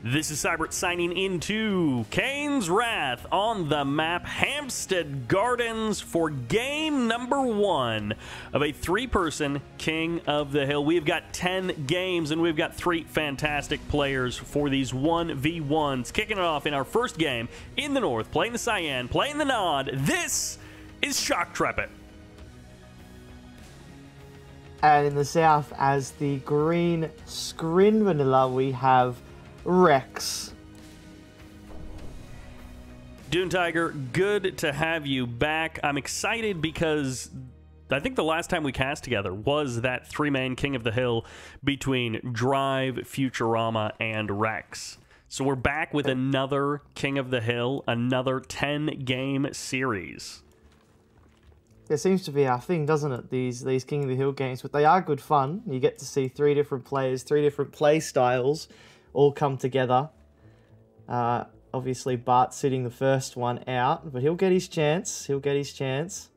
This is Cybert signing into Kane's Wrath on the map Hampstead Gardens for game number 1 of a 3-person King of the Hill. We've got 10 games and we've got 3 fantastic players for these 1v1s. Kicking it off in our first game in the north, playing the Cyan, playing the Nod. This is Shocktrepet. And in the south, as the green Scrin Vanilla, we have Rex. Dune Tiger, good to have you back. I'm excited because I think the last time we cast together was that 3-man King of the Hill between Drive, Futurama, and Rex. So we're back with another King of the Hill, another 10-game series. There seems to be our thing, doesn't it? These King of the Hill games, but they are good fun. You get to see 3 different players, 3 different play styles all come together. Obviously, Bart sitting the first one out, but he'll get his chance. He'll get his chance.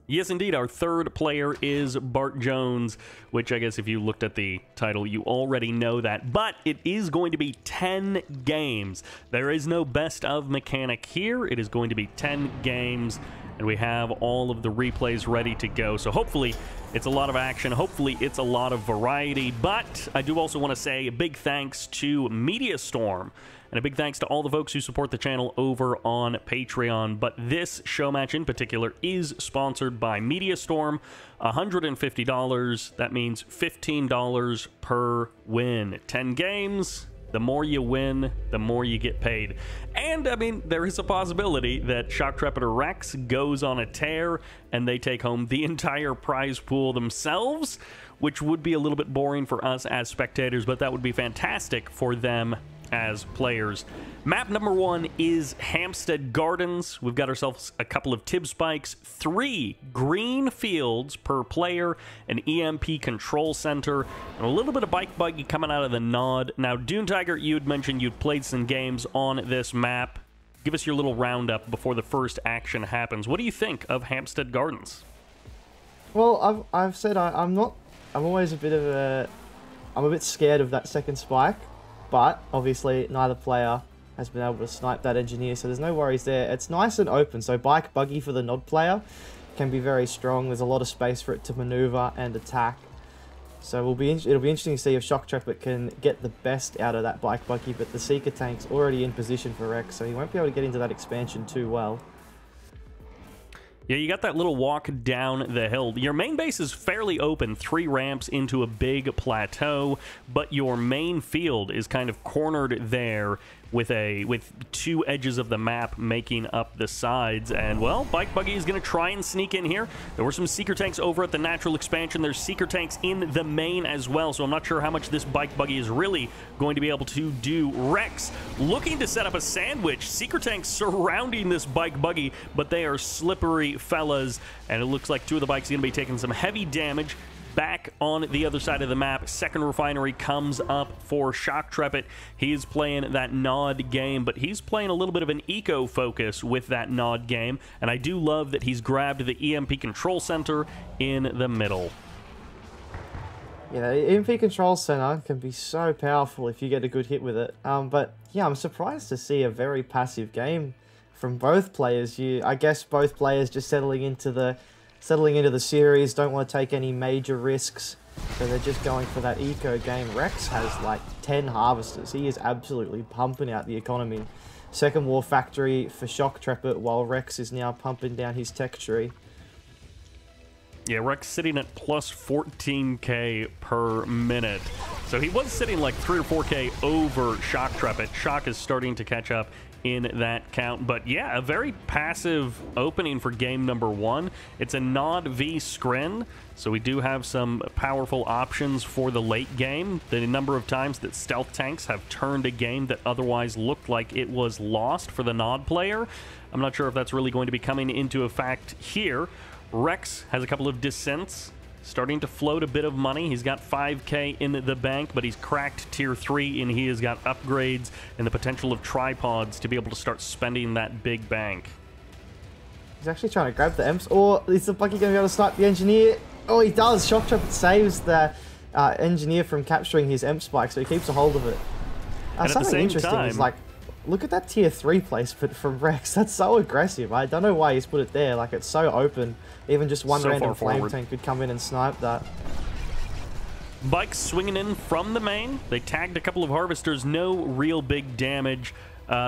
Yes, indeed. Our third player is Bart Jones, which I guess if you looked at the title, you already know that. But it is going to be 10 games. There is no best of mechanic here. It is going to be 10 games, and we have all of the replays ready to go. So hopefully it's a lot of action. Hopefully it's a lot of variety. But I do also want to say a big thanks to MediaStorm. And a big thanks to all the folks who support the channel over on Patreon. But this show match in particular is sponsored by MediaStorm. $150. That means $15 per win. 10 games. The more you win, the more you get paid. And, I mean, there is a possibility that Shocktrepet or Rex goes on a tear and they take home the entire prize pool themselves, which would be a little bit boring for us as spectators, but that would be fantastic for them as players. Map number 1 is Hampstead Gardens. We've got ourselves a couple of tib spikes, 3 green fields per player, an EMP control center, and a little bit of bike buggy coming out of the Nod. Now, Dune Tiger, you had mentioned you'd played some games on this map. Give us your little roundup before the first action happens. What do you think of Hampstead Gardens? Well, I've said I'm always a bit scared of that second spike. But, obviously, neither player has been able to snipe that engineer, so there's no worries there. It's nice and open, so bike buggy for the Nod player can be very strong. There's a lot of space for it to maneuver and attack. So it'll be interesting to see if Shocktrepet can get the best out of that bike buggy, but the Seeker tank's already in position for Rex, so he won't be able to get into that expansion too well. Yeah, you got that little walk down the hill. Your main base is fairly open, 3 ramps into a big plateau, but your main field is kind of cornered there with 2 edges of the map making up the sides. And, well, Bike Buggy is going to try and sneak in here. There were some Seeker tanks over at the natural expansion. There's Seeker tanks in the main as well, so I'm not sure how much this Bike Buggy is really going to be able to do. Rex looking to set up a sandwich. Seeker tanks surrounding this Bike Buggy, but they are slippery fellas, and it looks like 2 of the bikes are going to be taking some heavy damage. Back on the other side of the map, second refinery comes up for Shocktrepet. He's playing that Nod game, but he's playing a little bit of an eco focus with that Nod game, and I do love that he's grabbed the EMP control center in the middle. Yeah, the EMP control center can be so powerful if you get a good hit with it. But yeah, I'm surprised to see a very passive game from both players. I guess both players just settling into the series, don't want to take any major risks, so they're just going for that eco game. Rex has like 10 harvesters. He is absolutely pumping out the economy. Second war factory for Shocktrepet, while Rex is now pumping down his tech tree. Yeah, Rex sitting at plus 14k per minute. So he was sitting like 3 or 4k over Shocktrepet. Shock is starting to catch up in that count. But yeah, a very passive opening for game number 1. It's a Nod v Scrin, so we do have some powerful options for the late game. The number of times that stealth tanks have turned a game that otherwise looked like it was lost for the Nod player. I'm not sure if that's really going to be coming into effect here. Rex has a couple of descents, starting to float a bit of money. He's got 5k in the bank, but he's cracked tier 3, and he has got upgrades and the potential of tripods to be able to start spending that big bank. He's actually trying to grab the Emps, or is the Buggy going to be able to snipe the engineer? Oh, he does. Shocktrepet saves the engineer from capturing his Emp spike, so he keeps a hold of it. And at the something same interesting time, is, like, look at that tier 3 placement from Rex. That's so aggressive. I don't know why he's put it there. Like, it's so open. Even just one So random far flame forward. tank could come in and snipe that. Bikes swinging in from the main. They tagged a couple of harvesters. No real big damage.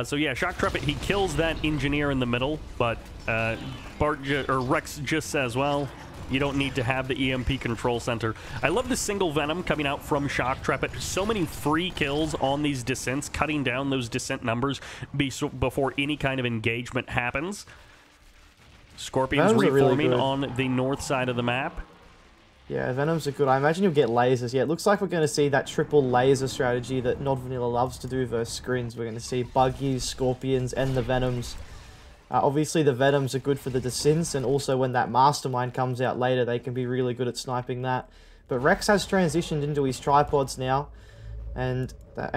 So yeah, Shock Trumpet, he kills that engineer in the middle, but Rex just says, well, you don't need to have the EMP control center. I love the single Venom coming out from Shock Trumpet. So many free kills on these descents, cutting down those descent numbers before any kind of engagement happens. Scorpions Venoms are really reforming good. on the north side of the map. Yeah, Venoms are good. I imagine you'll get lasers. Yeah, it looks like we're going to see that triple laser strategy that Nod Vanilla loves to do versus Skrins. We're going to see Buggies, Scorpions, and the Venoms. Obviously, the Venoms are good for the descents, and also when that Mastermind comes out later, they can be really good at sniping that. But Rex has transitioned into his tripods now, and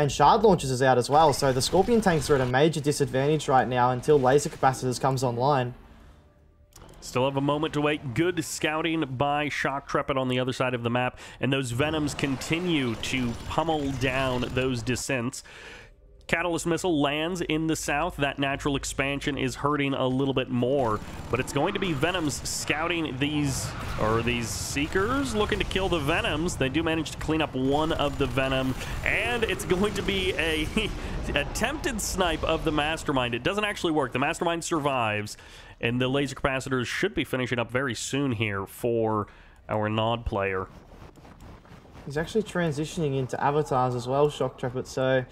Shard Launchers is out as well, so the Scorpion tanks are at a major disadvantage right now until Laser Capacitors comes online. Still have a moment to wait. Good scouting by Shock Trumpet on the other side of the map, and those Venoms continue to pummel down those descents. Catalyst Missile lands in the south. That natural expansion is hurting a little bit more, but it's going to be Venoms scouting these Seekers, looking to kill the Venoms. They do manage to clean up one of the Venom, and it's going to be a attempted snipe of the Mastermind. It doesn't actually work. The Mastermind survives, and the Laser Capacitors should be finishing up very soon here for our Nod player. He's actually transitioning into avatars as well, Shock Trumpet, so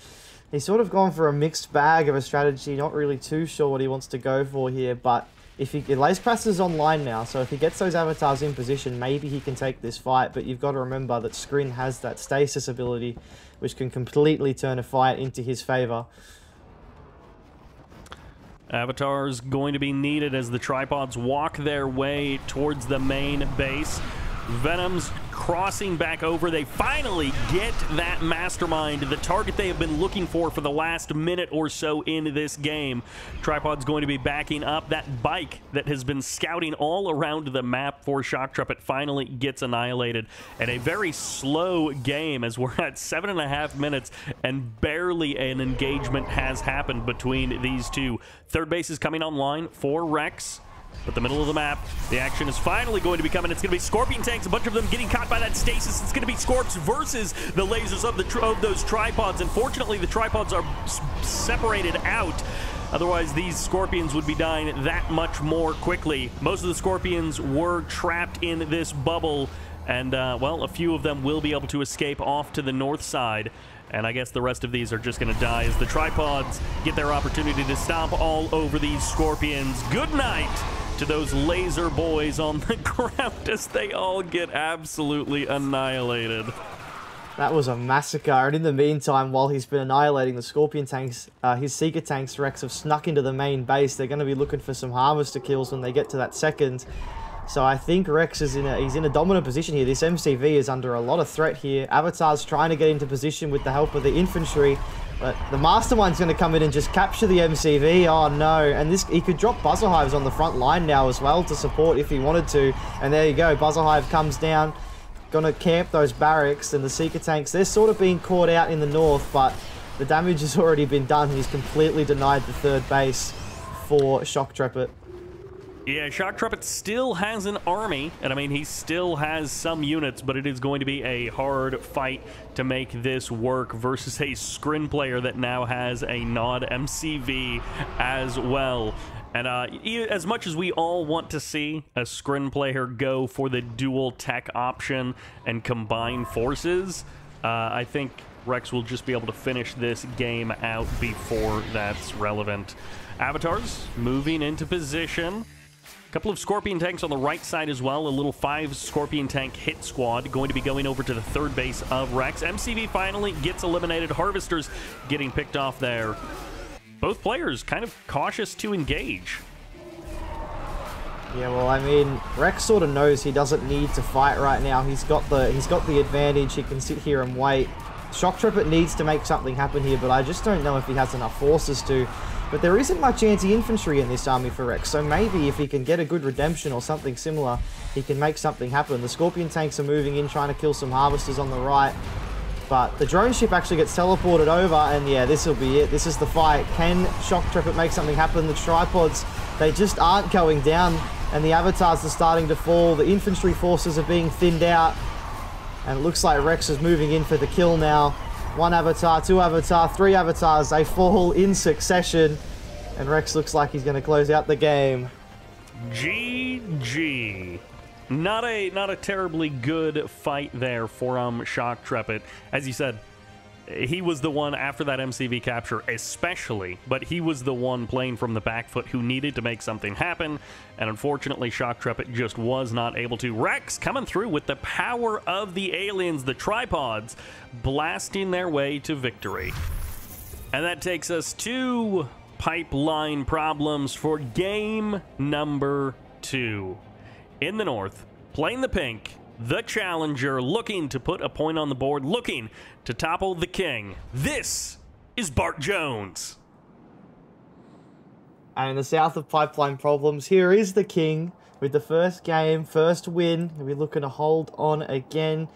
he's sort of gone for a mixed bag of a strategy, not really too sure what he wants to go for here, but if Laser Capacitors online now, so if he gets those avatars in position, maybe he can take this fight, but you've got to remember that Skrin has that stasis ability, which can completely turn a fight into his favor. Avatars going to be needed as the tripods walk their way towards the main base. Venoms crossing back over. They finally get that Mastermind, the target they have been looking for the last minute or so in this game. Tripod's going to be backing up. That bike that has been scouting all around the map for Shock Trumpet finally gets annihilated. And a very slow game as we're at 7.5 minutes and barely an engagement has happened between these two. Third base is coming online for Rex. But the middle of the map, the action is finally going to be coming. It's going to be Scorpion tanks, a bunch of them getting caught by that stasis. It's going to be Scorps versus the lasers of those tripods. Unfortunately, the tripods are separated out. Otherwise, these Scorpions would be dying that much more quickly. Most of the Scorpions were trapped in this bubble, and, well, a few of them will be able to escape off to the north side. And I guess the rest of these are just going to die as the tripods get their opportunity to stomp all over these Scorpions. Good night to those laser boys on the ground as they all get absolutely annihilated. That was a massacre, and in the meantime, while he's been annihilating the Scorpion tanks, his Seeker tanks, Rex, have snuck into the main base. They're going to be looking for some Harvester kills when they get to that second. So I think Rex is in a dominant position here. This MCV is under a lot of threat here. Avatar's trying to get into position with the help of the infantry, but the Mastermind's going to come in and just capture the MCV. Oh no, and he could drop Buzzer Hives on the front line now as well to support if he wanted to. And there you go, Buzzer Hive comes down, gonna camp those barracks, and the Seeker tanks, they're sort of being caught out in the north, but the damage has already been done. He's completely denied the third base for Shock Trumpet. Yeah, Shock Trumpet still has an army, and I mean, he still has some units, but it is going to be a hard fight to make this work versus a Skrin player that now has a Nod MCV as well. And as much as we all want to see a Skrin player go for the dual tech option and combine forces, I think Rex will just be able to finish this game out before that's relevant. Avatars moving into position. Couple of Scorpion tanks on the right side as well. A little 5 Scorpion tank hit squad going to be going over to the third base of Rex. MCV finally gets eliminated. Harvesters getting picked off there. Both players kind of cautious to engage. Yeah, well, I mean, Rex sort of knows he doesn't need to fight right now. He's got the advantage. He can sit here and wait. Shock Trumpet needs to make something happen here, but I just don't know if he has enough forces to. But there isn't much anti-infantry in this army for Rex, so maybe if he can get a good redemption or something similar, he can make something happen. The Scorpion tanks are moving in, trying to kill some Harvesters on the right. But the drone ship actually gets teleported over, and yeah, this will be it. This is the fight. Can Shock Trepet make something happen? The tripods, they just aren't going down, and the avatars are starting to fall. The infantry forces are being thinned out, and it looks like Rex is moving in for the kill now. 1 avatar, 2 avatar, 3 avatars, they fall in succession, and Rex looks like he's going to close out the game. GG. Not a terribly good fight there for Shock Trepet. As you said, he was the one after that MCV capture especially, but he was the one playing from the back foot who needed to make something happen, and unfortunately Shock Trepet just was not able to. Rex coming through with the power of the aliens, the tripods, blasting their way to victory. And that takes us to pipeline problems for game number 2. In the north, playing the pink, the challenger, looking to put a point on the board, looking to topple the king. This is Bart Jones. And in the south of pipeline problems, here is the king with the first game, first win. He'll be looking to hold on again.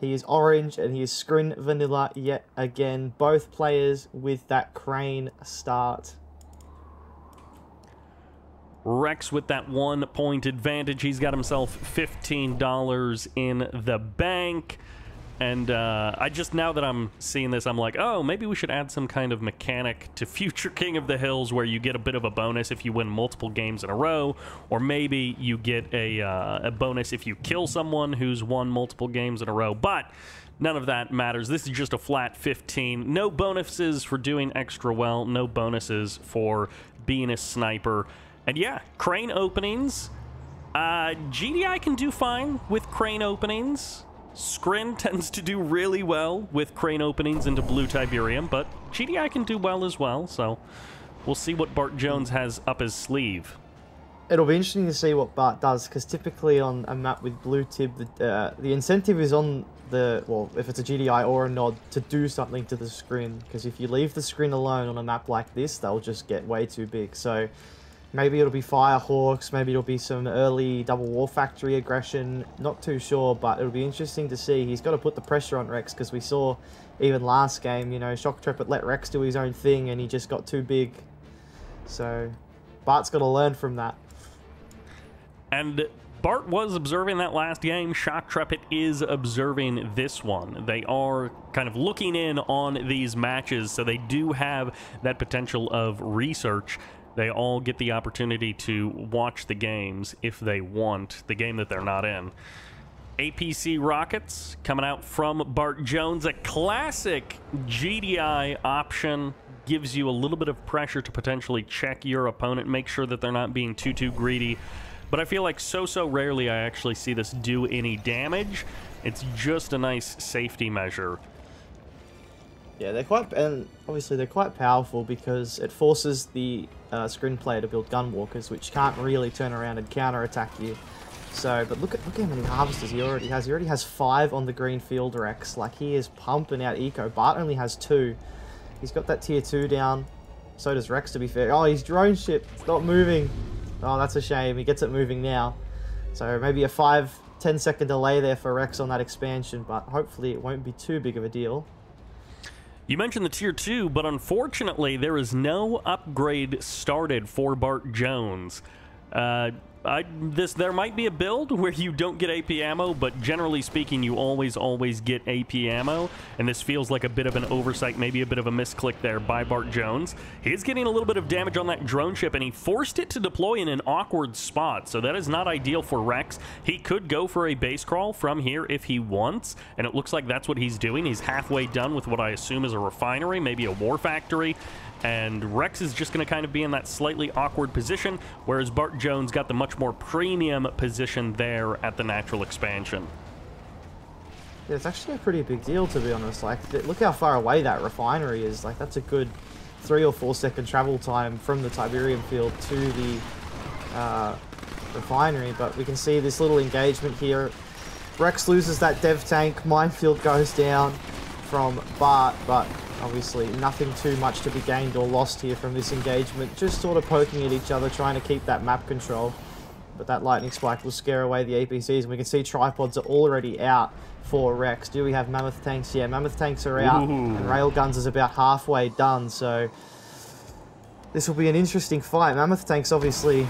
He is orange and he is Scrin Vanilla yet again. Both players with that crane start. Rex with that 1 point advantage. He's got himself $15 in the bank. And I just, now that I'm seeing this, I'm like, oh, maybe we should add some kind of mechanic to Future King of the Hills where you get a bit of a bonus if you win multiple games in a row, or maybe you get a bonus if you kill someone who's won multiple games in a row. But none of that matters. This is just a flat 15. No bonuses for doing extra well. No bonuses for being a sniper. And yeah, crane openings. GDI can do fine with crane openings. Scrin tends to do really well with crane openings into Blue Tiberium, but GDI can do well as well, so we'll see what Bart Jones has up his sleeve. It'll be interesting to see what Bart does, because typically on a map with Blue Tib, the incentive is on the, well, if it's a GDI or a nod, to do something to the screen, because if you leave the screen alone on a map like this, they'll just get way too big. So maybe it'll be Firehawks, maybe it'll be some early Double War Factory aggression, not too sure, but it'll be interesting to see. He's got to put the pressure on Rex, because we saw even last game, you know, Shock Trepet let Rex do his own thing and he just got too big. So Bart's got to learn from that. And Bart was observing that last game. Shock Trepet is observing this one. They are kind of looking in on these matches, so they do have that potential of research. They all get the opportunity to watch the games if they want, the game that they're not in. APC Rockets coming out from Bart Jones. A classic GDI option. Gives you a little bit of pressure to potentially check your opponent, make sure that they're not being too greedy. But I feel like so rarely I actually see this do any damage. It's just a nice safety measure. Yeah, they're quite, and obviously they're quite powerful because it forces the screen player to build gunwalkers, which can't really turn around and counter-attack you. So, but look at how many harvesters he already has. He already has 5 on the green field, Rex. Like, he is pumping out eco. Bart only has 2. He's got that tier 2 down. So does Rex, to be fair. Oh, his drone ship. It's not moving. Oh, that's a shame. He gets it moving now. So maybe a 5-10 second delay there for Rex on that expansion, but hopefully it won't be too big of a deal. You mentioned the tier 2, but unfortunately there is no upgrade started for Bart Jones. There might be a build where you don't get AP ammo, but generally speaking, you always get AP ammo, and this feels like a bit of an oversight, maybe a bit of a misclick there by Bart Jones. He is getting a little bit of damage on that drone ship, and he forced it to deploy in an awkward spot, so that is not ideal for Rex. He could go for a base crawl from here if he wants, and it looks like that's what he's doing. He's halfway done with what I assume is a refinery, maybe a war factory, and Rex is just going to kind of be in that slightly awkward position, whereas Bart Jones got the much more premium position there at the natural expansion. Yeah, it's actually a pretty big deal, to be honest. Like, look how far away that refinery is. Like, that's a good 3 or 4 second travel time from the Tiberium field to the refinery. But we can see this little engagement here. Rex loses that dev tank. Minefield goes down from Bart, but obviously nothing too much to be gained or lost here from this engagement. Just sort of poking at each other, trying to keep that map control. but that lightning spike will scare away the APCs, and we can see tripods are already out for Rex. Do we have mammoth tanks? Yeah, mammoth tanks are out, and railguns is about halfway done, so this will be an interesting fight. Mammoth tanks obviously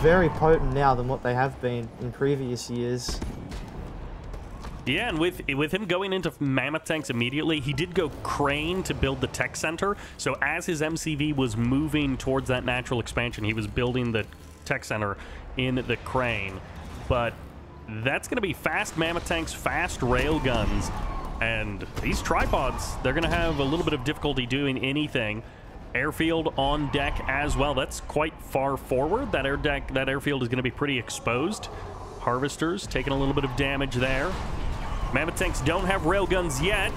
very potent now than what they have been in previous years. Yeah, and with him going into mammoth tanks immediately, he did go crane to build the tech center. So as his MCV was moving towards that natural expansion, he was building the tech center in the crane. But that's going to be fast mammoth tanks, fast rail guns, and these tripods, they're going to have a little bit of difficulty doing anything. Airfield on deck as well. That's quite far forward. That airfield is going to be pretty exposed. Harvesters taking a little bit of damage there. Mammoth tanks don't have railguns yet.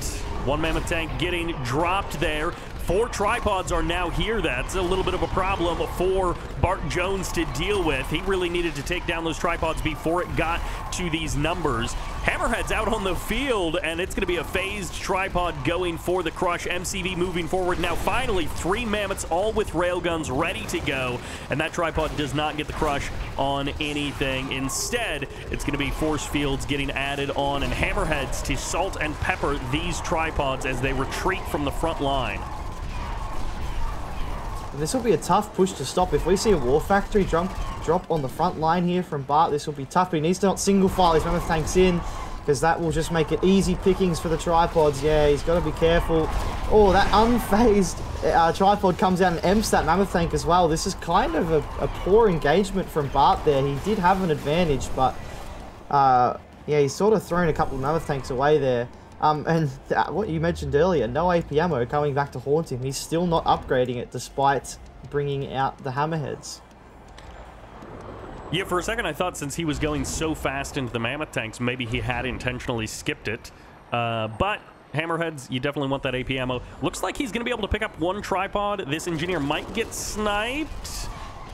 One mammoth tank getting dropped there. 4 tripods are now here. That's a little bit of a problem for Bart Jones to deal with. He really needed to take down those tripods before it got to these numbers. Hammerhead's out on the field, and it's going to be a phased tripod going for the crush. MCV moving forward. Now, finally, 3 mammoths, all with railguns ready to go, and that tripod does not get the crush on anything. Instead, it's going to be force fields getting added on, and hammerheads to salt and pepper these tripods as they retreat from the front line. This will be a tough push to stop. If we see a War Factory drop on the front line here from Bart, this will be tough. But he needs to not single file his mammoth tanks in, because that will just make it easy pickings for the tripods. Yeah, he's got to be careful. Oh, that unfazed tripod comes out and emps that mammoth tank as well. This is kind of a poor engagement from Bart there. He did have an advantage, but yeah, he's sort of thrown a couple of mammoth tanks away there. And what you mentioned earlier, no AP ammo coming back to haunt him. He's still not upgrading it despite bringing out the hammerheads. Yeah, for a second I thought since he was going so fast into the mammoth tanks, maybe he had intentionally skipped it. But hammerheads, you definitely want that AP ammo. Looks like he's going to be able to pick up 1 tripod. This engineer might get sniped.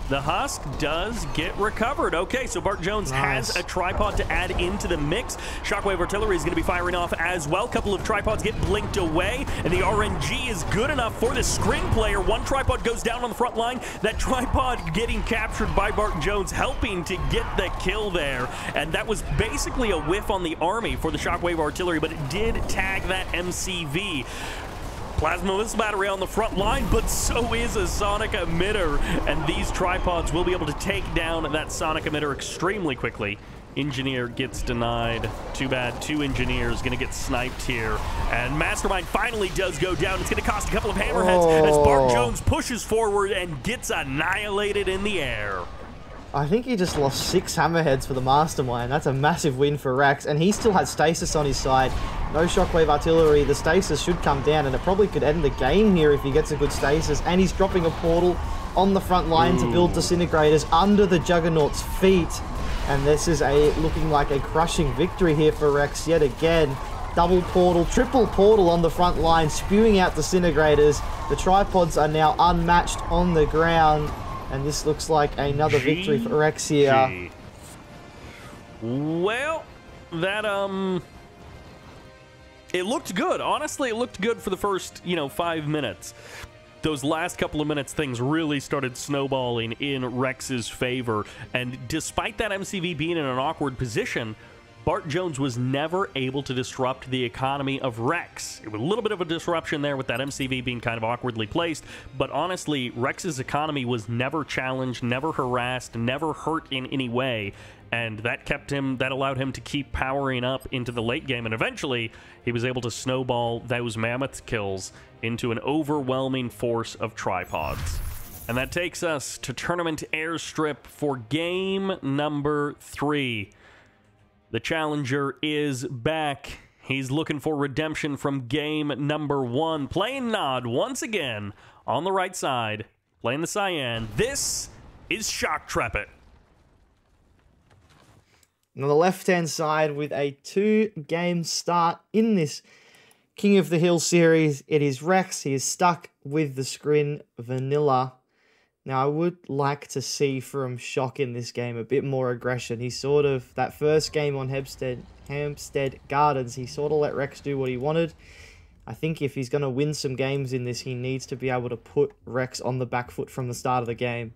The husk does get recovered. Okay, so Bart Jones has a tripod to add into the mix. Shockwave artillery is going to be firing off as well. Couple of tripods get blinked away, and the RNG is good enough for the screen player. 1 tripod goes down on the front line. That tripod getting captured by Bart Jones, helping to get the kill there. And that was basically a whiff on the army for the Shockwave artillery, but it did tag that MCV. Plasma missile battery on the front line, but so is a sonic emitter, and these tripods will be able to take down that sonic emitter extremely quickly. Engineer gets denied. Too bad. 2 engineers gonna get sniped here, and Mastermind finally does go down. It's gonna cost a couple of hammerheads as Bart Jones pushes forward and gets annihilated in the air. I think he just lost 6 hammerheads for the Mastermind. That's a massive win for Rex, and he still had stasis on his side. No shockwave artillery. The stasis should come down, and it probably could end the game here if he gets a good stasis. And he's dropping a portal on the front line to build disintegrators under the Juggernaut's feet. And this is looking like a crushing victory here for Rex yet again. Double portal, triple portal on the front line, spewing out disintegrators. The tripods are now unmatched on the ground. And this looks like another victory for Rex here. Well, that, it looked good. Honestly, it looked good for the first, 5 minutes. Those last couple of minutes, things really started snowballing in Rex's favor. And despite that MCV being in an awkward position, Bart Jones was never able to disrupt the economy of Rex. It was a little bit of a disruption there with that MCV being kind of awkwardly placed, but honestly, Rex's economy was never challenged, never harassed, never hurt in any way, and that allowed him to keep powering up into the late game, and eventually, he was able to snowball those mammoth kills into an overwhelming force of tripods. And that takes us to Tournament Airstrip for game number 3. The challenger is back. He's looking for redemption from game number 1. Playing Nod once again on the right side. Playing the Cyan. This is Shock Trepet. On the left-hand side with a 2-game start in this King of the Hill series, it is Rex. He is stuck with the Scrin Vanilla. Now, I would like to see from Shock in this game a bit more aggression. He sort of, that first game on Hampstead Gardens, he sort of let Rex do what he wanted. I think if he's going to win some games in this, he needs to be able to put Rex on the back foot from the start of the game.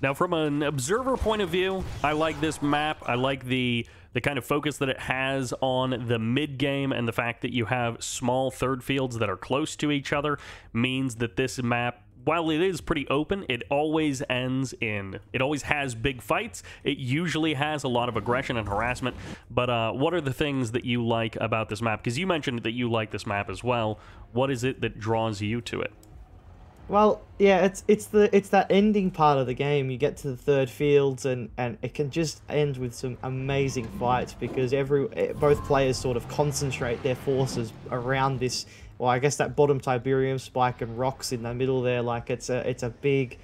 Now, from an observer point of view, I like this map. I like the kind of focus that it has on the mid game, and the fact that you have small third fields that are close to each other means that this map, while it is pretty open, it always has big fights. It usually has a lot of aggression and harassment. But what are the things that you like about this map? Because you mentioned that you like this map as well. What is it that draws you to it? Well, yeah, it's that ending part of the game. You get to the third fields, and it can just end with some amazing fights because both players sort of concentrate their forces around this. Well, I guess that bottom Tiberium spike and rocks in the middle there. Like it's a big.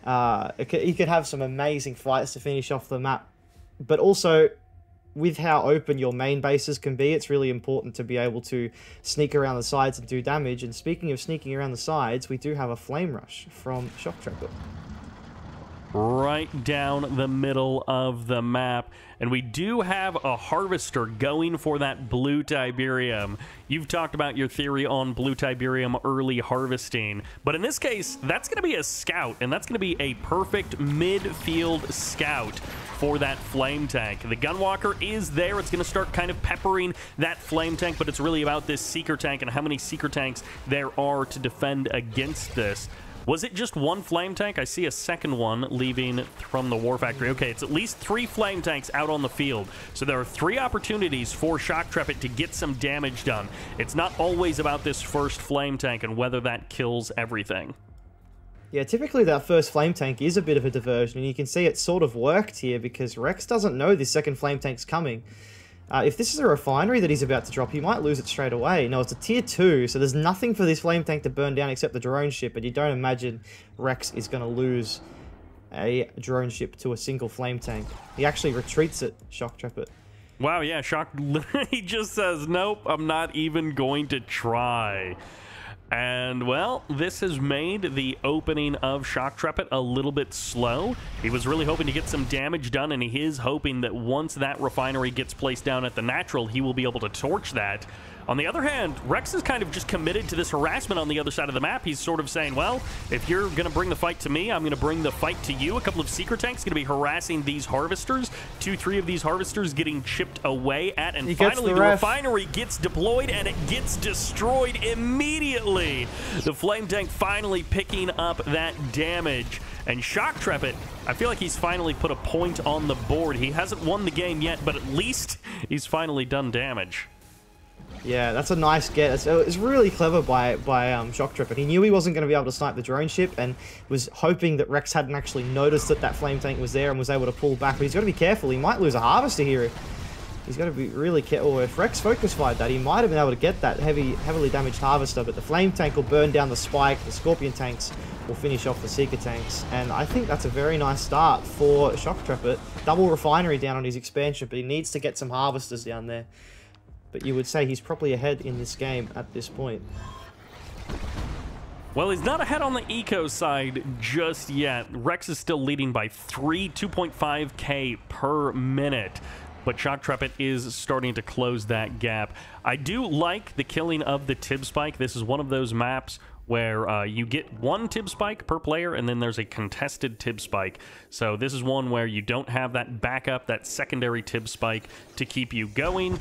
You could have some amazing fights to finish off the map, but also, with how open your main bases can be, it's really important to be able to sneak around the sides and do damage. And speaking of sneaking around the sides, we do have a Flame Rush from Shocktrapper. Right down the middle of the map. And we do have a Harvester going for that blue Tiberium. You've talked about your theory on blue Tiberium early harvesting, but in this case, that's going to be a scout, and that's going to be a perfect midfield scout for that flame tank. The Gunwalker is there. It's going to start kind of peppering that flame tank, but it's really about this Seeker tank and how many Seeker tanks there are to defend against this. Was it just one flame tank? I see a second one leaving from the War Factory. Okay, it's at least 3 flame tanks out on the field. So there are 3 opportunities for Shocktrepet to get some damage done. It's not always about this first flame tank and whether that kills everything. Yeah, typically that first flame tank is a bit of a diversion, and you can see it sort of worked here because Rex doesn't know this second flame tank's coming. If this is a refinery that he's about to drop, he might lose it straight away. No, it's a tier 2, so there's nothing for this flame tank to burn down except the drone ship, and you don't imagine Rex is going to lose a drone ship to a single flame tank. He actually retreats it, Shocktrepet. Wow, yeah, Shock literally just says, nope, I'm not even going to try. And, well, this has made the opening of Shocktrepet a little bit slow. He was really hoping to get some damage done, and he is hoping that once that refinery gets placed down at the natural, he will be able to torch that. On the other hand, Rex is kind of just committed to this harassment on the other side of the map. He's sort of saying, well, if you're going to bring the fight to me, I'm going to bring the fight to you. A couple of Seeker tanks going to be harassing these Harvesters. 2-3 of these Harvesters getting chipped away at. And finally, the refinery gets deployed, and it gets destroyed immediately. The Flame Tank finally picking up that damage. And Shocktrepet, I feel like he's finally put a point on the board. He hasn't won the game yet, but at least he's finally done damage. Yeah, that's a nice get. It's really clever by Shocktrepet. He knew he wasn't going to be able to snipe the drone ship and was hoping that Rex hadn't actually noticed that flame tank was there and was able to pull back. But he's got to be careful. He might lose a Harvester here. He's got to be really careful. If Rex focus fired that, he might have been able to get that heavily damaged Harvester, but the flame tank will burn down the spike. The Scorpion tanks will finish off the Seeker tanks. And I think that's a very nice start for Shocktrepet. Double refinery down on his expansion, but he needs to get some Harvesters down there. But you would say he's probably ahead in this game at this point. Well, he's not ahead on the eco side just yet. Rex is still leading by 2.5k per minute. But Shocktrepet is starting to close that gap. I do like the killing of the Tib Spike. This is one of those maps where you get 1 Tib Spike per player, and then there's a contested Tib Spike. So this is one where you don't have that backup, that secondary Tib Spike to keep you going.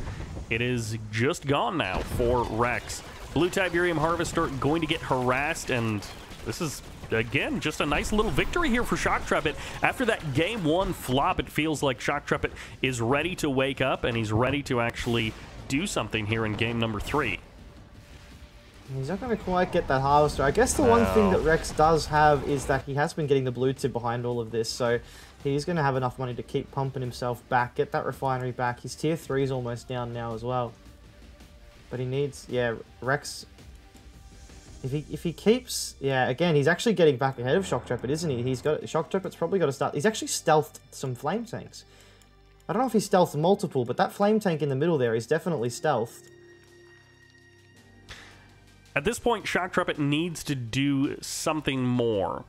It is just gone now for Rex. Blue Tiberium Harvester going to get harassed, and this is, again, just a nice little victory here for Shocktrepet. After that Game 1 flop, it feels like Shocktrepet is ready to wake up, and he's ready to actually do something here in game number 3. He's not going to quite get that Harvester. I guess the one thing that Rex does have is that he has been getting the blue tip behind all of this, so he's going to have enough money to keep pumping himself back, get that refinery back. His tier 3 is almost down now as well. But he needs, yeah, Rex, if he keeps, yeah, again, he's actually getting back ahead of Shocktrepet, isn't he? Shocktrepet's probably got to start, he's actually stealthed some flame tanks. I don't know if he's stealthed multiple, but that flame tank in the middle there is definitely stealthed. At this point, Shocktrepet needs to do something more.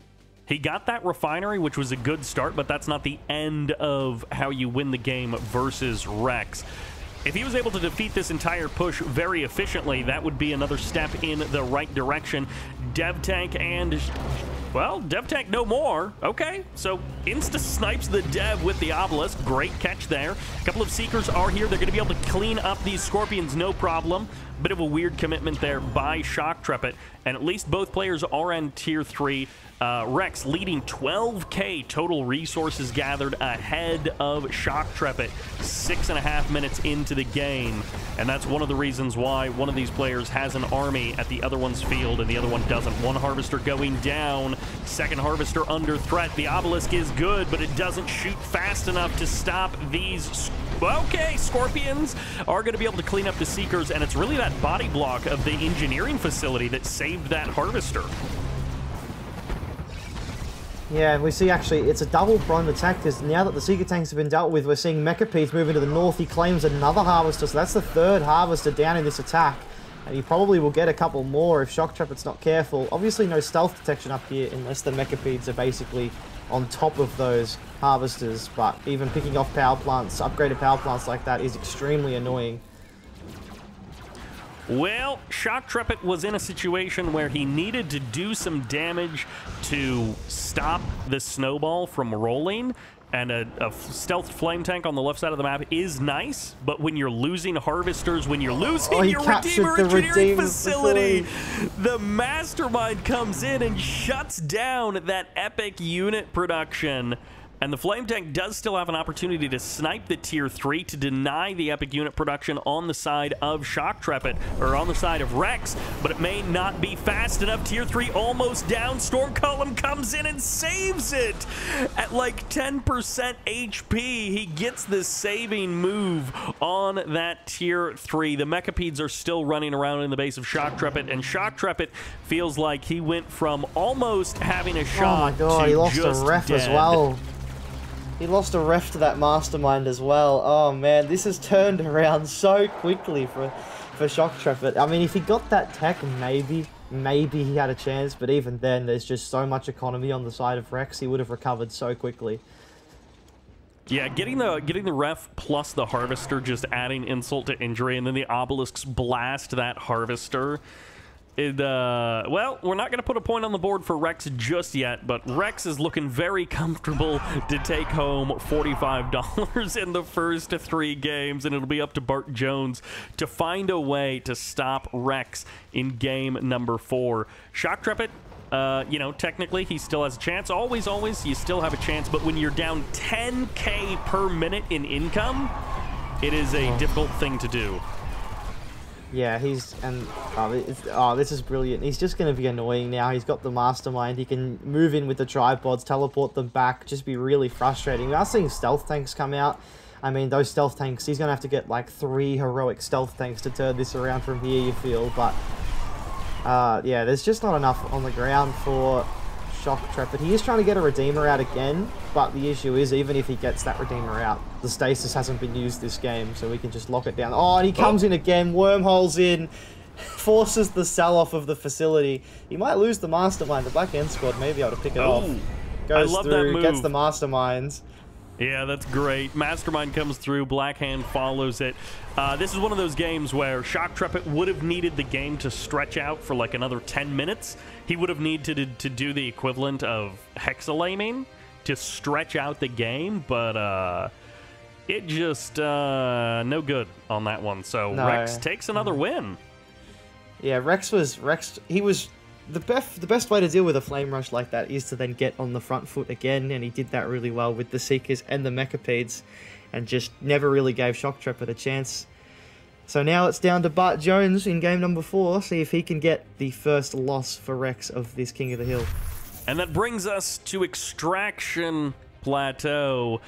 He got that refinery, which was a good start, but that's not the end of how you win the game versus Rex. If he was able to defeat this entire push very efficiently, that would be another step in the right direction. DevTank and Well, Dev Tank no more. Okay, so insta snipes the Dev with the Obelisk. Great catch there. A couple of Seekers are here. They're going to be able to clean up these Scorpions, no problem. Bit of a weird commitment there by Shock Trepet, and at least both players are on tier 3. Rex leading 12k total resources gathered ahead of Shock Trepet 6.5 minutes into the game, and that's one of the reasons why one of these players has an army at the other one's field and the other one doesn't. One Harvester going down, second Harvester under threat. The Obelisk is good, but it doesn't shoot fast enough to stop these. Okay, Scorpions are going to be able to clean up the Seekers, and it's really that body block of the engineering facility that saved that Harvester. Yeah, and we see actually it's a double prone attack because now that the Seeker tanks have been dealt with, we're seeing Mechapedes move into the north. He claims another Harvester, so that's the third Harvester down in this attack. And he probably will get a couple more if Shock Trepet's not careful. Obviously no stealth detection up here unless the Mechapedes are basically on top of those Harvesters, but even picking off power plants, upgraded power plants like that is extremely annoying. Well, Shock Trepet was in a situation where he needed to do some damage to stop the snowball from rolling, and a stealth flame tank on the left side of the map is nice, but when you're losing Harvesters, when you're losing your Redeemer Engineering facility, the Mastermind comes in and shuts down that epic unit production. And the Flame Tank does still have an opportunity to snipe the Tier 3 to deny the epic unit production on the side of Shock Trepet, or on the side of Rex, but it may not be fast enough. Tier 3 almost down. Storm Column comes in and saves it at like 10% HP. He gets the saving move on that Tier 3. The Mechapedes are still running around in the base of Shock Trepet, and Shock Trepet feels like he went from almost having a shot. Oh my god, to he lost just a ref dead. as well. He lost a ref to that Mastermind as well. Oh man, this has turned around so quickly for Shock Trepet. I mean, if he got that tech, maybe he had a chance, but even then, there's just so much economy on the side of Rex, he would have recovered so quickly. Yeah, getting the ref plus the Harvester, just adding insult to injury, and then the Obelisks blast that Harvester. Well, we're not going to put a point on the board for Rex just yet, but Rex is looking very comfortable to take home $45 in the first 3 games, and it'll be up to Bart Jones to find a way to stop Rex in game number 4. Shock Trepet, you know, technically he still has a chance. Always, you still have a chance, but when you're down 10k per minute in income, it is a difficult thing to do. Yeah, this is brilliant. He's just going to be annoying now. He's got the Mastermind. He can move in with the tripods, teleport them back, just be really frustrating. We are seeing stealth tanks come out. I mean, those stealth tanks, he's going to have to get like 3 heroic stealth tanks to turn this around from here, you feel. But, yeah, there's just not enough on the ground for Shock Trepet. He is trying to get a Redeemer out again, but the issue is, even if he gets that Redeemer out, the stasis hasn't been used this game, so we can just lock it down. Oh, and he comes in again, wormholes in, forces the sell-off of the facility. He might lose the Mastermind. The Black End Squad may be able to pick it off. Goes I love through, that move. Gets the Masterminds. Yeah, that's great. Mastermind comes through, Black Hand follows it. This is one of those games where Shock Trepet would have needed the game to stretch out for like another 10 minutes. He would have needed to do the equivalent of hexalaming to stretch out the game, but it just no good on that one. So No. Rex takes another win. Yeah, the best way to deal with a flame rush like that is to then get on the front foot again, and he did that really well with the Seekers and the Mechapedes, and just never really gave Shock Trepet a chance. So now it's down to Bart Jones in game number 4, see if he can get the first loss for Rex of this King of the Hill. And that brings us to Extraction Plateau.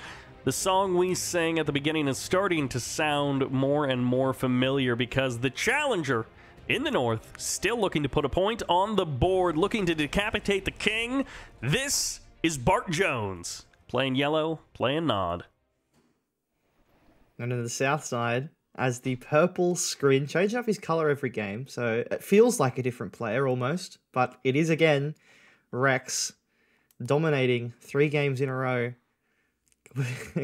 The song we sang at the beginning is starting to sound more and more familiar, because the challenger in the north, still looking to put a point on the board, looking to decapitate the king. This is Bart Jones, playing yellow, playing Nod. And on the south side, as the purple screen, changing up his color every game, so it feels like a different player almost, but it is again Rex dominating 3 games in a row.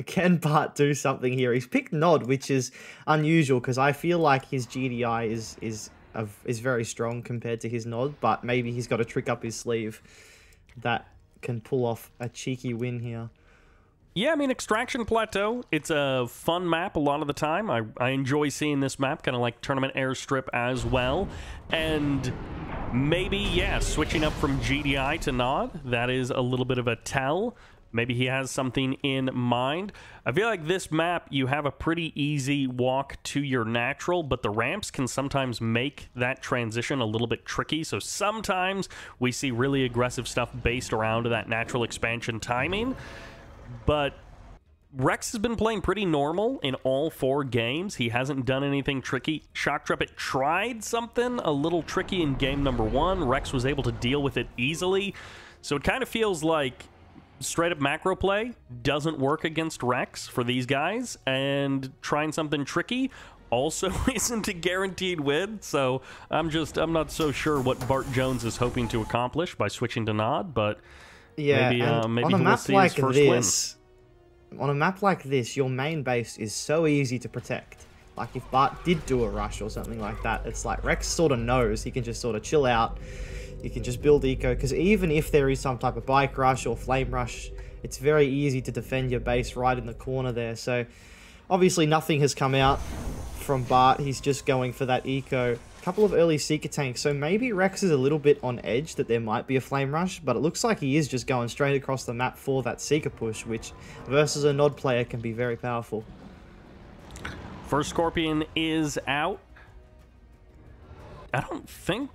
Can Bart do something here? He's picked Nod, which is unusual because I feel like his GDI is very strong compared to his Nod, but maybe he's got a trick up his sleeve. that can pull off a cheeky win here. Yeah, I mean, Extraction Plateau, it's a fun map a lot of the time. I enjoy seeing this map, kind of like Tournament Airstrip as well. And maybe, yeah, switching up from GDI to Nod, that is a little bit of a tell. Maybe he has something in mind. I feel like this map, you have a pretty easy walk to your natural, but the ramps can sometimes make that transition a little bit tricky. So sometimes we see really aggressive stuff based around that natural expansion timing. But Rex has been playing pretty normal in all 4 games. He hasn't done anything tricky. Shock Trumpet tried something a little tricky in game number 1. Rex was able to deal with it easily. So it kind of feels like straight up macro play doesn't work against Rex for these guys. And trying something tricky also isn't a guaranteed win. So I'm not so sure what Bart Jones is hoping to accomplish by switching to Nod, but... Yeah, maybe on a map like this, on a map like this, your main base is so easy to protect. Like if Bart did do a rush or something like that, it's like Rex sort of knows he can just sort of chill out. He can just build eco, because even if there is some type of bike rush or flame rush, it's very easy to defend your base right in the corner there. So obviously nothing has come out from Bart. He's just going for that eco. Couple of early Seeker tanks, so maybe Rex is a little bit on edge that there might be a flame rush, but it looks like he is just going straight across the map for that Seeker push, which versus a Nod player can be very powerful. First Scorpion is out. I don't think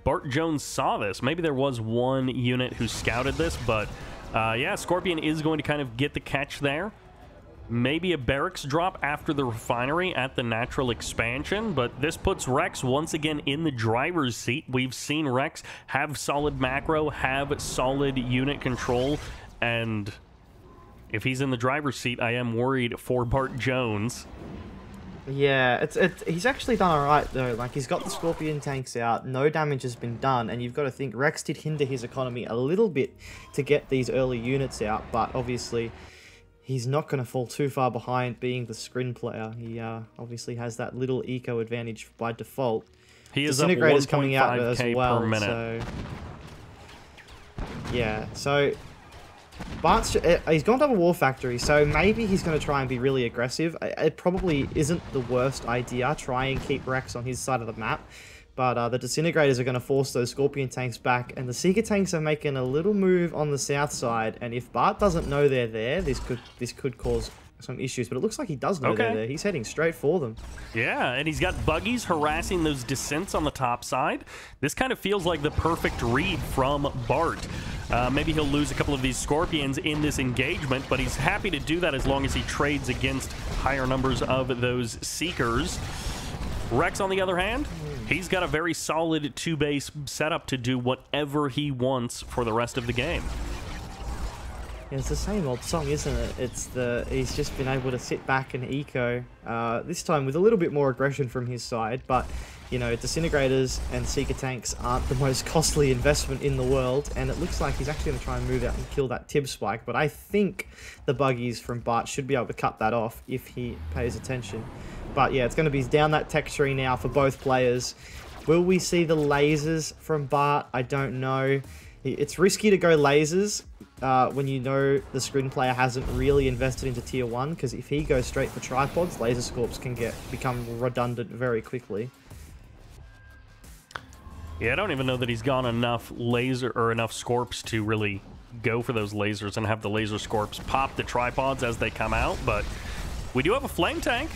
Bart Jones saw this. Maybe there was one unit who scouted this, but yeah, Scorpion is going to kind of get the catch there. Maybe a barracks drop after the refinery at the natural expansion, but this puts Rex once again in the driver's seat. We've seen Rex have solid macro, have solid unit control, and if he's in the driver's seat, I am worried for Bart Jones. Yeah, he's actually done alright though. Like, he's got the Scorpion tanks out, no damage has been done, and you've got to think Rex did hinder his economy a little bit to get these early units out, but obviously he's not going to fall too far behind being the screen player. He obviously has that little eco advantage by default. He is up 1.5k per minute. So, yeah, so Bart's, he's gone double War Factory, so maybe he's going to try and be really aggressive. It probably isn't the worst idea. Try and keep Rex on his side of the map. But the Disintegrators are going to force those Scorpion tanks back, and the Seeker tanks are making a little move on the south side, and if Bart doesn't know they're there, this could cause some issues, but it looks like he does know they're there. He's heading straight for them. Yeah, and he's got buggies harassing those descents on the top side. This kind of feels like the perfect read from Bart. Maybe he'll lose a couple of these Scorpions in this engagement, but he's happy to do that as long as he trades against higher numbers of those Seekers. Rex, on the other hand, he's got a very solid 2-base setup to do whatever he wants for the rest of the game. Yeah, it's the same old song, isn't it? He's just been able to sit back and eco, this time with a little bit more aggression from his side, but, you know, Disintegrators and Seeker tanks aren't the most costly investment in the world, and it looks like he's actually going to try and move out and kill that Tib Spike, but I think the buggies from Bart should be able to cut that off if he pays attention. But yeah, it's going to be down that tech tree now for both players. Will we see the lasers from Bart? I don't know. It's risky to go lasers when you know the screen player hasn't really invested into tier 1, because if he goes straight for tripods, laser scorps can become redundant very quickly. Yeah, I don't even know that he's gone enough laser or enough scorps to really go for those lasers and have the laser scorps pop the tripods as they come out, but we do have a flame tank.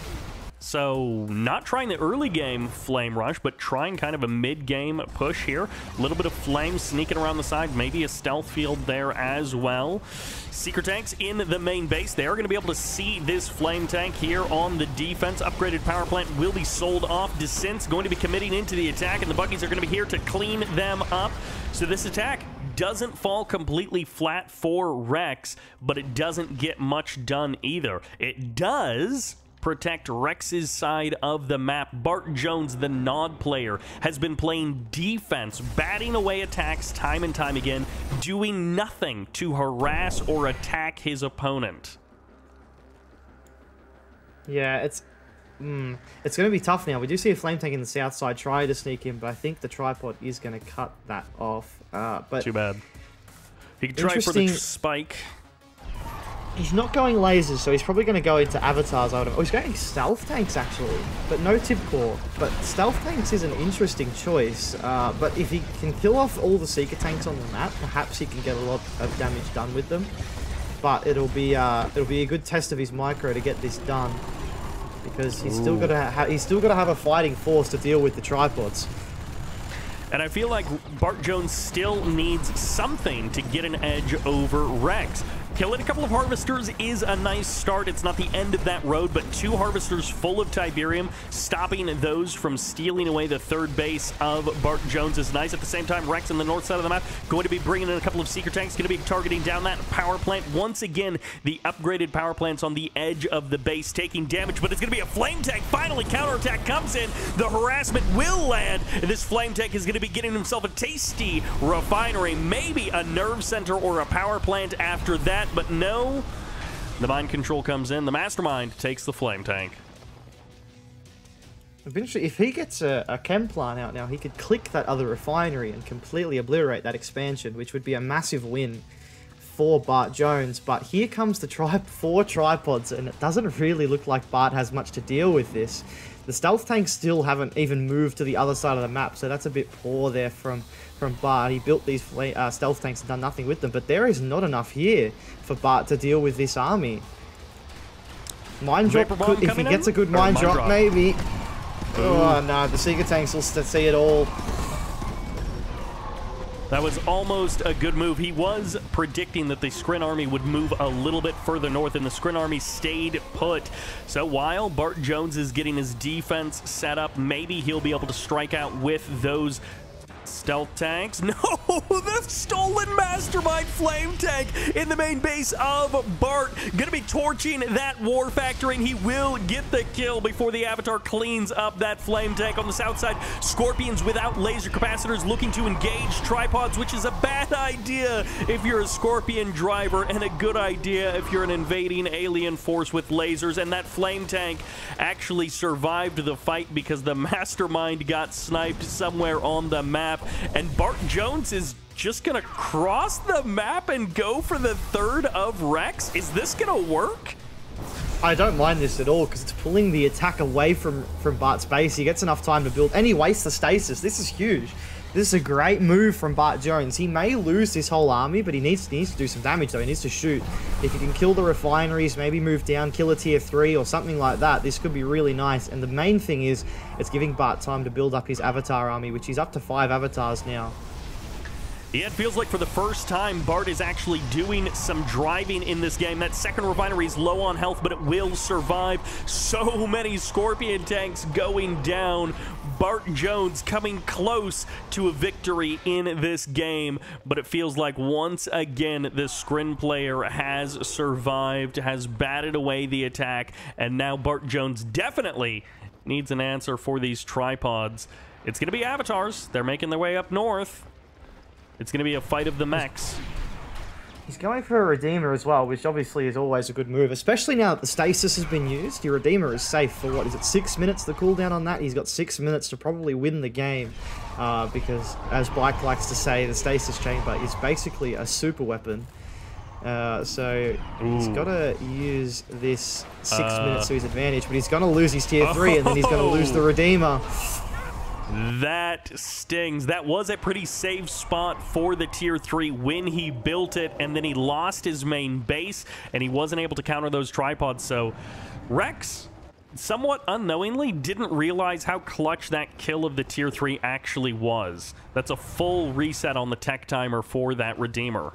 So, not trying the early game flame rush, but trying kind of a mid-game push here. A little bit of flame sneaking around the side, maybe a stealth field there as well. Seeker tanks in the main base. They are going to be able to see this flame tank here on the defense. Upgraded power plant will be sold off. Descent's going to be committing into the attack, and the buggies are going to be here to clean them up. So this attack doesn't fall completely flat for Rex, but it doesn't get much done either. It does protect Rex's side of the map. Bart Jones, the Nod player, has been playing defense, batting away attacks time and time again, doing nothing to harass or attack his opponent. Yeah, it's going to be tough now. We do see a flame tank in the south side try to sneak in, but I think the tripod is going to cut that off. But too bad. He can try for the spike. He's not going lasers, so he's probably going to go into avatars. Oh, he's going stealth tanks, actually, but no tip core. But stealth tanks is an interesting choice. But if he can kill off all the Seeker tanks on the map, perhaps he can get a lot of damage done with them. But it'll be a good test of his micro to get this done, because he's still got to have a fighting force to deal with the tripods. And I feel like Bart Jones still needs something to get an edge over Rex. Killing a couple of Harvesters is a nice start. It's not the end of that road, but 2 Harvesters full of Tiberium, stopping those from stealing away the third base of Bart Jones is nice. At the same time, Rex on the north side of the map going to be bringing in a couple of Seeker tanks, going to be targeting down that power plant. Once again, the upgraded power plants on the edge of the base taking damage, but it's going to be a flame tank. Finally, counterattack comes in. The harassment will land. This flame tank is going to be getting himself a tasty refinery, maybe a nerve center or a power plant after that. But no, the mind control comes in. The mastermind takes the flame tank. If he gets a chem plant out now, he could click that other refinery and completely obliterate that expansion, which would be a massive win for Bart Jones. But here comes the 4 tripods, and it doesn't really look like Bart has much to deal with this. The stealth tanks still haven't even moved to the other side of the map, so that's a bit poor there from Bart. He built these stealth tanks and done nothing with them, but there is not enough here for Bart to deal with this army. Mine drop, if he gets a good mine drop, maybe. Oh no, the Seeker tanks will see it all. That was almost a good move. He was predicting that the Skrin army would move a little bit further north, and the Skrin army stayed put. So while Bart Jones is getting his defense set up, maybe he'll be able to strike out with those stealth tanks. No, the stolen mastermind flame tank in the main base of Bart. Gonna be torching that war factory, and he will get the kill before the Avatar cleans up that flame tank on the south side. Scorpions without laser capacitors looking to engage tripods, which is a bad idea if you're a Scorpion driver, and a good idea if you're an invading alien force with lasers. And that flame tank actually survived the fight because the mastermind got sniped somewhere on the map. And Bart Jones is just gonna cross the map and go for the third of Rex. Is this gonna work? I don't mind this at all, because it's pulling the attack away from Bart's base. He gets enough time to build, and he wastes the stasis. This is huge. This is a great move from Bart Jones. He may lose this whole army, but he needs to do some damage, though. He needs to shoot. If he can kill the refineries, maybe move down, kill a tier 3 or something like that, this could be really nice. And the main thing is, it's giving Bart time to build up his Avatar army, which he's up to 5 Avatars now. Yeah, it feels like for the first time, Bart is actually doing some driving in this game. That second refinery is low on health, but it will survive. So many Scorpion tanks going down. Bart Jones coming close to a victory in this game, but it feels like once again the Skrin player has survived, has batted away the attack, and now Bart Jones definitely needs an answer for these tripods. It's going to be Avatars. They're making their way up north. It's going to be a fight of the mechs. He's going for a Redeemer as well, which obviously is always a good move, especially now that the stasis has been used. Your Redeemer is safe for, what is it, 6 minutes, the cooldown on that? He's got 6 minutes to probably win the game, because, as Bike likes to say, the stasis chamber is basically a super weapon. So he's got to use this 6 minutes to his advantage, but he's going to lose his tier 3, and then he's going to lose the Redeemer. That stings. That was a pretty safe spot for the tier 3 when he built it, and then he lost his main base, and he wasn't able to counter those tripods. So Rex, somewhat unknowingly, didn't realize how clutch that kill of the tier 3 actually was. That's a full reset on the tech timer for that Redeemer.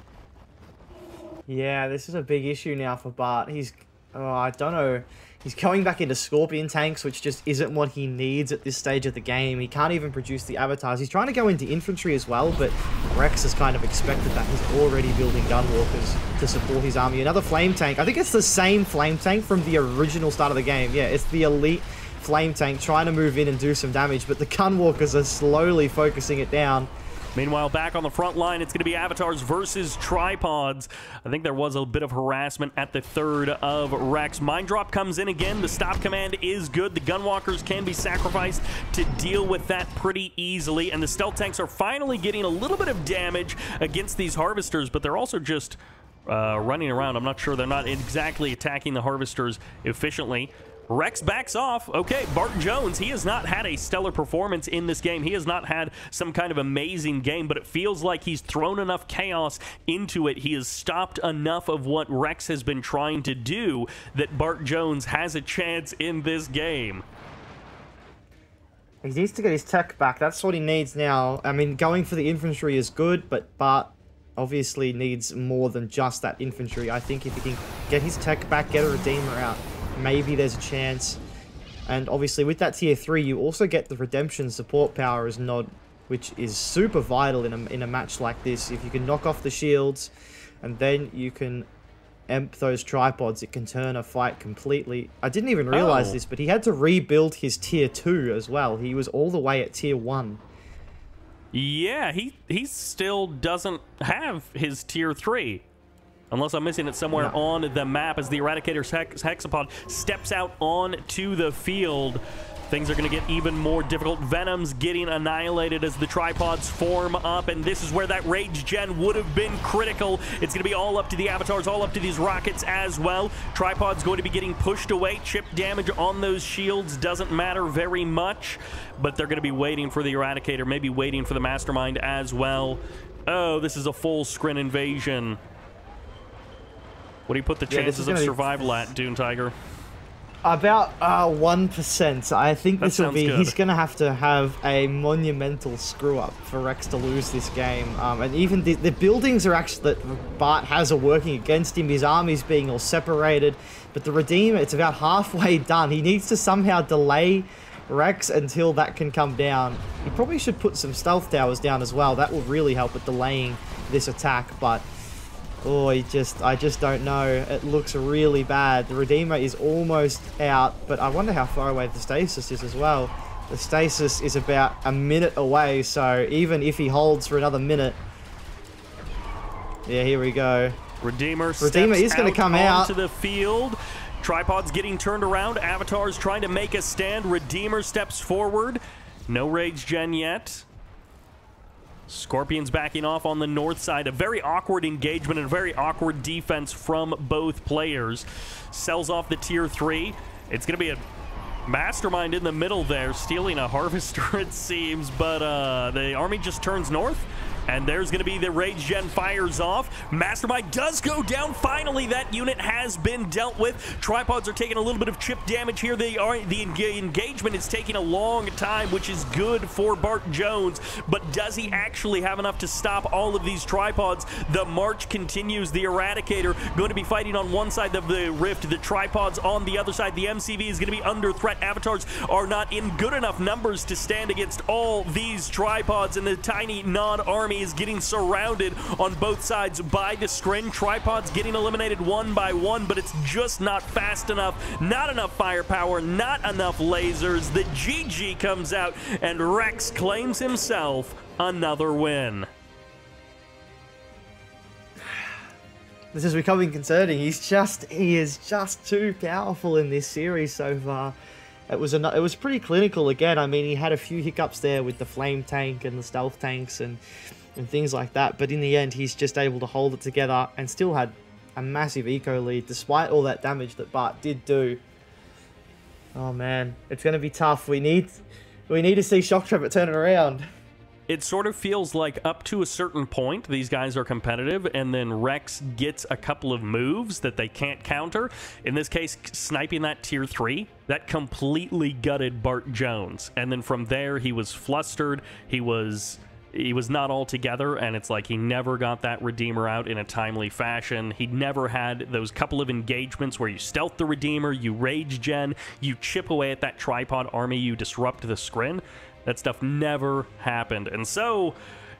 Yeah, this is a big issue now for Bart. I don't know. He's going back into Scorpion tanks, which just isn't what he needs at this stage of the game. He can't even produce the Avatars. He's trying to go into infantry as well, but Rex has kind of expected that. He's already building Gunwalkers to support his army. Another Flame Tank. I think it's the same Flame Tank from the original start of the game. Yeah, it's the elite Flame Tank trying to move in and do some damage, but the Gunwalkers are slowly focusing it down. Meanwhile, back on the front line, it's going to be Avatars versus Tripods. I think there was a bit of harassment at the third of Rex. Mind Drop comes in again. The stop command is good. The Gunwalkers can be sacrificed to deal with that pretty easily. And the Stealth Tanks are finally getting a little bit of damage against these Harvesters, but they're also just running around. I'm not sure. They're not exactly attacking the Harvesters efficiently. Rex backs off. Okay, Barton Jones, he has not had a stellar performance in this game. He has not had some kind of amazing game, but it feels like he's thrown enough chaos into it. He has stopped enough of what Rex has been trying to do that Bart Jones has a chance in this game. He needs to get his tech back. That's what he needs now. I mean, going for the infantry is good, but Bart obviously needs more than just that infantry. I think if he can get his tech back, get a Redeemer out, maybe there's a chance. And obviously with that tier 3, you also get the Redemption support power as Nod, which is super vital in a match like this. If you can knock off the shields and then you can emp those tripods, it can turn a fight completely. I didn't even realize this, but he had to rebuild his tier 2 as well. He was all the way at tier 1. Yeah, he still doesn't have his tier 3. Unless I'm missing it somewhere on the map as the Eradicator's Hexapod steps out onto the field. Things are going to get even more difficult. Venom's getting annihilated as the tripods form up, and this is where that Rage Gen would have been critical. It's going to be all up to the Avatars, all up to these rockets as well. Tripod's going to be getting pushed away. Chip damage on those shields doesn't matter very much, but they're going to be waiting for the Eradicator, maybe waiting for the Mastermind as well. Oh, this is a full screen invasion. What do you put the chances of survival at, Dune Tiger? About 1%. I think this will be... good. He's going to have a monumental screw-up for Rex to lose this game. And even the buildings are actually... that Bart has are working against him. His army's being all separated. But the Redeemer, it's about halfway done. He needs to somehow delay Rex until that can come down. He probably should put some stealth towers down as well. That will really help with delaying this attack. But... oh, I just don't know. It looks really bad. The Redeemer is almost out, but I wonder how far away the stasis is as well. The stasis is about a minute away, so even if he holds for another minute... yeah, here we go. Redeemer is going to come out onto the field. Tripods getting turned around. Avatars trying to make a stand. Redeemer steps forward. No Rage Gen yet. Scorpions backing off on the north side. A very awkward engagement and a very awkward defense from both players. Sells off the tier 3. It's going to be a Mastermind in the middle there, stealing a Harvester it seems, but the army just turns north. And there's going to be the Rage Gen fires off. Mastermind does go down. Finally, that unit has been dealt with. Tripods are taking a little bit of chip damage here. The engagement is taking a long time, which is good for Bart Jones. But does he actually have enough to stop all of these tripods? The march continues. The Eradicator going to be fighting on one side of the rift. The tripods on the other side. The MCV is going to be under threat. Avatars are not in good enough numbers to stand against all these tripods. And the tiny Nod army is getting surrounded on both sides by the Skrin. Tripods getting eliminated one by one, but it's just not fast enough. Not enough firepower, not enough lasers. The GG comes out, and Rex claims himself another win. This is becoming concerning. He is just too powerful in this series so far. It was pretty clinical again. I mean, he had a few hiccups there with the flame tank and the stealth tanks and things like that, but in the end he's just able to hold it together and still had a massive eco lead despite all that damage that Bart did do. Oh man, it's going to be tough. We need to see Shock Trooper turn it around. It sort of feels like up to a certain point, these guys are competitive, and then Rex gets a couple of moves that they can't counter. In this case, sniping that tier 3, that completely gutted Bart Jones. And then from there, he was flustered, he was not all together, and it's like he never got that Redeemer out in a timely fashion. He never had those couple of engagements where you stealth the Redeemer, you Rage Gen, you chip away at that tripod army, you disrupt the Skrin. That stuff never happened. And so,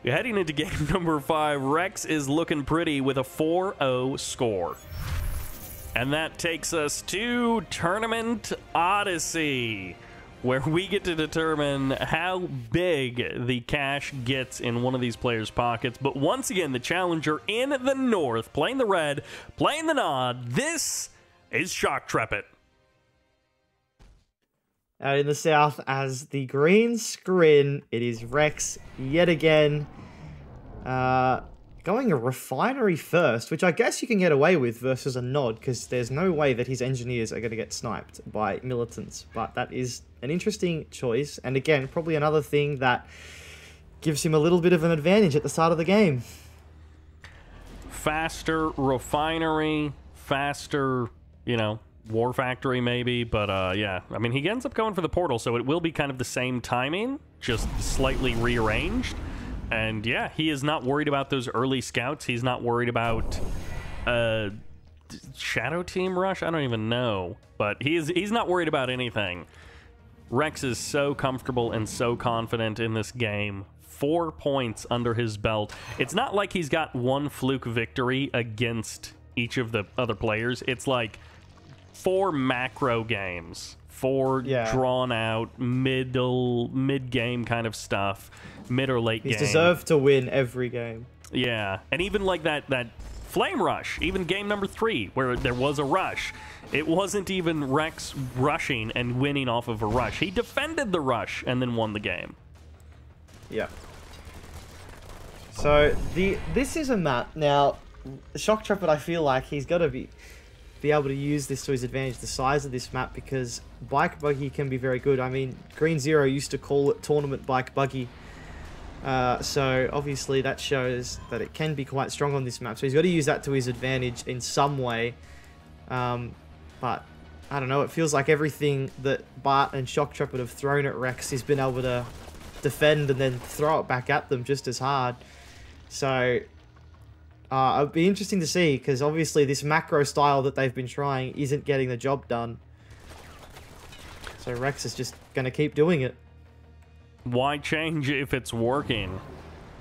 heading into game number 5, Rex is looking pretty with a 4-0 score. And that takes us to Tournament Odyssey, where we get to determine how big the cash gets in one of these players' pockets. But once again, the challenger in the north, playing the red, playing the nod. This is Shocktrepet. Out in the south as the green screen, it is Rex yet again. Going a refinery first, which I guess you can get away with versus a nod, because there's no way that his engineers are going to get sniped by militants. But that is an interesting choice, and again, probably another thing that gives him a little bit of an advantage at the start of the game. Faster refinery, faster, you know, war factory maybe, but yeah, I mean, he ends up going for the portal, so it will be kind of the same timing, just slightly rearranged. And yeah, he is not worried about those early scouts. He's not worried about Shadow Team Rush. I don't even know, but he's not worried about anything. Rex is so comfortable and so confident in this game. 4 points under his belt. It's not like he's got one fluke victory against each of the other players. It's like 4 macro games, 4 drawn out mid-game kind of stuff. Mid or late game. He's deserved to win every game. Yeah, and even like that flame rush, even game number 3, where there was a rush, it wasn't even Rex rushing and winning off of a rush. He defended the rush and then won the game. Yeah. So this is a map now. Shocktrepet, I feel like he's got to be able to use this to his advantage, the size of this map, because Bike Buggy can be very good. I mean, Green Zero used to call it Tournament Bike Buggy. So obviously that shows that it can be quite strong on this map. So he's got to use that to his advantage in some way. But I don't know, it feels like everything that Bart and Shocktrepet have thrown at Rex, he's been able to defend and then throw it back at them just as hard. So it'd be interesting to see, because obviously this macro style that they've been trying isn't getting the job done. So Rex is just going to keep doing it. Why change if it's working?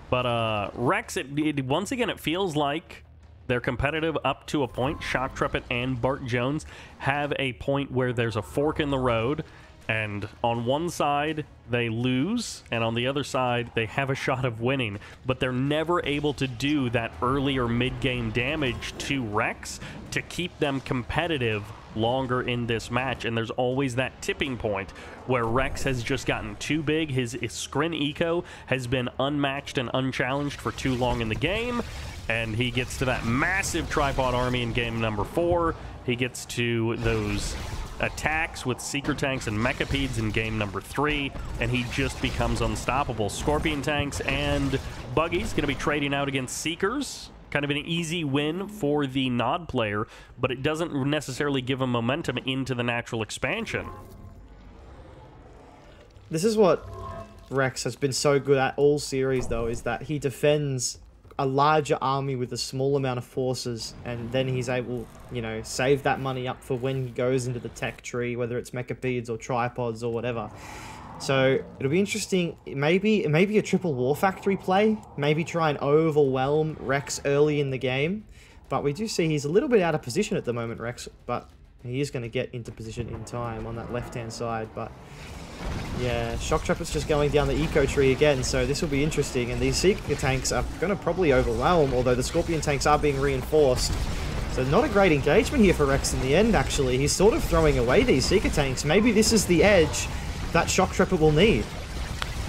But Rex, once again, it feels like they're competitive up to a point. Shocktrepet and Bart Jones have a point where there's a fork in the road, and on one side they lose, and on the other side they have a shot of winning, but they're never able to do that early or mid-game damage to Rex to keep them competitive longer in this match. And there's always that tipping point where Rex has just gotten too big. His Scrin Eco has been unmatched and unchallenged for too long in the game, and he gets to that massive tripod army in game number 4. He gets to those attacks with Seeker tanks and Mechapeds in game number 3, and he just becomes unstoppable. Scorpion tanks and Buggy's going to be trading out against Seekers. Kind of an easy win for the Nod player, but it doesn't necessarily give him momentum into the natural expansion. This is what Rex has been so good at all series, though, is that he defends a larger army with a small amount of forces, and then he's able, you know, save that money up for when he goes into the tech tree, whether it's Mechapeds or tripods or whatever. So it'll be interesting. Maybe a triple war factory play. Maybe try and overwhelm Rex early in the game. But we do see he's a little bit out of position at the moment, Rex. But he is going to get into position in time on that left-hand side. But yeah, Shocktrepet's just going down the eco tree again. So this will be interesting. And these Seeker tanks are going to probably overwhelm, although the Scorpion tanks are being reinforced. So not a great engagement here for Rex in the end, actually. He's sort of throwing away these Seeker tanks. Maybe this is the edge that Shocktrepet will need.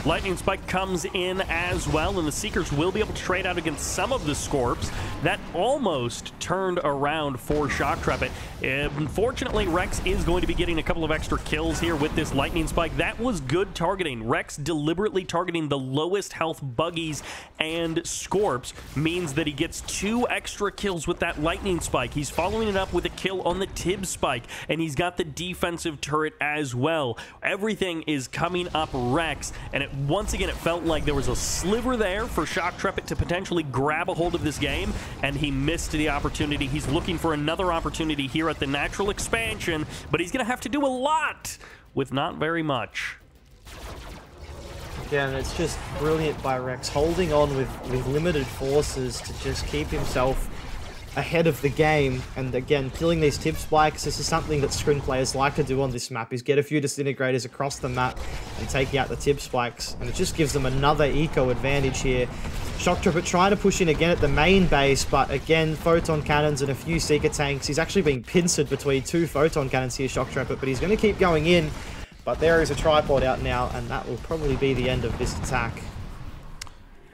Lightning Spike comes in as well, and the Seekers will be able to trade out against some of the Scorps. That almost turned around for Shocktrepet. Unfortunately, Rex is going to be getting a couple of extra kills here with this Lightning Spike. That was good targeting. Rex deliberately targeting the lowest health Buggies and Scorps means that he gets 2 extra kills with that Lightning Spike. He's following it up with a kill on the Tib Spike, and he's got the defensive turret as well. Everything is coming up Rex, and once again, it felt like there was a sliver there for Shocktrepet to potentially grab a hold of this game, and he missed the opportunity. He's looking for another opportunity here at the natural expansion, but he's going to have to do a lot with not very much. Yeah, and it's just brilliant by Rex, holding on with limited forces to just keep himself ahead of the game. And again, killing these tip spikes, this is something that Scrin players like to do on this map, is get a few disintegrators across the map and take out the tip spikes. And it just gives them another eco advantage here. Shock Trooper trying to push in again at the main base, but again, photon cannons and a few Seeker tanks. He's actually being pincered between 2 photon cannons here, Shock Trooper, but he's going to keep going in. But there is a tripod out now, and that will probably be the end of this attack.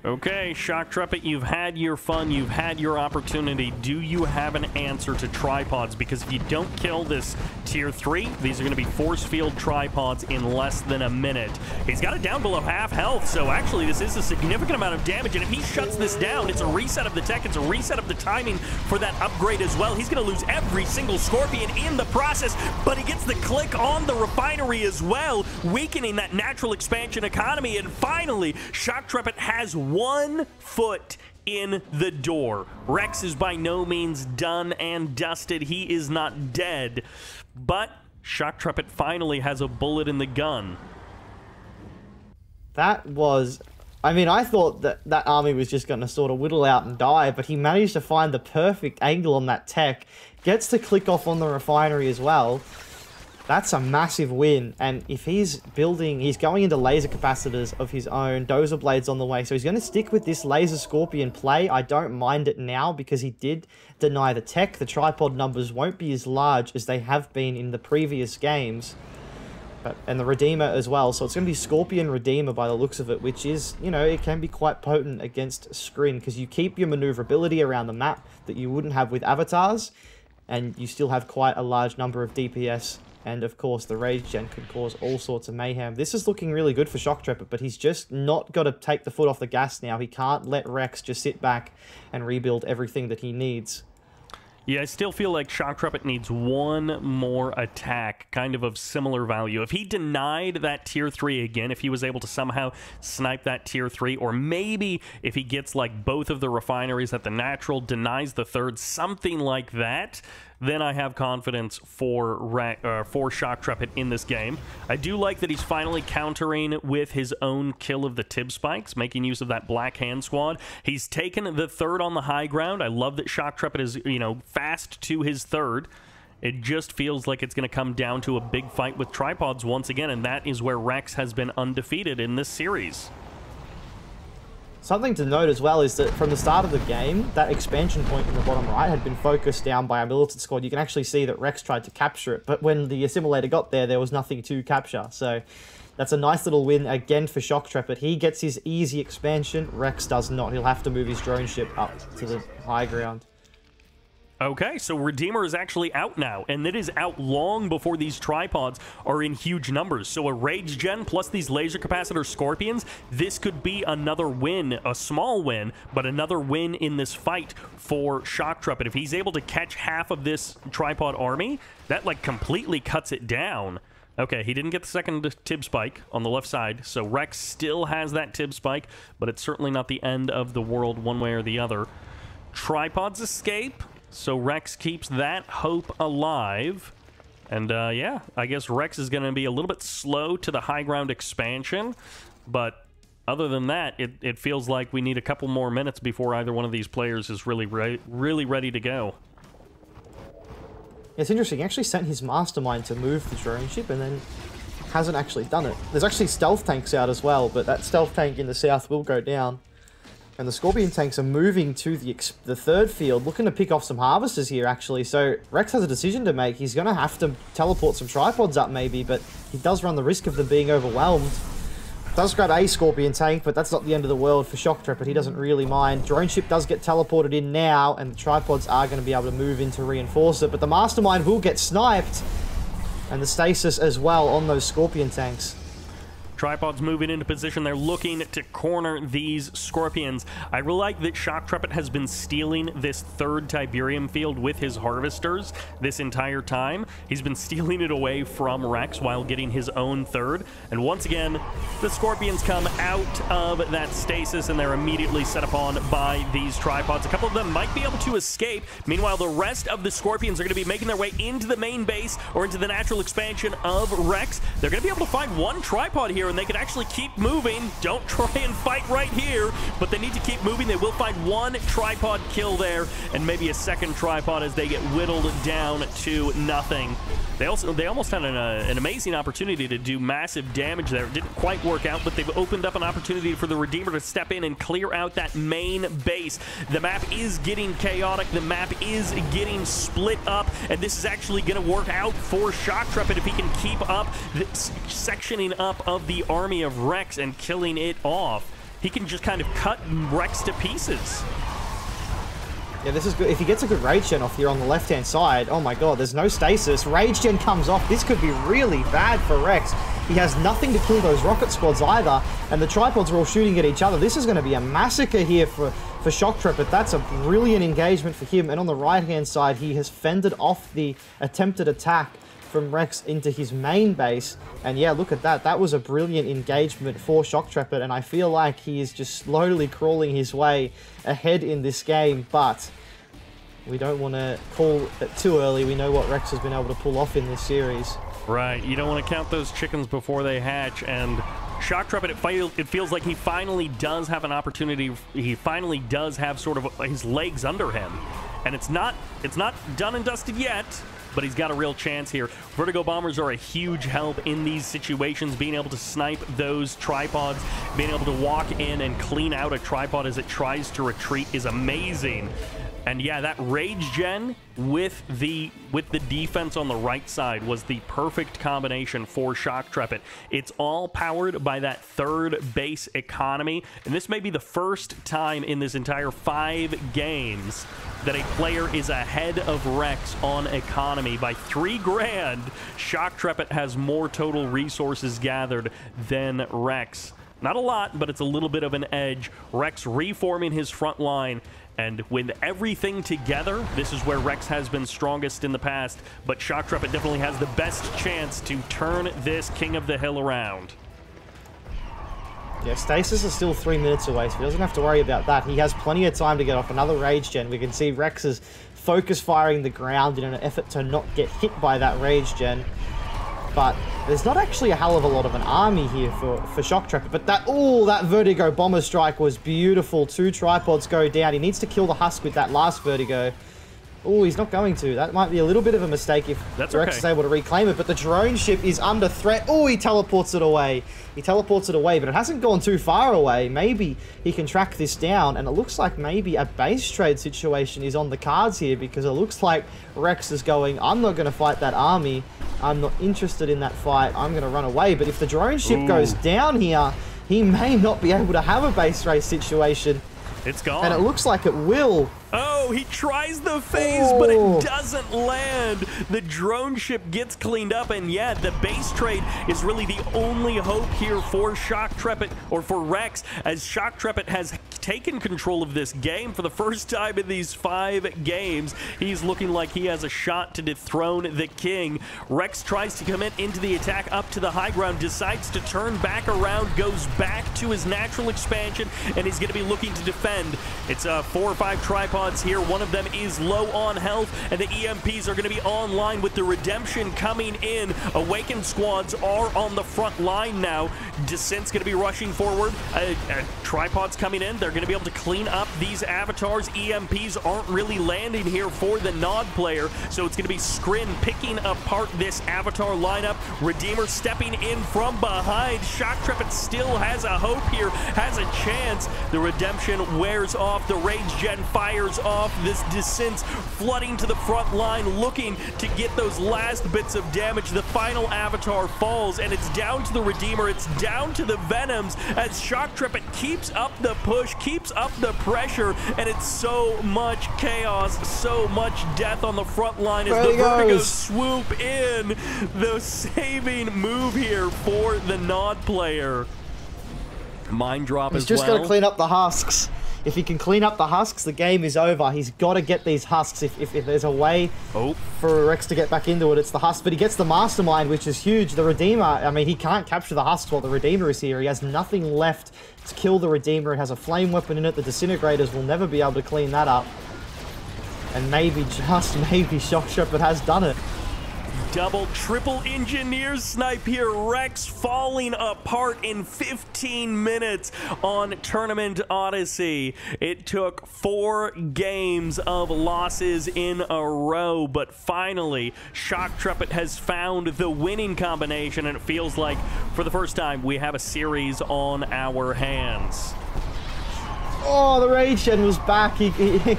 Okay, Shock Trumpet, you've had your fun, you've had your opportunity. Do you have an answer to tripods? Because if you don't kill this tier 3, these are going to be force field tripods in less than a minute. He's got it down below half health, so actually this is a significant amount of damage, and if he shuts this down, it's a reset of the tech, it's a reset of the timing for that upgrade as well. He's going to lose every single Scorpion in the process, but he gets the click on the refinery as well, weakening that natural expansion economy, and finally, Shock Trumpet has 1 foot in the door. Rex is by no means done and dusted. He is not dead, but Shock Trumpet finally has a bullet in the gun. That was... I mean, I thought that that army was just going to sort of whittle out and die, but he managed to find the perfect angle on that tech. Gets to click off on the refinery as well. That's a massive win, and if he's building, he's going into laser capacitors of his own, dozer blades on the way, so he's going to stick with this laser Scorpion play. I don't mind it now because he did deny the tech. The tripod numbers won't be as large as they have been in the previous games, and the Redeemer as well, so it's going to be Scorpion Redeemer by the looks of it, which is, you know, it can be quite potent against Scrin because you keep your maneuverability around the map that you wouldn't have with avatars, and you still have quite a large number of DPS. And of course, the Rage Gen could cause all sorts of mayhem. This is looking really good for Shock Trooper, but he's just not got to take the foot off the gas now. He can't let Rex just sit back and rebuild everything that he needs. Yeah, I still feel like Shock Trumpet needs 1 more attack, kind of similar value. If he denied that tier 3 again, if he was able to somehow snipe that tier 3, or maybe if he gets like both of the refineries at the natural, denies the third, something like that, then I have confidence for Shock Trumpet in this game. I do like that he's finally countering with his own kill of the Tib Spikes, making use of that Black Hand Squad. He's taken the third on the high ground. I love that Shock Trumpet is, you know, fast to his third. It just feels like it's going to come down to a big fight with tripods once again, and that is where Rex has been undefeated in this series. Something to note as well is that from the start of the game, that expansion point in the bottom right had been focused down by a militant squad. You can actually see that Rex tried to capture it, but when the assimilator got there, there was nothing to capture. So that's a nice little win again for Shock Trooper. He gets his easy expansion. Rex does not. He'll have to move his drone ship up to the high ground. Okay, so Redeemer is actually out now, and it is out long before these tripods are in huge numbers. So a Rage Gen plus these laser capacitor Scorpions, this could be another win, a small win, but another win in this fight for Shock Trumpet. If he's able to catch half of this tripod army, that like completely cuts it down. Okay, he didn't get the second Tib Spike on the left side, so Rex still has that Tib Spike, but it's certainly not the end of the world one way or the other. Tripods escape. So Rex keeps that hope alive. And yeah, I guess Rex is going to be a little bit slow to the high ground expansion. But other than that, it feels like we need a couple more minutes before either one of these players is really ready to go. It's interesting. He actually sent his mastermind to move the drone ship and then hasn't actually done it. There's actually stealth tanks out as well, but that stealth tank in the south will go down. And the Scorpion tanks are moving to the third field, looking to pick off some harvesters here, actually. So Rex has a decision to make. He's going to have to teleport some tripods up, maybe, but he does run the risk of them being overwhelmed. Does grab a Scorpion tank, but that's not the end of the world for Shock Trooper. He doesn't really mind. Drone ship does get teleported in now, and the tripods are going to be able to move in to reinforce it. But the Mastermind will get sniped, and the stasis as well on those Scorpion tanks. Tripods moving into position. They're looking to corner these Scorpions. I really like that Shock Trumpet has been stealing this third Tiberium field with his harvesters this entire time. He's been stealing it away from Rex while getting his own third. And once again, the Scorpions come out of that stasis and they're immediately set upon by these tripods. A couple of them might be able to escape. Meanwhile, the rest of the Scorpions are going to be making their way into the main base or into the natural expansion of Rex. They're going to be able to find one tripod here and they could actually keep moving. Don't try and fight right here, but they need to keep moving. They will find one tripod kill there, and maybe a second tripod as they get whittled down to nothing. They almost had an amazing opportunity to do massive damage there. It didn't quite work out, but they've opened up an opportunity for the Redeemer to step in and clear out that main base. The map is getting chaotic. The map is getting split up, and this is actually going to work out for Shock Trepid if he can keep up this sectioning up of the army of Rex and killing it off. He can just kind of cut Rex to pieces. Yeah, this is good. If he gets a good Rage Gen off here on the left-hand side, oh my god, there's no stasis. Rage Gen comes off. This could be really bad for Rex. He has nothing to kill those rocket squads either, and the tripods are all shooting at each other. This is going to be a massacre here for Shock Trepid. That's a brilliant engagement for him, and on the right-hand side, he has fended off the attempted attack from Rex into his main base. And yeah, look at that. That was a brilliant engagement for Shock Trepid, and I feel like he is just slowly crawling his way ahead in this game, but we don't want to call it too early. We know what Rex has been able to pull off in this series. Right, you don't want to count those chickens before they hatch, and Shock Trepid, it feels like he finally does have an opportunity. He finally does have sort of his legs under him, and it's not done and dusted yet, but he's got a real chance here. Vertigo Bombers are a huge help in these situations. Being able to snipe those tripods, being able to walk in and clean out a tripod as it tries to retreat is amazing. And yeah, that Rage Gen with the defense on the right side was the perfect combination for Shock Trepid. It's all powered by that third base economy, and this may be the first time in this entire 5 games that a player is ahead of Rex on economy by 3 grand. Shock Trepid has more total resources gathered than Rex. Not a lot, but it's a little bit of an edge. Rex reforming his front line, and with everything together, this is where Rex has been strongest in the past, but Shock Trepid definitely has the best chance to turn this King of the Hill around. Yeah, Stasis is still 3 minutes away, so he doesn't have to worry about that. He has plenty of time to get off another Rage Gen. We can see Rex is focus firing the ground in an effort to not get hit by that Rage Gen. But there's not actually a hell of a lot of an army here for Shock Trepid. But that Vertigo Bomber Strike was beautiful. 2 tripods go down. He needs to kill the Husk with that last Vertigo. Oh, he's not going to. That might be a little bit of a mistake if Rex is able to reclaim it. But the drone ship is under threat. Oh, he teleports it away. He teleports it away, but it hasn't gone too far away. Maybe he can track this down. And it looks like maybe a base trade situation is on the cards here, because it looks like Rex is going, I'm not going to fight that army. I'm not interested in that fight. I'm going to run away. But if the drone ship goes down here, he may not be able to have a base race situation. It's gone. And it looks like it will. Oh, he tries the phase, but it doesn't land. The drone ship gets cleaned up, and yeah, the base trade is really the only hope here for Shock Trepid, or for Rex, as Shock Trepid has taken control of this game for the first time in these 5 games. He's looking like he has a shot to dethrone the king. Rex tries to commit into the attack up to the high ground, decides to turn back around, goes back to his natural expansion, and he's going to be looking to defend. It's 4 or 5 tripods here. One of them is low on health, and the EMPs are going to be online with the Redemption coming in. Awakened squads are on the front line now. Descent's going to be rushing forward. Tripods coming in. They're going to be able to clean up these avatars. EMPs aren't really landing here for the Nod player, so it's going to be Scrin picking apart this avatar lineup. Redeemer stepping in from behind. Shock Trepid still has a hope here, has a chance. The Redemption wears off. The Rage Gen fires off. This Descent's flooding to the front line, looking to get those last bits of damage. The final avatar falls, and it's down to the Redeemer. It's down to the Venoms as Shock Trepid keeps up the push, keeps up the pressure, and it's so much chaos, so much death on the front line as the Vertigos swoop in. The saving move here for the Nod player. Mind drop as well. He's just got to clean up the husks. If he can clean up the husks, the game is over. He's got to get these husks. If there's a way for Rex to get back into it, it's the husk. But he gets the Mastermind, which is huge. The Redeemer, I mean, he can't capture the husks while the Redeemer is here. He has nothing left to kill the Redeemer. It has a flame weapon in it. The Disintegrators will never be able to clean that up. And maybe, just maybe, Shock Trepid has done it. double, triple engineer snipe here. Rex falling apart in 15 minutes on Tournament Odyssey. It took 4 games of losses in a row, but finally, Shocktrepet has found the winning combination, and it feels like for the first time we have a series on our hands. Oh, the Rage Gen was back. I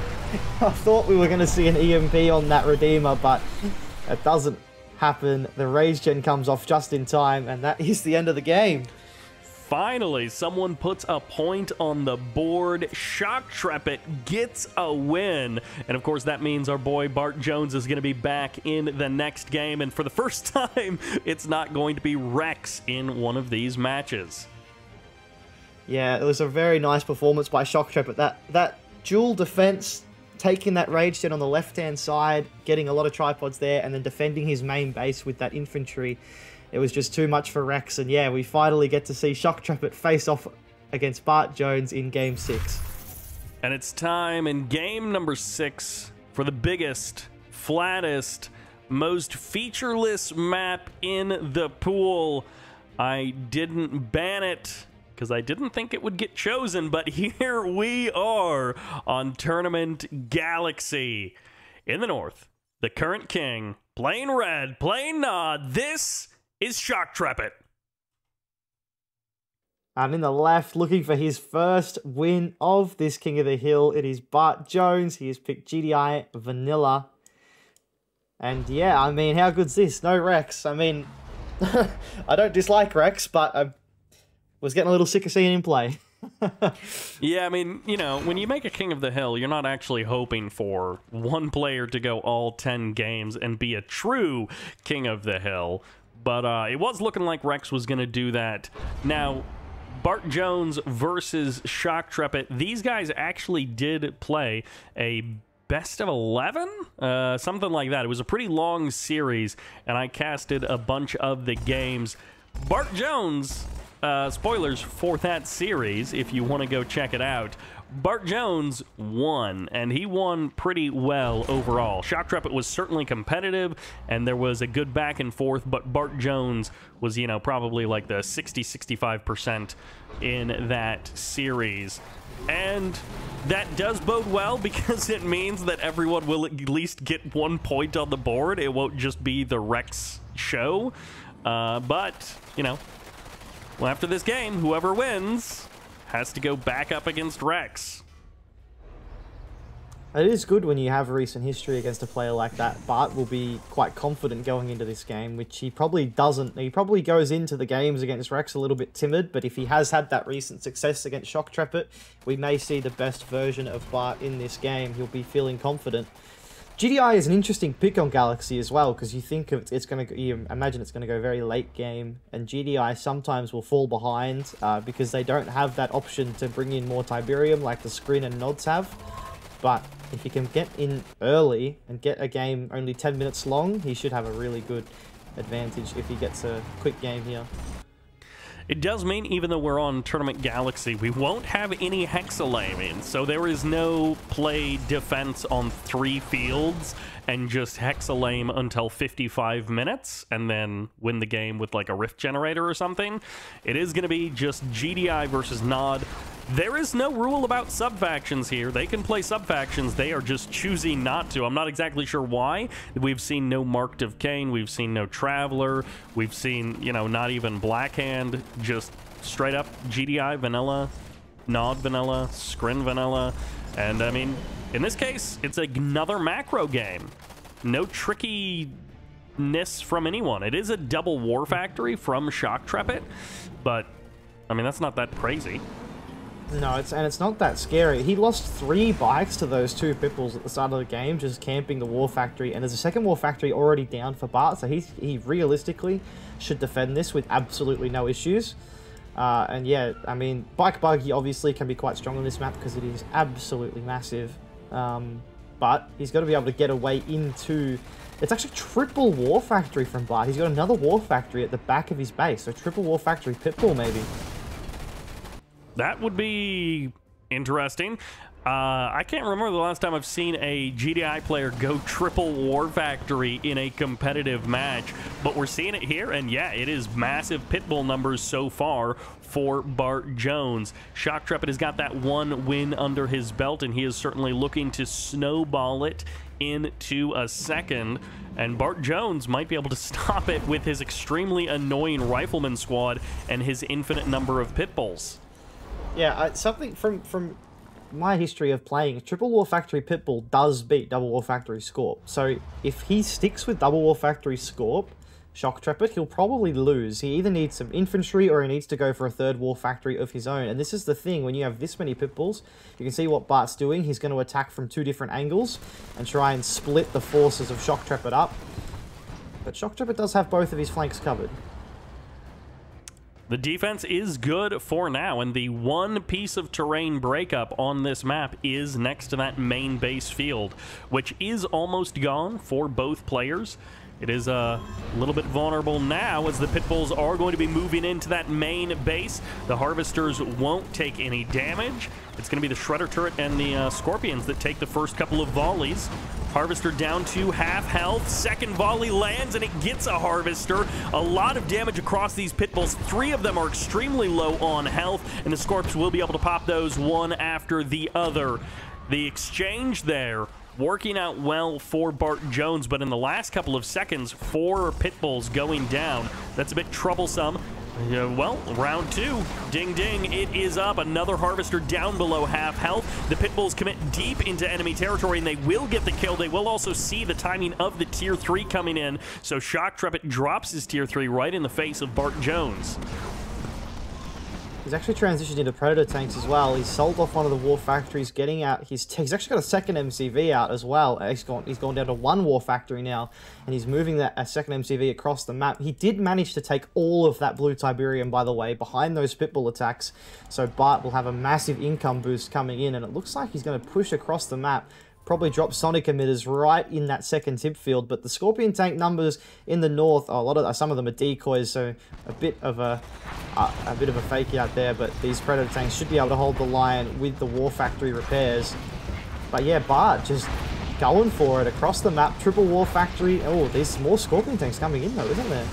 thought we were going to see an EMP on that Redeemer, but it doesn't happen. The Rage Gen comes off just in time, and that is the end of the game. Finally, someone puts a point on the board. Shocktrepet gets a win. And of course, that means our boy Bart Jones is going to be back in the next game. And for the first time, it's not going to be Rex in one of these matches. Yeah, it was a very nice performance by Shocktrepet. That dual defense, taking that Rage Gen on the left-hand side, getting a lot of tripods there, and then defending his main base with that infantry. It was just too much for Rex, and yeah, we finally get to see Shocktrepet face off against Bart Jones in Game 6. And it's time in game number 6 for the biggest, flattest, most featureless map in the pool. I didn't ban it because I didn't think it would get chosen, but here we are on Tournament Galaxy. In the north, the current king, playing red, playing Nod. This is Shocktrepet. And in the left, looking for his first win of this King of the Hill, it is Bart Jones. He has picked GDI Vanilla. And yeah, I mean, how good's this? No Rex. I mean, I don't dislike Rex, but I was getting a little sick of seeing him play. Yeah, I mean, you know, when you make a King of the Hill, you're not actually hoping for one player to go all 10 games and be a true King of the Hill. But it was looking like Rex was going to do that. Now, Bart Jones versus Shocktrepet. These guys actually did play a best of 11? Something like that. It was a pretty long series, and I casted a bunch of the games. Bart Jones, spoilers for that series, if you want to go check it out. Bart Jones won, and he won pretty well overall. Shocktrepet was certainly competitive, and there was a good back and forth, but Bart Jones was, you know, probably like the 60-65% in that series. And that does bode well because it means that everyone will at least get 1 point on the board. It won't just be the Rex show. But, you know, well, after this game, whoever wins has to go back up against Rex. It is good when you have a recent history against a player like that. Bart will be quite confident going into this game, which he probably doesn't. He probably goes into the games against Rex a little bit timid, but if he has had that recent success against Shocktrepet, we may see the best version of Bart in this game. He'll be feeling confident. GDI is an interesting pick on Galaxy as well, because you think it's going to, you imagine it's going to go very late game, and GDI sometimes will fall behind because they don't have that option to bring in more Tiberium like the Screen and Nods have. But if he can get in early and get a game only 10 minutes long, he should have a really good advantage if he gets a quick game here. It does mean, even though we're on Tournament Galaxy, we won't have any Hexalaming, so there is no play defense on 3 fields and just Hexalame until 55 minutes and then win the game with like a Rift Generator or something. It is going to be just GDI versus Nod. There is no rule about sub-factions here. They can play sub-factions. They are just choosing not to. I'm not exactly sure why. We've seen no Marked of Cain. We've seen no Traveler. We've seen, you know, not even Blackhand. Just straight up GDI vanilla, Nod vanilla, Scrin vanilla. And, I mean, in this case, it's another macro game. No trickiness from anyone. It is a double War Factory from Shocktrepet, but, I mean, that's not that crazy. No, it's not that scary. He lost 3 bikes to those 2 Pipples at the start of the game, just camping the War Factory, and there's a second War Factory already down for Bart, so he realistically should defend this with absolutely no issues. And yeah, I mean, Bike Buggy obviously can be quite strong on this map because it is absolutely massive. But he's got to be able to get away into... It's actually triple War Factory from Bart. He's got another War Factory at the back of his base, so triple War Factory Pitbull maybe. That would be interesting. I can't remember the last time I've seen a GDI player go triple War Factory in a competitive match, but we're seeing it here, and yeah, it is massive Pitbull numbers so far for Bart Jones. Shock Trepid has got that one win under his belt, and he is certainly looking to snowball it into a second, and Bart Jones might be able to stop it with his extremely annoying Rifleman squad and his infinite number of Pitbulls. Yeah, something from my history of playing, Triple War Factory Pitbull does beat Double War Factory Scorp. So if he sticks with Double War Factory Scorp, Shock Trepid, he'll probably lose. He either needs some infantry or he needs to go for a third War Factory of his own. And this is the thing, when you have this many Pitbulls, you can see what Bart's doing. He's going to attack from 2 different angles and try and split the forces of Shock Trepid up. But Shock Trepid does have both of his flanks covered. The defense is good for now, and the one piece of terrain breakup on this map is next to that main base field, which is almost gone for both players. It is a little bit vulnerable now, as the Pitbulls are going to be moving into that main base. The Harvesters won't take any damage. It's going to be the Shredder Turret and the Scorpions that take the first couple of volleys. Harvester down to half health. Second volley lands, and it gets a Harvester. A lot of damage across these Pitbulls. 3 of them are extremely low on health, and the Scorps will be able to pop those one after the other. The exchange there working out well for Bart Jones, but in the last couple of seconds, 4 Pitbulls going down. That's a bit troublesome. Well, round 2, ding ding, it is up. Another Harvester down below half health. The Pitbulls commit deep into enemy territory, and they will get the kill. They will also see the timing of the tier 3 coming in, so Shock Trepid drops his tier 3 right in the face of Bart Jones. He's actually transitioned into Predator tanks as well. He's sold off one of the War Factories, getting out. He's actually got a second MCV out as well. He's gone down to 1 War Factory now, and he's moving a second MCV across the map. He did manage to take all of that Blue Tiberium, by the way, behind those Pitbull attacks. So Bart will have a massive income boost coming in, and it looks like he's going to push across the map. Probably drop Sonic emitters right in that second tip field, but the Scorpion tank numbers in the north, some of them are decoys, so a bit of a fake out there. But these Predator tanks should be able to hold the line with the War Factory repairs. But yeah, Bart just going for it across the map. Triple War Factory. Oh, there's more Scorpion tanks coming in though, isn't there?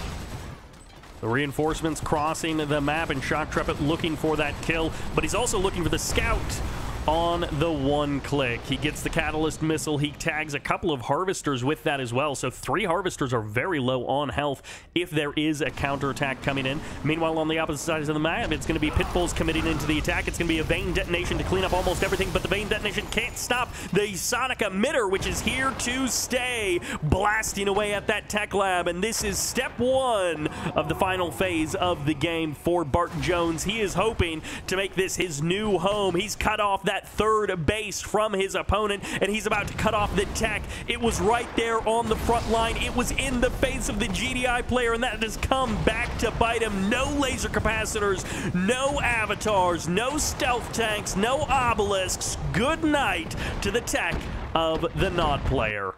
The reinforcements crossing the map, and Shock Trepid looking for that kill, but he's also looking for the scout on the one click. He gets the Catalyst Missile. He tags a couple of Harvesters with that as well. So 3 Harvesters are very low on health if there is a counterattack coming in. Meanwhile, on the opposite sides of the map, it's going to be Pitbulls committing into the attack. It's going to be a Vein Detonation to clean up almost everything, but the Vein Detonation can't stop the Sonic Emitter, which is here to stay, blasting away at that Tech Lab. And this is step 1 of the final phase of the game for Bart Jones. He is hoping to make this his new home. He's cut off that third base from his opponent, and he's about to cut off the tech. It was right there on the front line. It was in the face of the GDI player, and that has come back to bite him. No laser capacitors, no avatars, no stealth tanks, no obelisks. Good night to the tech of the Nod player.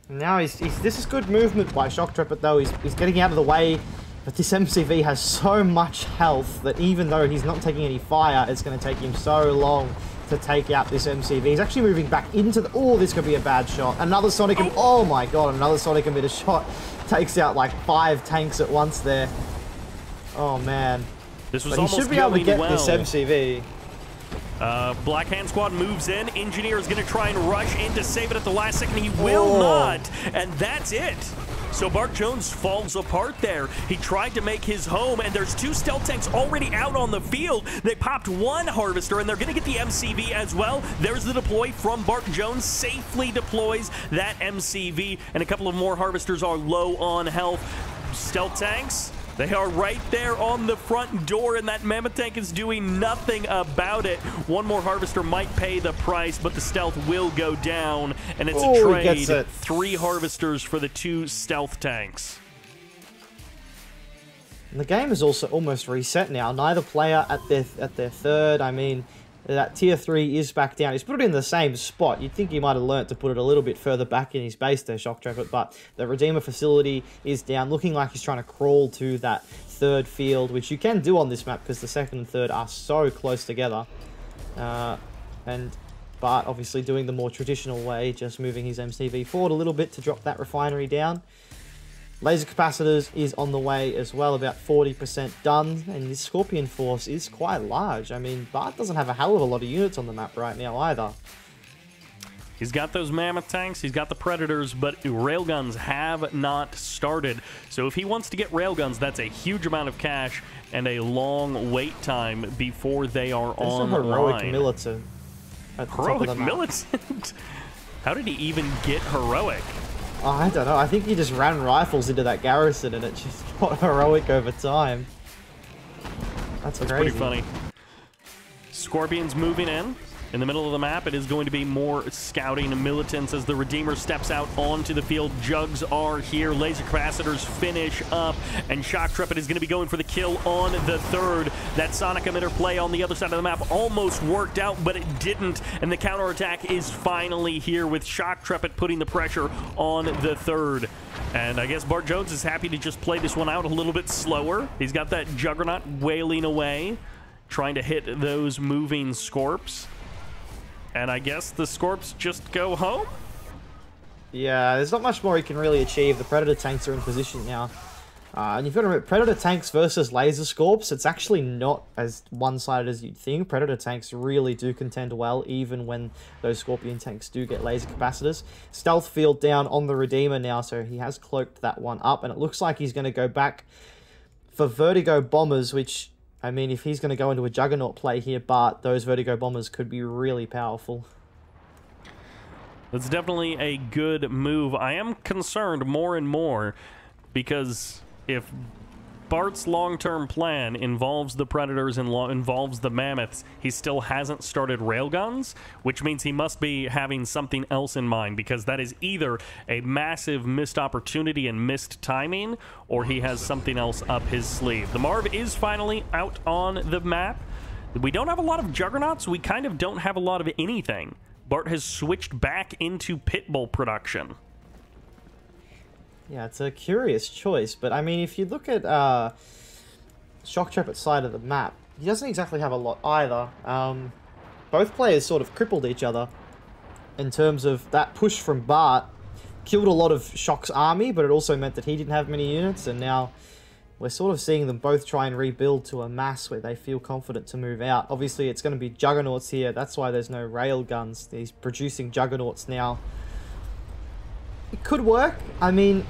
Now this is good movement by Shock Trepid though. He's getting out of the way. But this MCV has so much health that even though he's not taking any fire, it's going to take him so long to take out this MCV. He's actually moving back into the... Oh, this could be a bad shot. Another Sonic... Oh my god, another Sonic Emitter shot. Takes out like 5 tanks at once there. Oh man. This was but he should be able to get this MCV. Black Hand Squad moves in. Engineer is going to try and rush in to save it at the last second. He will not. And that's it. So Bart Jones falls apart there. He tried to make his home, and there's 2 stealth tanks already out on the field. They popped 1 Harvester, and they're going to get the MCV as well. There's the deploy from Bart Jones. Safely deploys that MCV, and a couple of more Harvesters are low on health. Stealth tanks, they are right there on the front door, and that Mammoth tank is doing nothing about it. 1 more Harvester might pay the price, but the stealth will go down, and it's a trade. 3 Harvesters for the 2 stealth tanks. And the game is also almost reset now. Neither player at their third. I mean, that tier 3 is back down. He's put it in the same spot. You'd think he might have learnt to put it a little bit further back in his base there, Shock Trepid, but the Redeemer facility is down, looking like he's trying to crawl to that third field, which you can do on this map because the second and third are so close together. And Bart obviously doing the more traditional way, just moving his MCV forward a little bit to drop that refinery down. Laser capacitors is on the way as well, about 40% done, and this Scorpion force is quite large. I mean, Bart doesn't have a hell of a lot of units on the map right now either. He's got those mammoth tanks, he's got the Predators, but railguns have not started. So if he wants to get railguns, that's a huge amount of cash and a long wait time before they are online. There's a heroic militant at the top of the map. Militant? How did he even get heroic? Oh, I don't know. I think he just ran rifles into that garrison and it just got heroic over time. That's crazy. Pretty funny. Scorpions moving in. In the middle of the map, it is going to be more scouting militants as the Redeemer steps out onto the field. Jugs are here. Laser capacitors finish up, and Shock Trepid is going to be going for the kill on the third. That Sonic emitter play on the other side of the map almost worked out, but it didn't, and the counterattack is finally here with Shock Trepid putting the pressure on the third. And I guess Bart Jones is happy to just play this one out a little bit slower. He's got that Juggernaut wailing away, trying to hit those moving Scorps. And I guess the Scorps just go home? Yeah, there's not much more he can really achieve. The Predator tanks are in position now. And you've got to remember, Predator tanks versus Laser Scorps, it's actually not as one-sided as you'd think. Predator tanks really do contend well, even when those Scorpion tanks do get laser capacitors. Stealth field down on the Redeemer now, so he has cloaked that one up. And it looks like he's going to go back for Vertigo Bombers, which... I mean, if he's going to go into a Juggernaut play here, Bart, those Vertigo Bombers could be really powerful. That's definitely a good move. I am concerned more and more because if Bart's long-term plan involves the Predators and involves the Mammoths, he still hasn't started railguns, which means he must be having something else in mind, because that is either a massive missed opportunity and missed timing, or he has something else up his sleeve. The Marv is finally out on the map. We don't have a lot of Juggernauts. We kind of don't have a lot of anything. Bart has switched back into Pitbull production. Yeah, it's a curious choice, but I mean, if you look at Shock Trepid's side of the map, he doesn't exactly have a lot either. Both players sort of crippled each other in terms of that push from Bart killed a lot of Shock's army, but it also meant that he didn't have many units, and now we're sort of seeing them both try and rebuild to a mass where they feel confident to move out. Obviously, it's going to be Juggernauts here. That's why there's no railguns. He's producing Juggernauts now. It could work. I mean,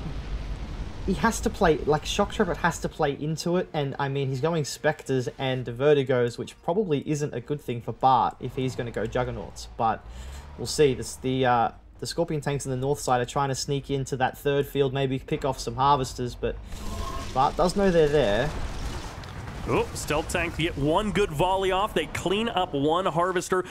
he has to play, like, Shock Trepid has to play into it, and I mean, he's going Spectres and Vertigos, which probably isn't a good thing for Bart if he's going to go Juggernauts, but we'll see. The Scorpion tanks on the north side are trying to sneak into that third field, maybe pick off some Harvesters, but Bart does know they're there. Oh, Stealth tank get one good volley off. They clean up one Harvester.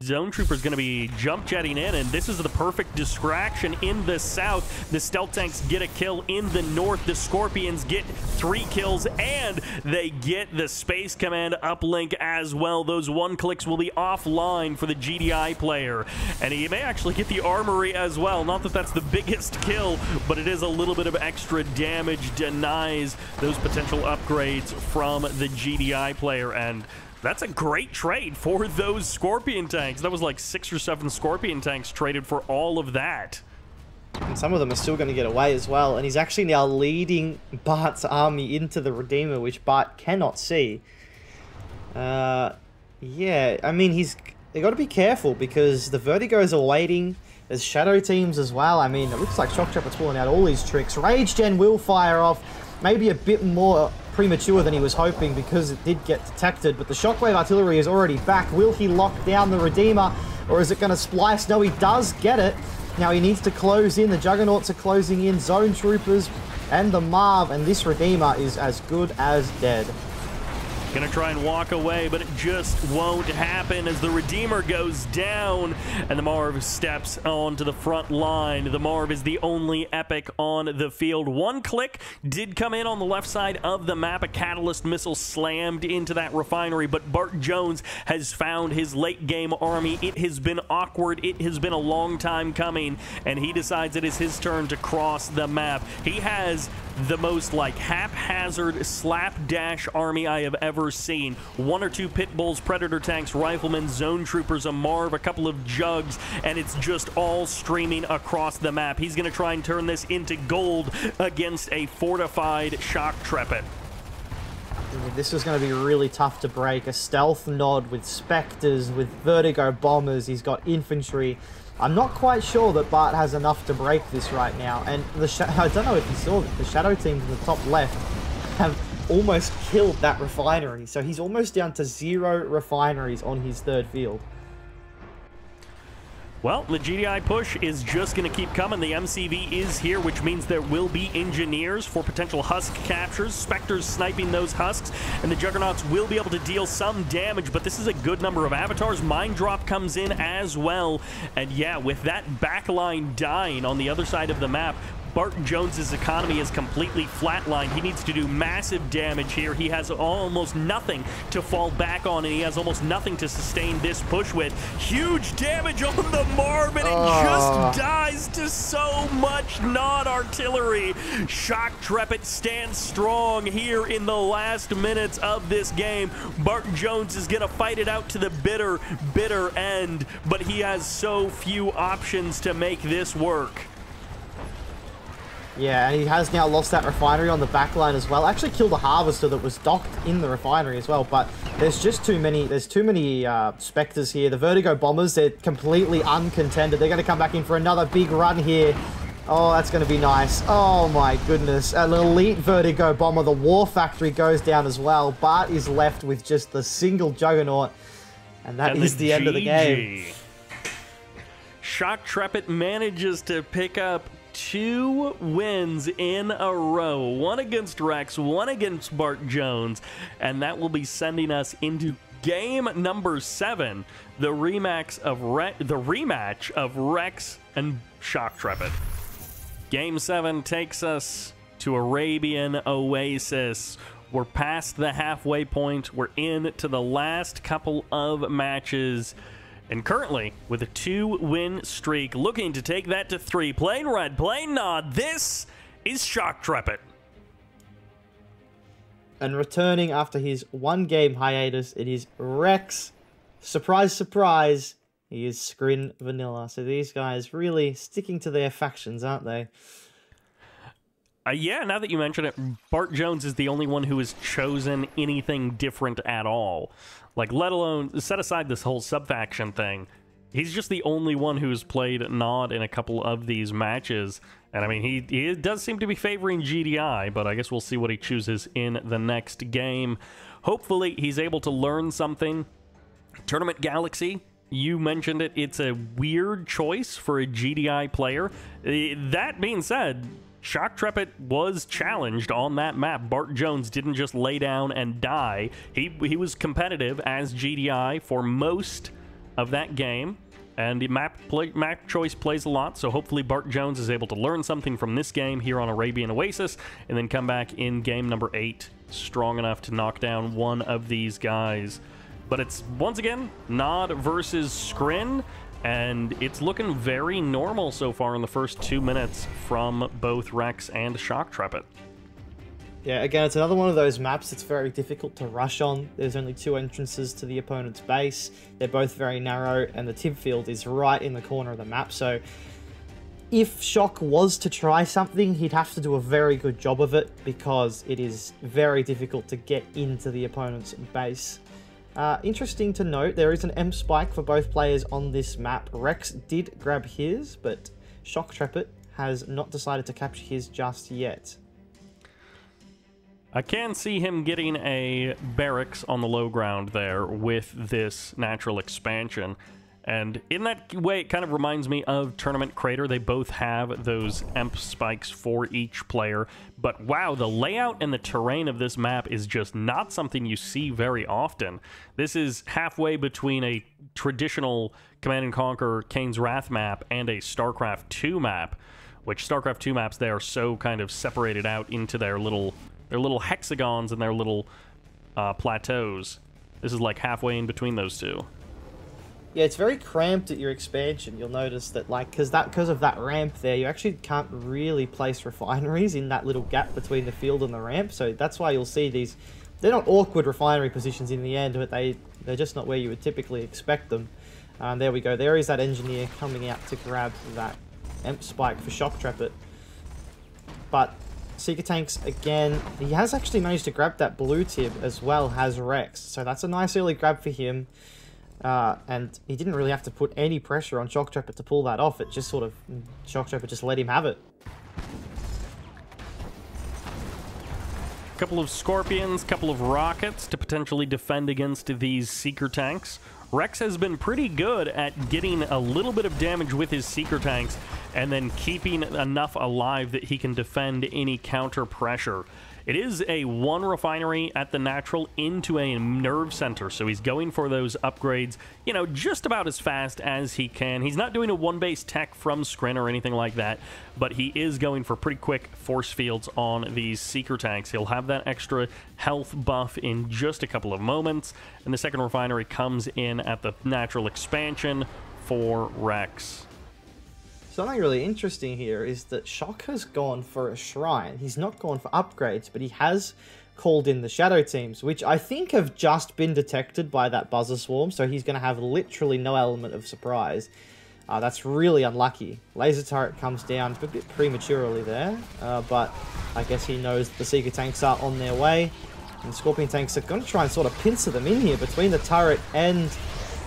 Zone Trooper's going to be jump jetting in, and this is the perfect distraction in the south. The Stealth tanks get a kill in the north. The Scorpions get 3 kills, and they get the Space Command uplink as well. Those one clicks will be offline for the GDI player, and he may actually get the armory as well. Not that that's the biggest kill, but it is a little bit of extra damage, denies those potential upgrades from the GDI player, and that's a great trade for those Scorpion tanks. That was like 6 or 7 Scorpion tanks traded for all of that. And some of them are still going to get away as well. And he's actually now leading Bart's army into the Redeemer, which Bart cannot see. Yeah, I mean, they got to be careful because the Vertigos are waiting. There's Shadow teams as well. I mean, it looks like Shock Trepid's pulling out all these tricks. Rage Gen will fire off. Maybe a bit more premature than he was hoping because it did get detected, but the Shockwave Artillery is already back. Will he lock down the Redeemer, or is it going to splice? No, he does get it. Now he needs to close in. The Juggernauts are closing in, Zone Troopers and the Marv, and this Redeemer is as good as dead. Gonna try and walk away, but it just won't happen as the Redeemer goes down and the Marv steps onto the front line. The Marv is the only epic on the field. One click did come in on the left side of the map. A Catalyst missile slammed into that refinery, but Bart Jones has found his late game army. It has been awkward. It has been a long time coming, and he decides it is his turn to cross the map. He has the most like haphazard slapdash army I have ever seen. 1 or 2 pit bulls, predator tanks, riflemen, zone troopers, a Marv, a couple of jugs, and it's just all streaming across the map. He's going to try and turn this into gold against a fortified Shock Trepid. This is going to be really tough to break. A stealth nod with Spectres, with Vertigo bombers. He's got infantry. I'm not quite sure that Bart has enough to break this right now. And I don't know if you saw that the Shadow teams in the top left have almost killed that refinery. So he's almost down to 0 refineries on his third field. Well, the GDI push is just going to keep coming. The MCV is here, which means there will be engineers for potential husk captures. Spectres sniping those husks, and the Juggernauts will be able to deal some damage, but this is a good number of avatars. Mind Drop comes in as well, and yeah, with that backline dying on the other side of the map, Barton Jones's economy is completely flatlined. He needs to do massive damage here. He has almost nothing to fall back on, and he has almost nothing to sustain this push with. Huge damage on the Marv, and it just dies to so much non-artillery. Shock Trepid stands strong here in the last minutes of this game. Barton Jones is going to fight it out to the bitter end, but he has so few options to make this work. Yeah, and he has now lost that refinery on the backline as well. Actually killed a harvester that was docked in the refinery as well, but there's just too many Spectres here. The Vertigo bombers, they're completely uncontended. They're going to come back in for another big run here. Oh, that's going to be nice. Oh my goodness. An elite Vertigo bomber. The War Factory goes down as well. Bart is left with just the single Juggernaut, and that is the end of the game. Shock Trepid manages to pick up 2 wins in a row. One against Rex, one against Bart Jones, and that will be sending us into game number 7, the rematch of Rex and Shock Trepid. Game 7 takes us to Arabian Oasis. We're past the halfway point. We're into the last couple of matches. And currently, with a 2-win streak, looking to take that to 3. Playing red, playing nod, this is Shock Trepid. And returning after his 1-game hiatus, it is Rex. Surprise, surprise, he is Scrin Vanilla. So these guys really sticking to their factions, aren't they? Yeah, now that you mention it, Bart Jones is the only one who has chosen anything different at all. Like, let alone, set aside this whole sub-faction thing, he's just the only one who's played Nod in a couple of these matches. And I mean, he does seem to be favoring GDI, but I guess we'll see what he chooses in the next game. Hopefully, he's able to learn something. Tournament Galaxy, you mentioned it, it's a weird choice for a GDI player. That being said, Shock Trepid was challenged on that map. Bart Jones didn't just lay down and die. He was competitive as GDI for most of that game, and the map choice plays a lot, so hopefully Bart Jones is able to learn something from this game here on Arabian Oasis, and then come back in game number 8 strong enough to knock down one of these guys. But it's, once again, Nod versus Scrin, and it's looking very normal so far in the first 2 minutes from both Rex and Shock Trepid. Yeah, again, it's another one of those maps that's very difficult to rush on. There's only 2 entrances to the opponent's base. They're both very narrow, and the tib field is right in the corner of the map. So if Shock was to try something, he'd have to do a very good job of it, because it is very difficult to get into the opponent's base. Interesting to note, there is an M spike for both players on this map. Rex did grab his, but Shock Trepid has not decided to capture his just yet. I can see him getting a barracks on the low ground there with this natural expansion. And in that way, it kind of reminds me of Tournament Crater. They both have those EMP spikes for each player. But wow, the layout and the terrain of this map is just not something you see very often. This is halfway between a traditional Command & Conquer Kane's Wrath map and a StarCraft 2 map, which StarCraft 2 maps, they are so kind of separated out into their little hexagons and their little plateaus. This is like halfway in between those two. Yeah, it's very cramped at your expansion. You'll notice that, like, because of that ramp there, you actually can't really place refineries in that little gap between the field and the ramp. So that's why you'll see these. They're not awkward refinery positions in the end, but they're just not where you would typically expect them. There we go. There is that engineer coming out to grab that Emp Spike for Shock Trap it. But Seeker Tanks, again, he has actually managed to grab that blue tip as well as Rex. So that's a nice early grab for him. And he didn't really have to put any pressure on Shock Trapper to pull that off. It just sort of, Shock Trapper just let him have it. Couple of Scorpions, couple of rockets to potentially defend against these Seeker Tanks. Rex has been pretty good at getting a little bit of damage with his Seeker Tanks and then keeping enough alive that he can defend any counter pressure. It is a 1 refinery at the natural into a nerve center, so he's going for those upgrades, you know, just about as fast as he can. He's not doing a 1-base tech from Scrin or anything like that, but he is going for pretty quick force fields on these Seeker Tanks. He'll have that extra health buff in just a couple of moments, and the second refinery comes in at the natural expansion for Rex. Something really interesting here is that Shock has gone for a shrine. He's not gone for upgrades, but he has called in the shadow teams, which I think have just been detected by that buzzer swarm, so he's going to have literally no element of surprise. That's really unlucky. Laser turret comes down a bit prematurely there, but I guess he knows the Seeker Tanks are on their way, and Scorpion Tanks are going to try and sort of pincer them in here between the turret and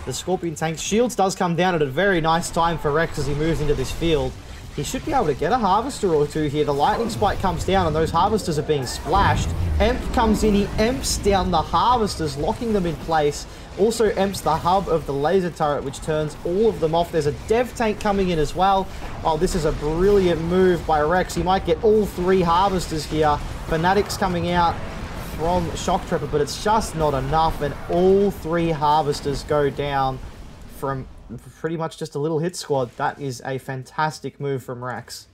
the Scorpion Tanks. Shields does come down at a very nice time for Rex as he moves into this field. He should be able to get a Harvester or two here. The Lightning Spike comes down and those Harvesters are being splashed. Emp comes in, he Emps down the Harvesters, locking them in place. Also Emps the hub of the laser turret, which turns all of them off. There's a Dev Tank coming in as well. Oh, this is a brilliant move by Rex. He might get all 3 Harvesters here. Fanatics coming out from Shock Trapper, but it's just not enough, and all 3 Harvesters go down from pretty much just a little hit squad. That is a fantastic move from Rex.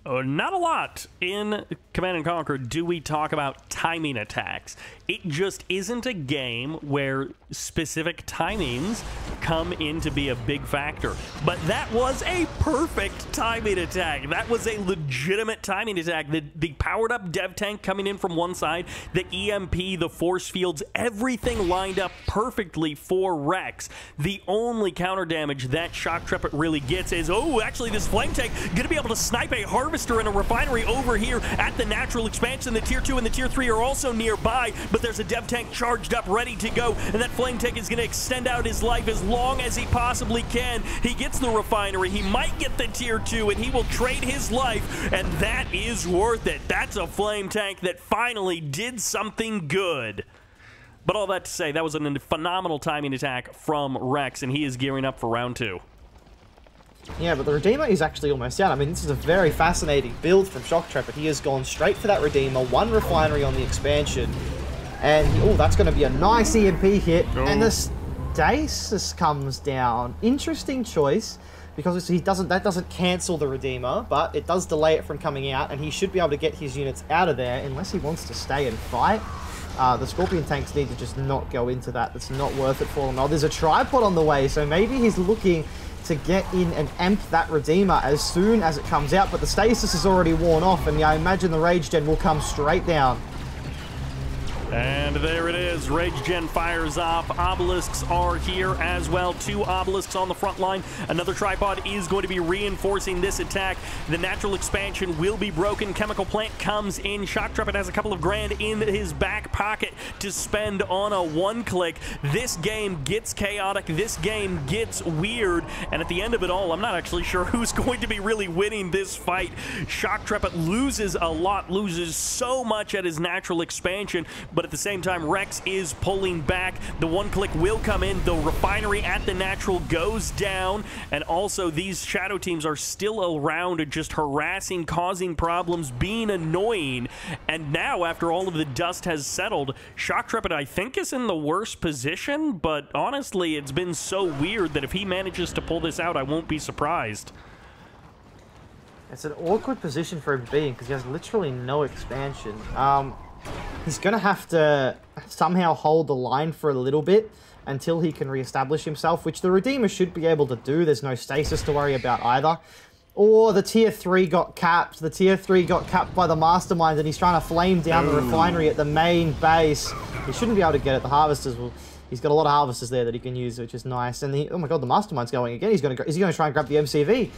Not a lot in Command & Conquer do we talk about timing attacks. It just isn't a game where specific timings come in to be a big factor. But that was a perfect timing attack. That was a legitimate timing attack. The powered-up Dev Tank coming in from one side, the EMP, the force fields, everything lined up perfectly for Rex. The only counter damage that Shock Trapper really gets is, oh, actually this Flame Tank going to be able to snipe a Harvester and a Refinery over here at the natural expansion. The Tier 2 and the Tier 3 are also nearby, but there's a Dev Tank charged up, ready to go, and that Flame Tank is going to extend out his life as long as he possibly can. He gets the Refinery, he might get the Tier 2, and he will trade his life, and that is worth it. That's a Flame Tank that finally did something good. But all that to say, that was a phenomenal timing attack from Rex, and he is gearing up for round 2. Yeah, but the Redeemer is actually almost out. I mean, this is a very fascinating build from Shock Trapper. He has gone straight for that Redeemer, 1 Refinery on the expansion. And, oh, that's going to be a nice EMP hit. Oh. And the Stasis comes down. Interesting choice, because that doesn't cancel the Redeemer, but it does delay it from coming out, and he should be able to get his units out of there unless he wants to stay and fight. The Scorpion Tanks need to just not go into that. It's not worth it for him. Oh, there's a tripod on the way, so maybe he's looking to get in and amp that Redeemer as soon as it comes out, but the stasis is already worn off, and I imagine the Rage Gen will come straight down. And there it is. Rage Gen fires off. Obelisks are here as well. 2 obelisks on the front line. Another tripod is going to be reinforcing this attack. The natural expansion will be broken. Chemical Plant comes in. Shock Trapper has a couple of grand in his back pocket to spend on a 1-click. This game gets chaotic. This game gets weird. And at the end of it all, I'm not actually sure who's going to be really winning this fight. Shock Trapper loses a lot, loses so much at his natural expansion, but at the same time, Rex is pulling back. The 1-click will come in. The Refinery at the natural goes down. And also, these shadow teams are still around, just harassing, causing problems, being annoying. And now, after all of the dust has settled, Shock Trapper, I think, is in the worst position. But honestly, it's been so weird that if he manages to pull this out, I won't be surprised. It's an awkward position for him being, because he has literally no expansion. he's going to have to somehow hold the line for a little bit until he can reestablish himself, which the Redeemer should be able to do. There's no stasis to worry about either. Or the Tier 3 got capped. The Tier 3 got capped by the Mastermind, and he's trying to flame down the refinery at the main base. He shouldn't be able to get it. The Harvesters will... He's got a lot of Harvesters there that he can use, which is nice. And oh my god, the Mastermind's going again. He's going to go... Is he going to try and grab the MCV?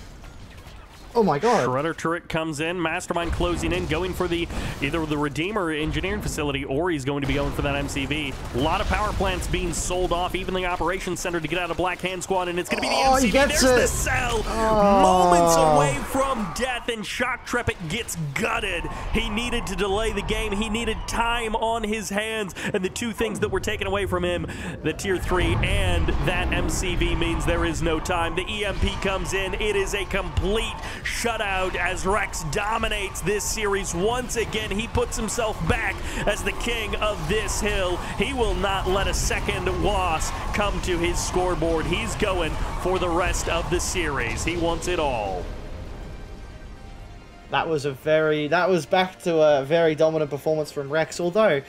Oh my god. Shredder turret comes in, Mastermind closing in, going for the either the Redeemer engineering facility, or he's going to be going for that MCV. A lot of power plants being sold off, even the operations center to get out of Black Hand Squad, and it's going to be the MCV. There's the cell. Moments away from death, and Shock Trepet gets gutted. He needed to delay the game. He needed time on his hands, and the two things that were taken away from him, the Tier 3 and that MCV, means there is no time. The EMP comes in. It is a complete shutout as Rex dominates this series once again. He puts himself back as the king of this hill. He will not let a second loss come to his scoreboard. He's going for the rest of the series. He wants it all. That was back to a very dominant performance from Rex, although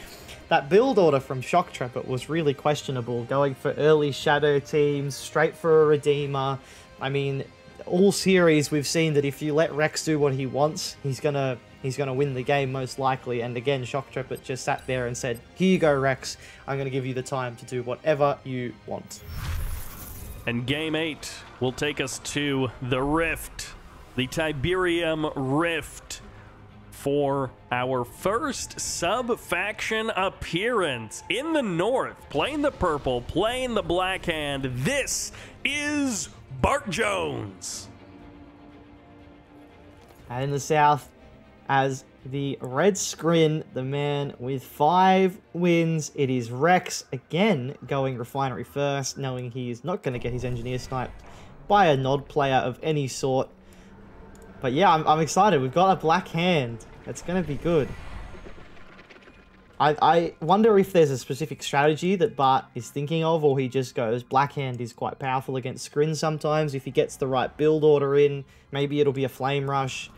that build order from Shock Trepet was really questionable, going for early Shadow teams, straight for a Redeemer. I mean, all series we've seen that if you let Rex do what he wants, he's gonna win the game most likely. And again, Shock Trepet just sat there and said, "Here you go, Rex. I'm gonna give you the time to do whatever you want." And Game 8 will take us to the Rift, the Tiberium Rift, for our first sub-faction appearance in the north. Playing the purple, playing the black hand. This is Bart Jones. And in the south, as the red Skrin, the man with 5 wins, it is Rex again going refinery first, knowing he is not going to get his engineer sniped by a Nod player of any sort. But yeah, I'm excited. We've got a black hand. It's going to be good. I wonder if there's a specific strategy that Bart is thinking of, or he just goes, Black Hand is quite powerful against Skrin sometimes. If he gets the right build order in, maybe it'll be a Flame Rush.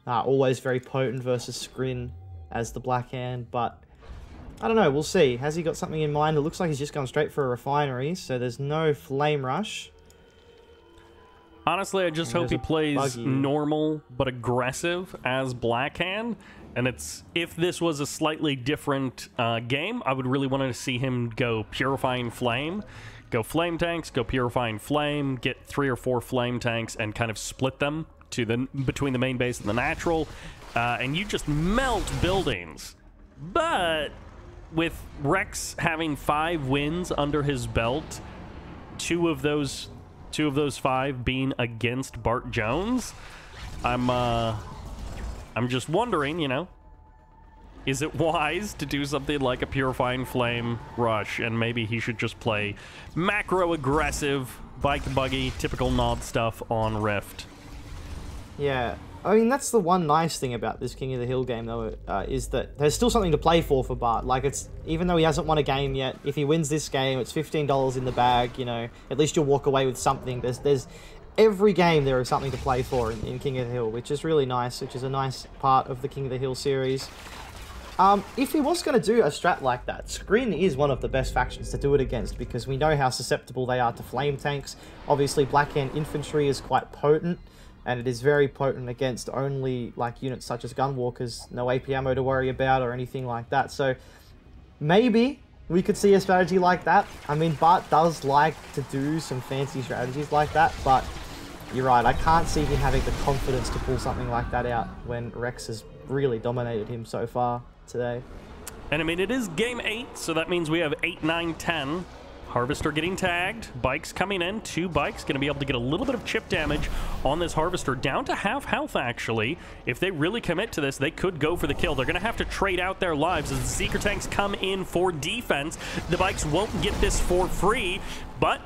Always very potent versus Skrin as the Black Hand, but I don't know, we'll see. Has he got something in mind? It looks like he's just gone straight for a refinery, so there's no Flame Rush. Honestly, I just hope he plays normal but aggressive as Black Hand. And if this was a slightly different game, I would really want to see him go Purifying Flame, go Flame Tanks, go Purifying Flame, get 3 or 4 Flame Tanks, and kind of split them to between the main base and the natural, and you just melt buildings. But with Rex having 5 wins under his belt, two of those 5 being against Bart Jones, I'm just wondering, you know, is it wise to do something like a Purifying Flame rush, and maybe he should just play macro-aggressive, bike-buggy, typical Nod stuff on Rift? Yeah, I mean, that's the one nice thing about this King of the Hill game, though, is that there's still something to play for Bart. Like, even though he hasn't won a game yet, if he wins this game, it's $15 in the bag, you know, at least you'll walk away with something. There's every game there is something to play for in King of the Hill, which is really nice, which is a nice part of the King of the Hill series. If he was going to do a strat like that, Skrin is one of the best factions to do it against, because we know how susceptible they are to flame tanks. Obviously, Black Hand Infantry is quite potent, and it is very potent against only like units such as Gunwalkers, no AP ammo to worry about or anything like that. So maybe we could see a strategy like that. I mean, Bart does like to do some fancy strategies like that, but you're right, I can't see him having the confidence to pull something like that out when Rex has really dominated him so far today. And I mean, it is game 8, so that means we have 8, 9, 10. Harvester getting tagged, bikes coming in, 2 bikes, going to be able to get a little bit of chip damage on this Harvester, down to half health actually. If they really commit to this, they could go for the kill. They're going to have to trade out their lives as the Seeker Tanks come in for defense. The bikes won't get this for free, but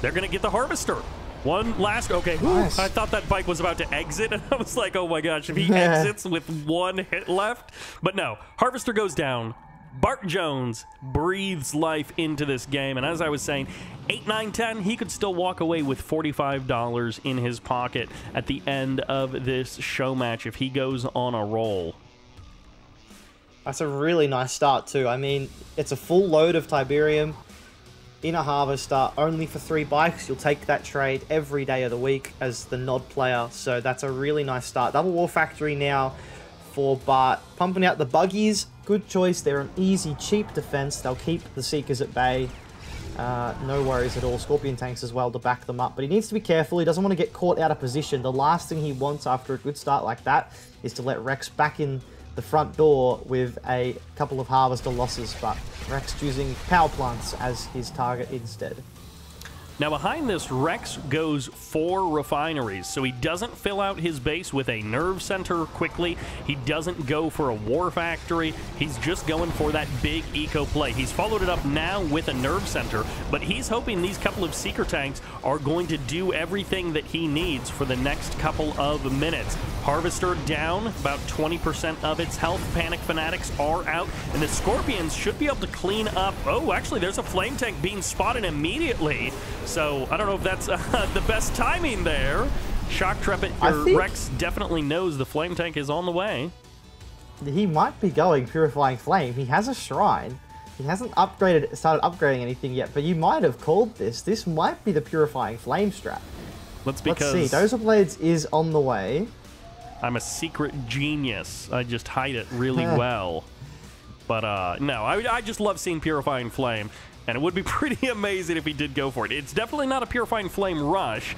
they're going to get the Harvester. One last, okay, nice. I thought that bike was about to exit, and I was like, oh my gosh, if he exits with 1 hit left. But no, Harvester goes down. Bart Jones breathes life into this game, and as I was saying, 8, 9, 10, he could still walk away with $45 in his pocket at the end of this show match if he goes on a roll. That's a really nice start too. I mean, it's a full load of Tiberium in a Harvester, only for 3 bikes. You'll take that trade every day of the week as the Nod player, so that's a really nice start. Double War Factory now for Bart. Pumping out the buggies, good choice. They're an easy, cheap defense. They'll keep the Seekers at bay. No worries at all. Scorpion tanks as well to back them up, but he needs to be careful. He doesn't want to get caught out of position. The last thing he wants after a good start like that is to let Rex back in the front door with a couple of Harvester losses, but Rex choosing power plants as his target instead. Now behind this, Rex goes 4 refineries, so he doesn't fill out his base with a nerve center quickly. He doesn't go for a war factory. He's just going for that big eco play. He's followed it up now with a nerve center, but he's hoping these couple of Seeker tanks are going to do everything that he needs for the next couple of minutes. Harvester down, about 20% of its health. Panic Fanatics are out, and the Scorpions should be able to clean up. Oh, actually, there's a Flame Tank being spotted immediately. So I don't know if that's the best timing there. Shock Trepid, Rex definitely knows the Flame Tank is on the way. He might be going Purifying Flame. He has a Shrine. He hasn't started upgrading anything yet, but you might have called this. This might be the Purifying Flame strat. Let's see. Dozer Blades is on the way. I'm a secret genius. I just hide it really well. But no, I just love seeing Purifying Flame. And it would be pretty amazing if he did go for it. It's definitely not a Purifying Flame rush,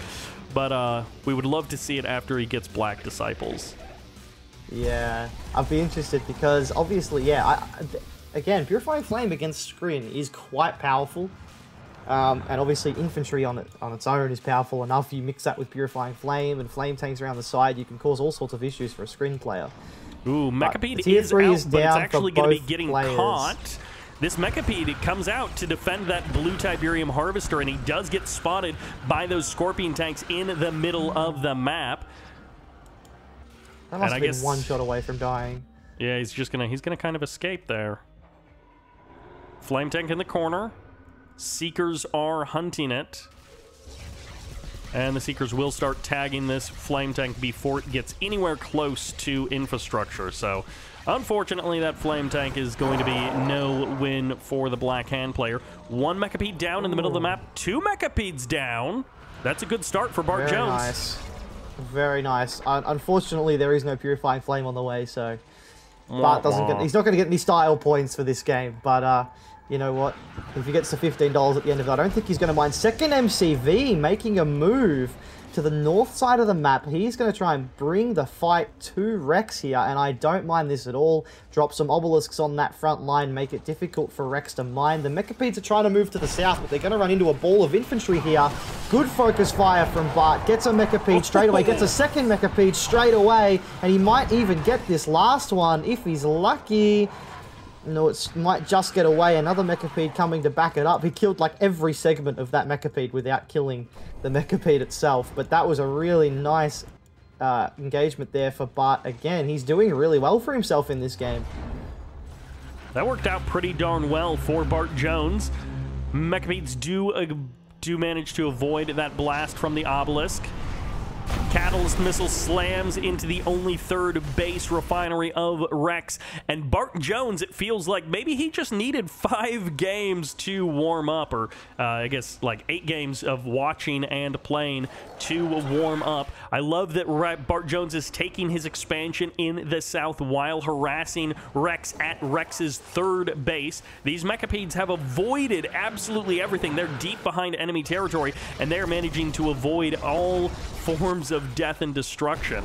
but we would love to see it after he gets Black Disciples. Yeah, I'd be interested because obviously, yeah, again, Purifying Flame against Screen is quite powerful. And obviously infantry on its own is powerful enough. You mix that with Purifying Flame and Flame Tanks around the side, you can cause all sorts of issues for a Screen player. Ooh, Mechapede is out, but it's actually going to be getting caught. This Mechapede comes out to defend that blue Tiberium Harvester, and he does get spotted by those Scorpion tanks in the middle of the map. That must have been one shot away from dying. Yeah, he's gonna kind of escape there. Flame Tank in the corner. Seekers are hunting it. And the Seekers will start tagging this Flame Tank before it gets anywhere close to infrastructure. So, unfortunately, that Flame Tank is going to be no win for the Black Hand player. 1 Mechapede down in the middle of the map. 2 Mechapedes down. That's a good start for Bart Jones. Nice. Very nice. Unfortunately, there is no Purifying Flame on the way, so Bart he's not going to get any style points for this game, but you know what? If he gets to $15 at the end of it, I don't think he's going to mind. Second MCV making a move to the north side of the map. He's going to try and bring the fight to Rex here, and I don't mind this at all. Drop some obelisks on that front line, make it difficult for Rex to mine. The Mechapedes are trying to move to the south, but they're going to run into a ball of infantry here. Good focus fire from Bart. Gets a Mechapede straight away, gets a second Mechapede straight away, and he might even get this last one if he's lucky. No, it might just get away. Another Mechapede coming to back it up. He killed like every segment of that Mechapede without killing the Mechapede itself. But that was a really nice engagement there for Bart. Again, he's doing really well for himself in this game. That worked out pretty darn well for Bart Jones. Mechapedes do manage to avoid that blast from the obelisk. Catalyst missile slams into the only third base refinery of Rex. And Bart Jones, it feels like maybe he just needed 5 games to warm up, or I guess like 8 games of watching and playing to warm up. I love that Bart Jones is taking his expansion in the south while harassing Rex at Rex's third base. These Mechapedes have avoided absolutely everything. They're deep behind enemy territory, and they're managing to avoid all forms of death and destruction.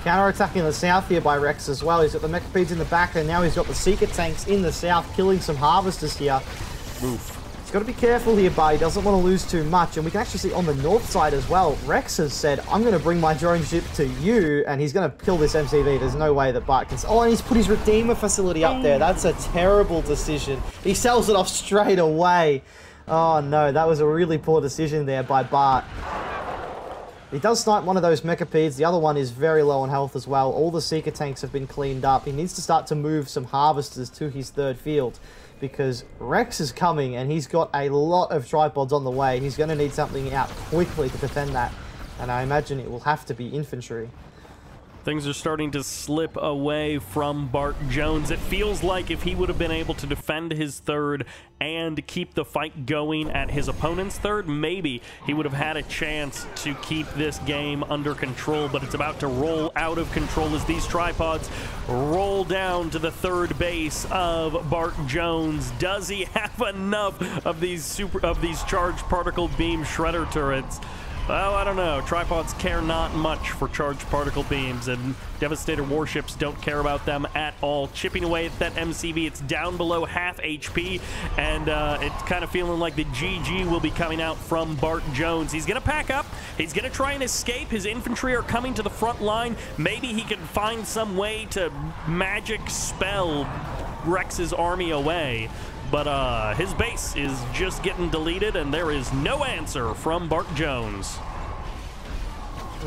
Counter-attacking the south here by Rex as well. He's got the Mechapedes in the back, and now he's got the Seeker tanks in the south, killing some Harvesters here. Oof. He's got to be careful here, but he doesn't want to lose too much. And we can actually see on the north side as well, Rex has said, I'm going to bring my drone ship to you, and he's going to kill this MCV. There's no way that Bart can... Oh, and he's put his Redeemer facility up there. That's a terrible decision. He sells it off straight away. Oh, no, that was a really poor decision there by Bart. He does snipe one of those Mechapedes. The other one is very low on health as well. All the Seeker tanks have been cleaned up. He needs to start to move some Harvesters to his third field because Rex is coming and he's got a lot of tripods on the way. He's going to need something out quickly to defend that. And I imagine it will have to be infantry. Things are starting to slip away from Bart Jones. It feels like if he would have been able to defend his third and keep the fight going at his opponent's third, maybe he would have had a chance to keep this game under control, but it's about to roll out of control as these tripods roll down to the third base of Bart Jones. Does he have enough of these charged particle beam shredder turrets? Well, I don't know. Tripods care not much for charged particle beams, and Devastator warships don't care about them at all. Chipping away at that MCV, it's down below half HP, and it's kind of feeling like the GG will be coming out from Bart Jones. He's going to pack up. He's going to try and escape. His infantry are coming to the front line. Maybe he can find some way to magic spell Rex's army away. But his base is just getting deleted, and there is no answer from Bart Jones.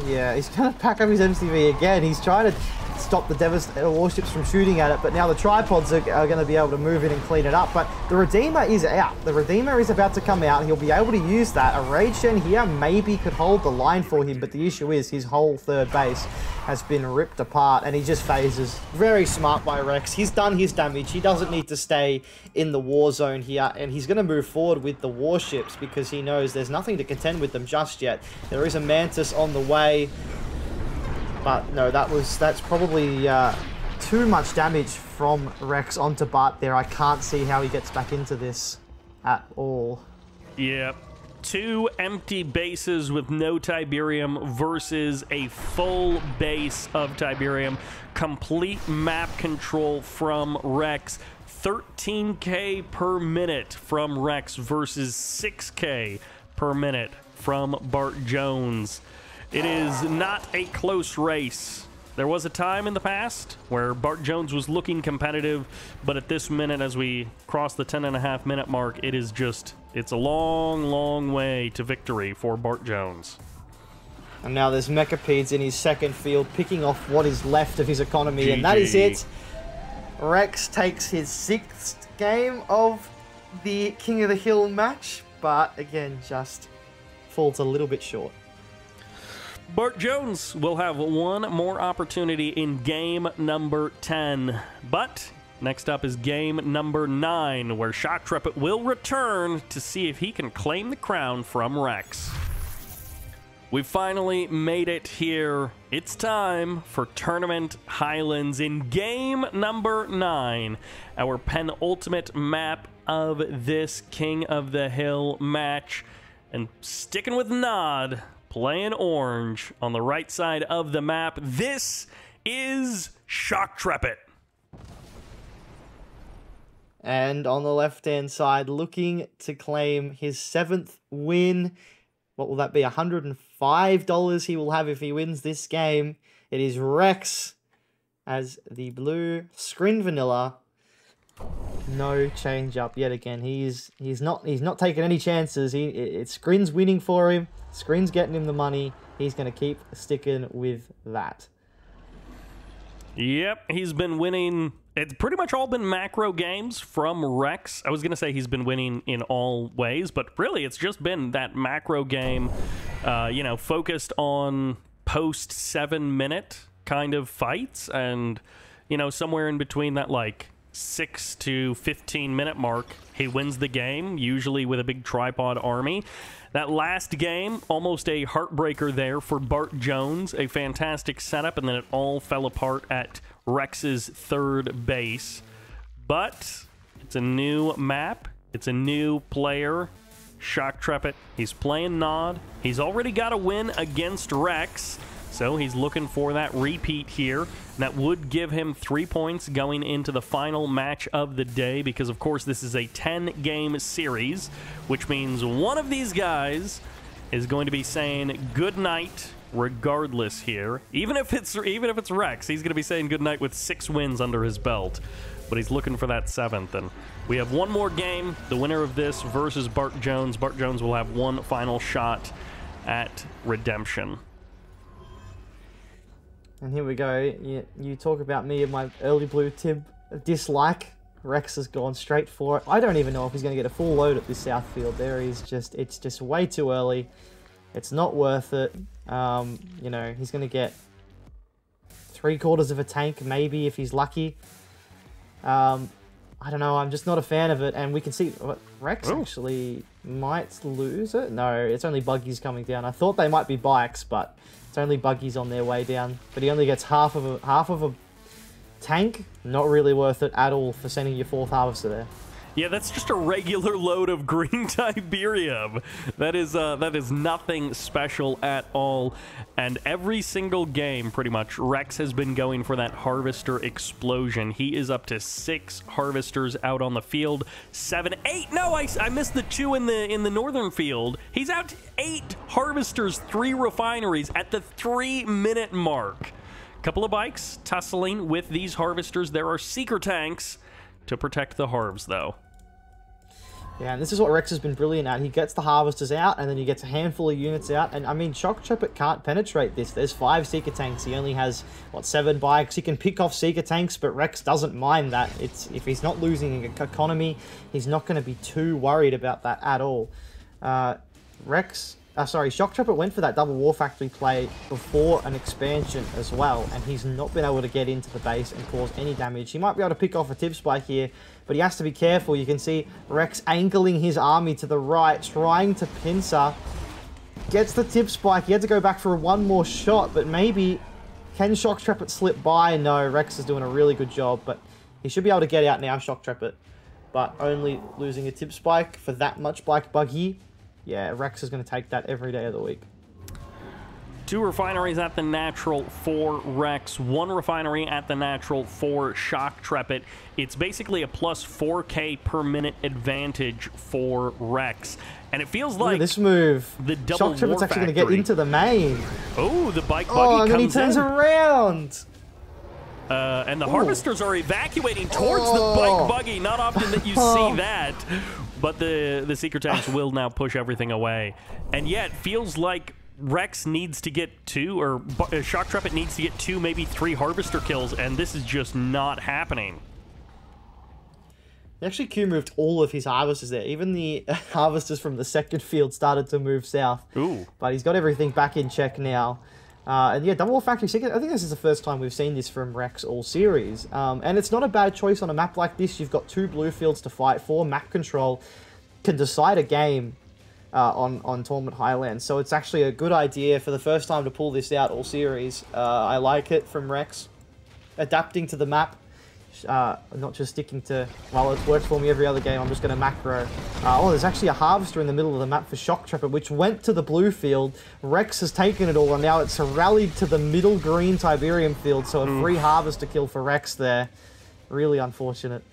Yeah, he's going to pack up his MCV again. He's trying to stop the Devastator warships from shooting at it, but now the tripods are going to be able to move in and clean it up. But the Redeemer is out. The Redeemer is about to come out. He'll be able to use that. A Rage Gen here maybe could hold the line for him, but the issue is his whole third base has been ripped apart, and he just phases. Very smart by Rex. He's done his damage. He doesn't need to stay in the war zone here, and he's going to move forward with the warships because he knows there's nothing to contend with them just yet. There is a Mantis on the way. But no, that's probably too much damage from Rex onto Bart there. I can't see how he gets back into this at all. Yep. 2 empty bases with no Tiberium versus a full base of Tiberium. Complete map control from Rex. 13k per minute from Rex versus 6k per minute from Bart Jones. It is not a close race. There was a time in the past where Bart Jones was looking competitive, but at this minute, as we cross the 10.5 minute mark, it's a long, long way to victory for Bart Jones. And now there's Mechapeds in his second field, picking off what is left of his economy, and that is it. Rex takes his 6th game of the King of the Hill match, but again, just falls a little bit short. Bart Jones will have one more opportunity in game number 10. But next up is game number 9, where Shock Trumpet will return to see if he can claim the crown from Rex. We finally made it here. It's time for Tournament Highlands in game number 9, our penultimate map of this King of the Hill match. And sticking with Nod, playing orange on the right side of the map, this is Shock Trumpet. And on the left-hand side, looking to claim his 7th win. What will that be? $105 he will have if he wins this game. It is Rex as the blue Screen Vanilla. No change up yet again. He's not taking any chances. It's Screen's winning for him. Screen's getting him the money. He's going to keep sticking with that. Yep, he's been winning. It's pretty much all been macro games from Rex. I was going to say he's been winning in all ways, but really it's just been that macro game, focused on post 7-minute kind of fights, and, somewhere in between that, 6 to 15 minute mark, he wins the game, usually with a big tripod army. That last game, almost a heartbreaker there for Bart Jones. A fantastic setup, and then it all fell apart at Rex's third base. But it's a new map. It's a new player. Shock Trumpet. He's playing Nod. He's already got a win against Rex, so he's looking for that repeat here. That would give him 3 points going into the final match of the day, because of course this is a 10-game series, which means one of these guys is going to be saying good night regardless here. Even if it's Rex, he's going to be saying good night with 6 wins under his belt. But he's looking for that 7th, and we have one more game. The winner of this versus Bart Jones. Bart Jones will have one final shot at redemption. And here we go. You talk about me and my early blue tib dislike. Rex has gone straight for it. I don't even know if he's going to get a full load at this south field. It's just way too early. It's not worth it. He's going to get 3/4 of a tank, maybe, if he's lucky. I don't know, I'm just not a fan of it, and we can see Rex actually might lose it. No, it's only buggies coming down. I thought they might be bikes, but it's only buggies on their way down. But he only gets half of a tank. Not really worth it at all for sending your 4th harvester there. Yeah, that's just a regular load of green Tiberium. That is nothing special at all. And every single game, pretty much, Rex has been going for that harvester explosion. He is up to 6 harvesters out on the field. 7, 8. No, I missed the 2 in the northern field. He's out to 8 harvesters, 3 refineries at the 3-minute mark. Couple of bikes tussling with these harvesters. There are seeker tanks to protect the harvs, though. Yeah, and this is what Rex has been brilliant at. He gets the harvesters out, and then he gets a handful of units out. And, I mean, Shock Trepet can't penetrate this. There's 5 Seeker tanks. He only has, what, 7 bikes. He can pick off Seeker tanks, but Rex doesn't mind that. If he's not losing economy, he's not going to be too worried about that at all. Shock Trepet went for that double War Factory play before an expansion as well, and he's not been able to get into the base and cause any damage. He might be able to pick off a tip spike here, but he has to be careful. You can see Rex angling his army to the right, trying to pincer. Gets the tip spike. He had to go back for one more shot, but maybe... Can Shock Trepet slip by? No, Rex is doing a really good job, but he should be able to get out now, Shock Trepet. But only losing a tip spike for that much bike buggy. Yeah, Rex is going to take that every day of the week. 2 refineries at the natural for Rex, 1 refinery at the natural for Shock Trepet. It's basically a plus 4K per minute advantage for Rex. And it feels like this move. The double Shock Trepet's actually going to get into the main. Oh, the bike buggy and then he turns around. And the harvesters are evacuating towards the bike buggy. Not often that you see that. But the Seeker tanks will now push everything away. And yet, feels like Rex needs to get 2, or Shock Trepet needs to get 2, maybe 3 harvester kills, and this is just not happening. He actually Q-moved all of his harvesters there. Even the harvesters from the second field started to move south. Ooh. But he's got everything back in check now. And yeah, Double War Factory Seeker, I think this is the first time we've seen this from Rex all series. And it's not a bad choice on a map like this. You've got 2 blue fields to fight for. Map control can decide a game on Torment Highlands. So it's actually a good idea for the first time to pull this out all series. I like it from Rex. Adapting to the map. Not just sticking to, well, it's worked for me every other game, I'm just going to macro. There's actually a harvester in the middle of the map for Shock Trepet, which went to the blue field. Rex has taken it all, and now it's rallied to the middle green Tiberium field, so a free harvester kill for Rex there. Really unfortunate.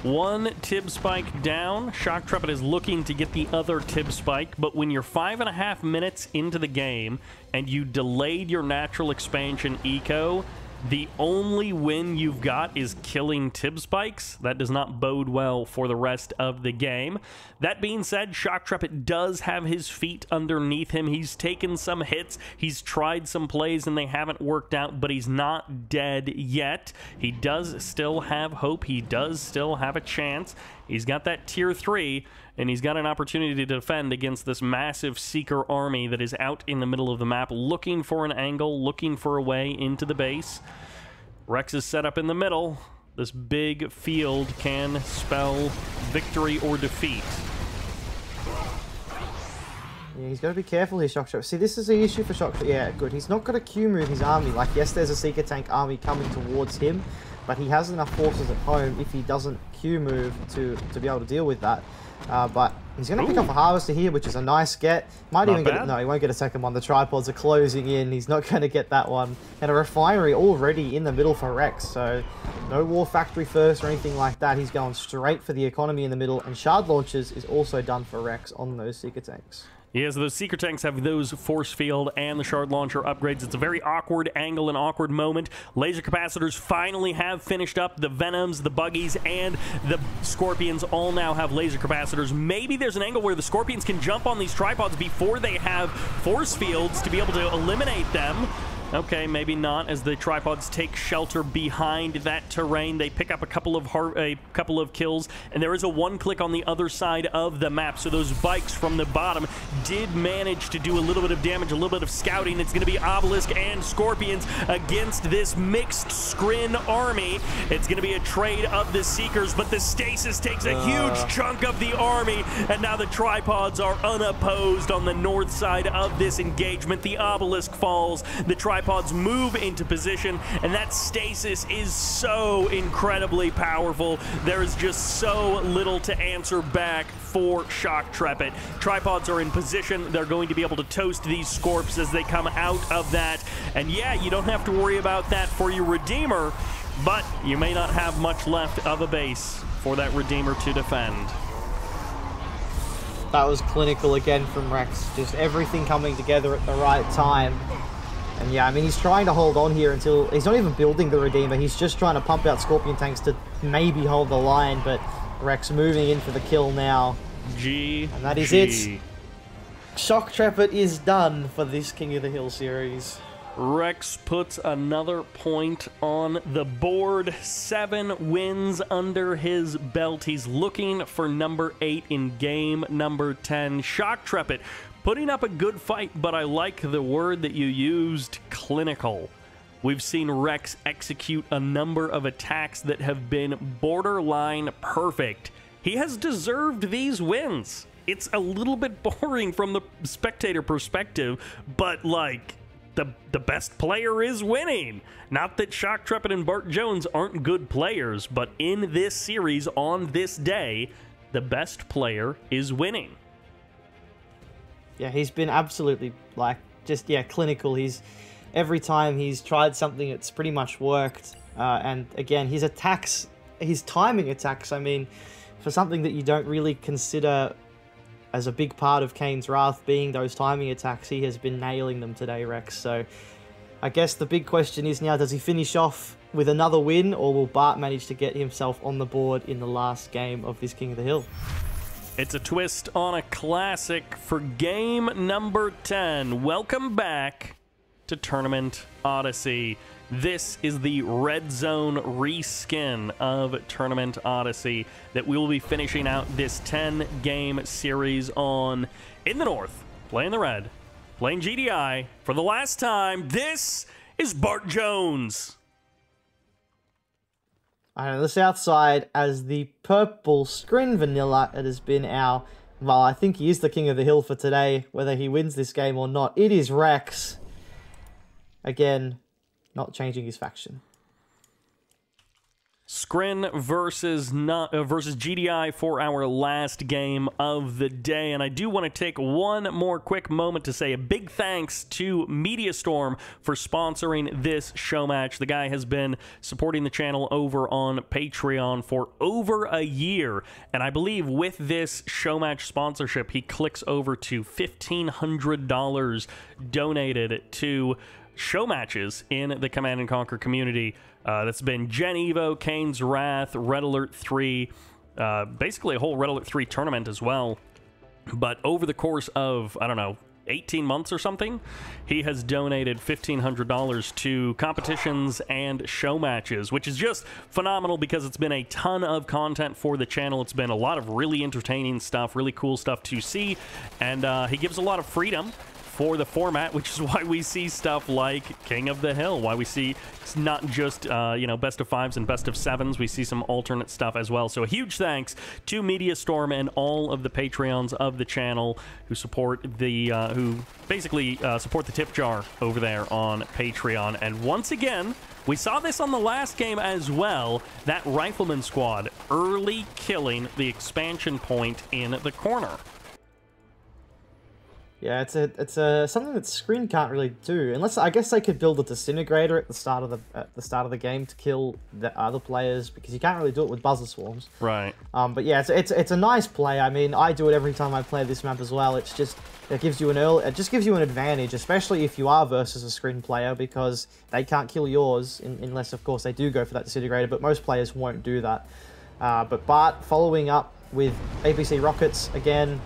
1 Tib Spike down. Shock Trepet is looking to get the other Tib Spike, but when you're 5.5 minutes into the game, and you delayed your natural expansion eco, the only win you've got is killing Tib Spikes. That does not bode well for the rest of the game. That being said, Shock Trepet does have his feet underneath him. He's taken some hits. He's tried some plays and they haven't worked out, but he's not dead yet. He does still have hope. He does still have a chance. He's got that tier 3, and he's got an opportunity to defend against this massive Seeker army that is out in the middle of the map, looking for an angle, looking for a way into the base. Rex is set up in the middle. This big field can spell victory or defeat. Yeah, he's got to be careful here, Shock Trepet. See, this is the issue for Shock Trepet. Yeah, good. He's not going to Q-move his army. Like, yes, there's a Seeker tank army coming towards him, but he has enough forces at home if he doesn't Q-move to be able to deal with that. But he's going to pick up a harvester here, which is a nice get. Might even get it. No, he won't get a second one. The tripods are closing in. He's not going to get that one. And a refinery already in the middle for Rex. So no War Factory first or anything like that. He's going straight for the economy in the middle. And Shard Launchers is also done for Rex on those Seeker tanks. Yes, those Seeker tanks have those Force Field and the Shard Launcher upgrades. It's a very awkward angle and awkward moment. Laser Capacitors finally have finished up. The Venoms, the Buggies, and the Scorpions all now have Laser Capacitors. Maybe there's an angle where the Scorpions can jump on these tripods before they have Force Fields to be able to eliminate them. Okay, maybe not, as the tripods take shelter behind that terrain. They pick up a couple of kills, and there is a one-click on the other side of the map. So those bikes from the bottom did manage to do a little bit of damage, a little bit of scouting. It's going to be Obelisk and Scorpions against this mixed Skrin army. It's going to be a trade of the Seekers, but the Stasis takes a huge chunk of the army, and now the tripods are unopposed on the north side of this engagement. The Obelisk falls. The tripods move into position, and that stasis is so incredibly powerful. There is just so little to answer back for Shock Trepid. Tripods are in position. They're going to be able to toast these Scorps as they come out of that. And yeah, you don't have to worry about that for your Redeemer, but you may not have much left of a base for that Redeemer to defend. That was clinical again from Rex. Just everything coming together at the right time. And yeah, I mean, he's trying to hold on here until... He's not even building the Redeemer. He's just trying to pump out Scorpion tanks to maybe hold the line. But Rex moving in for the kill now. And that is it. Shock Trepid is done for this King of the Hill series. Rex puts another point on the board. 7 wins under his belt. He's looking for number 8 in game number 10. Shock Trepid putting up a good fight, but I like the word that you used, clinical. We've seen Rex execute a number of attacks that have been borderline perfect. He has deserved these wins. It's a little bit boring from the spectator perspective, but like, the best player is winning. Not that Shock Trepid and Bart Jones aren't good players, but in this series, on this day, the best player is winning. Yeah, he's been absolutely, like, just, yeah, clinical. Every time he's tried something, it's pretty much worked. And again, his attacks, his timing attacks, I mean, for something that you don't really consider as a big part of Kane's Wrath being those timing attacks, he has been nailing them today, Rex. So I guess the big question is now, does he finish off with another win, or will Bart manage to get himself on the board in the last game of this King of the Hill? It's a twist on a classic for game number 10. Welcome back to Tournament Odyssey. This is the Red Zone reskin of Tournament Odyssey that we will be finishing out this 10-game series on. In the north, playing the red, playing GDI for the last time. This is Bart Jones. On the south side, as the purple Skrin Vanilla, it has been our... Well, I think he is the King of the Hill for today, whether he wins this game or not. It is Rex. Again, not changing his faction. Skrin versus GDI for our last game of the day. And I do want to take one more quick moment to say a big thanks to MediaStorm for sponsoring this show match. The guy has been supporting the channel over on Patreon for over a year. And I believe with this show match sponsorship, he clicks over to $1,500 donated to show matches in the Command & Conquer community. That's been Gen Evo, Kane's Wrath, Red Alert 3, basically a whole Red Alert 3 tournament as well. But over the course of, I don't know, 18 months or something, he has donated $1,500 to competitions and show matches, which is just phenomenal because it's been a ton of content for the channel. It's been a lot of really entertaining stuff, really cool stuff to see, and he gives a lot of freedom for the format, which is why we see stuff like King of the Hill, why we see it's not just, you know, best of 5s and best of 7s. We see some alternate stuff as well. So a huge thanks to MediaStorm and all of the Patreons of the channel who support the, who basically support the tip jar over there on Patreon. And once again, we saw this on the last game as well, that Rifleman squad early killing the expansion point in the corner. Yeah, it's something that Skrin can't really do, unless I guess they could build a disintegrator at the start of the game to kill the other players, because you can't really do it with buzzer swarms. Right. But yeah, it's a nice play. I mean, I do it every time I play this map as well. It's just it gives you it just gives you an advantage, especially if you are versus a Skrin player, because they can't kill yours unless of course they do go for that disintegrator. But most players won't do that. But Bart following up with APC rockets again.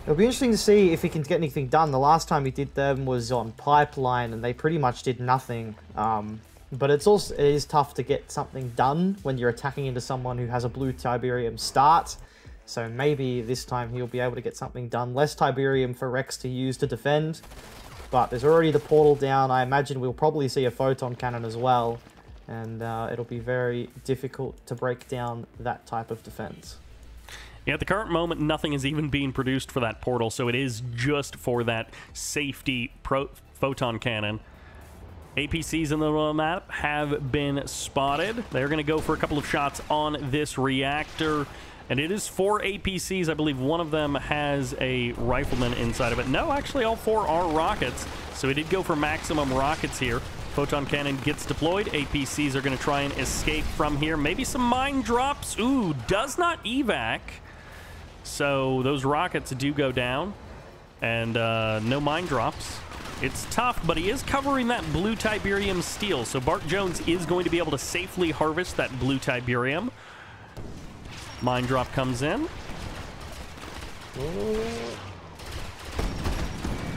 It'll be interesting to see if he can get anything done. The last time he did them was on Pipeline, and they pretty much did nothing. But it is tough to get something done when you're attacking into someone who has a blue Tiberium start. So maybe this time he'll be able to get something done. Less Tiberium for Rex to use to defend. But there's already the portal down. I imagine we'll probably see a photon cannon as well. And it'll be very difficult to break down that type of defense. Yeah, at the current moment, nothing is even being produced for that portal, so it is just for that safety photon cannon. APCs in the map have been spotted. They're going to go for a couple of shots on this reactor. And it is 4 APCs. I believe one of them has a rifleman inside of it. No, actually, all 4 are rockets. So he did go for maximum rockets here. Photon cannon gets deployed. APCs are going to try and escape from here. Maybe some mine drops. Ooh, does not evac. So those rockets do go down. And no mine drops. It's tough, but he is covering that blue Tiberium steel. So Bart Jones is going to be able to safely harvest that blue Tiberium. Mine drop comes in.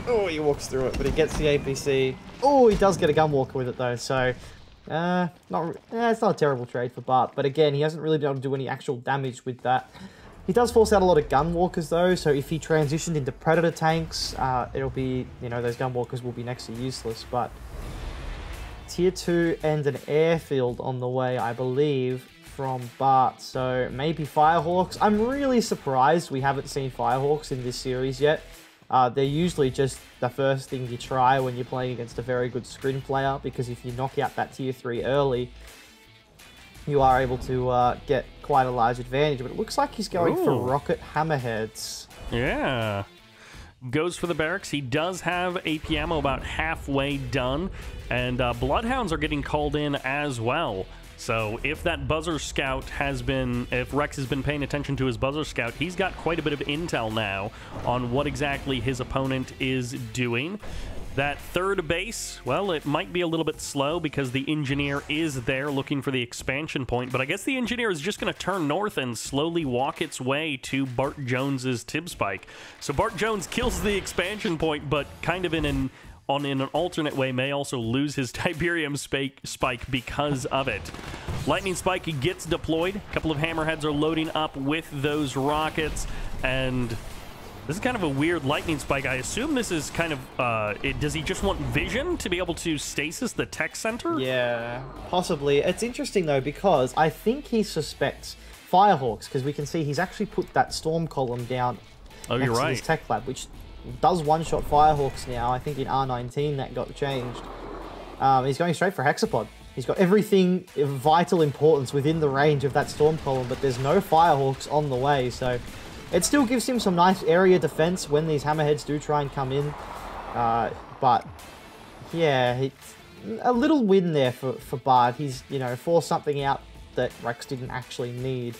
Oh, he walks through it, but he gets the APC. Oh, he does get a gunwalker with it, though, so... it's not a terrible trade for Bart, but again, he hasn't really been able to do any actual damage with that. He does force out a lot of gunwalkers, though, so if he transitioned into Predator tanks, it'll be, you know, those gunwalkers will be next to useless, but... Tier 2 and an airfield on the way, I believe, from Bart, so maybe Firehawks. I'm really surprised we haven't seen Firehawks in this series yet. They're usually just the first thing you try when you're playing against a very good screen player, because if you knock out that tier 3 early, you are able to get quite a large advantage. But it looks like he's going for rocket hammerheads. Yeah. Goes for the barracks. He does have AP ammo about halfway done, and Bloodhounds are getting called in as well. So if that Buzzer Scout has been, if Rex has been paying attention to his Buzzer Scout, he's got quite a bit of intel now on what exactly his opponent is doing. That third base, well, it might be a little bit slow because the engineer is there looking for the expansion point, but I guess the engineer is just going to turn north and slowly walk its way to Bart Jones's Tib Spike. So Bart Jones kills the expansion point, but kind of in an alternate way may also lose his Tiberium spike because of it. Lightning Spike gets deployed. A couple of hammerheads are loading up with those rockets, and this is kind of a weird Lightning Spike. I assume this is kind of, does he just want vision to be able to stasis the tech center? Yeah, possibly. It's interesting, though, because I think he suspects Firehawks, because we can see he's actually put that storm column down next to his tech lab, which does one-shot Firehawks now. I think in R19 that got changed. He's going straight for Hexapod. He's got everything of vital importance within the range of that storm column, but there's no Firehawks on the way, so it still gives him some nice area defense when these hammerheads do try and come in. But yeah, a little win there for Bart. He's, you know, forced something out that Rex didn't actually need.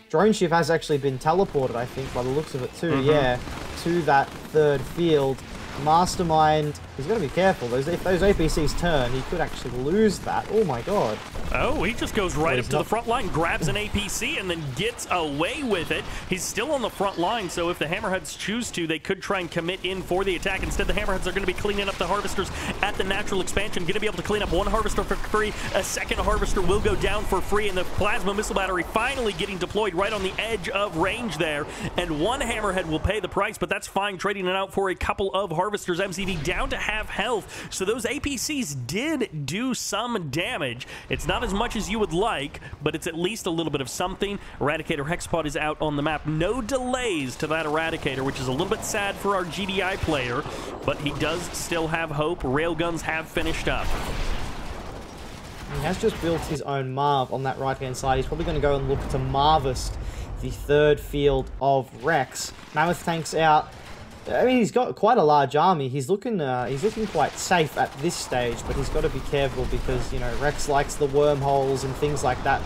Drone Ship has actually been teleported, I think, by the looks of it too, yeah, to that third field. Mastermind, he's got to be careful. If those APCs turn, he could actually lose that. Oh my god. Oh, he just goes right up to the front line, grabs an APC, and then gets away with it. He's still on the front line, so if the Hammerheads choose to, they could try and commit in for the attack. Instead, the Hammerheads are going to be cleaning up the Harvesters at the natural expansion. Going to be able to clean up one Harvester for free. A second Harvester will go down for free, and the Plasma Missile Battery finally getting deployed right on the edge of range there. And one Hammerhead will pay the price, but that's fine, trading it out for a couple of Harvesters. MCD down to half health, so those APCs did do some damage. It's not as much as you would like, but it's at least a little bit of something. Eradicator Hexapod is out on the map. No delays to that Eradicator, which is a little bit sad for our GDI player, but he does still have hope. Railguns have finished up. He has just built his own Marv on that right-hand side. He's probably going to go and look to Marvest the third field of Rex. Mammoth tanks out. I mean, he's got quite a large army. He's looking quite safe at this stage, but he's got to be careful because, you know, Rex likes the wormholes and things like that.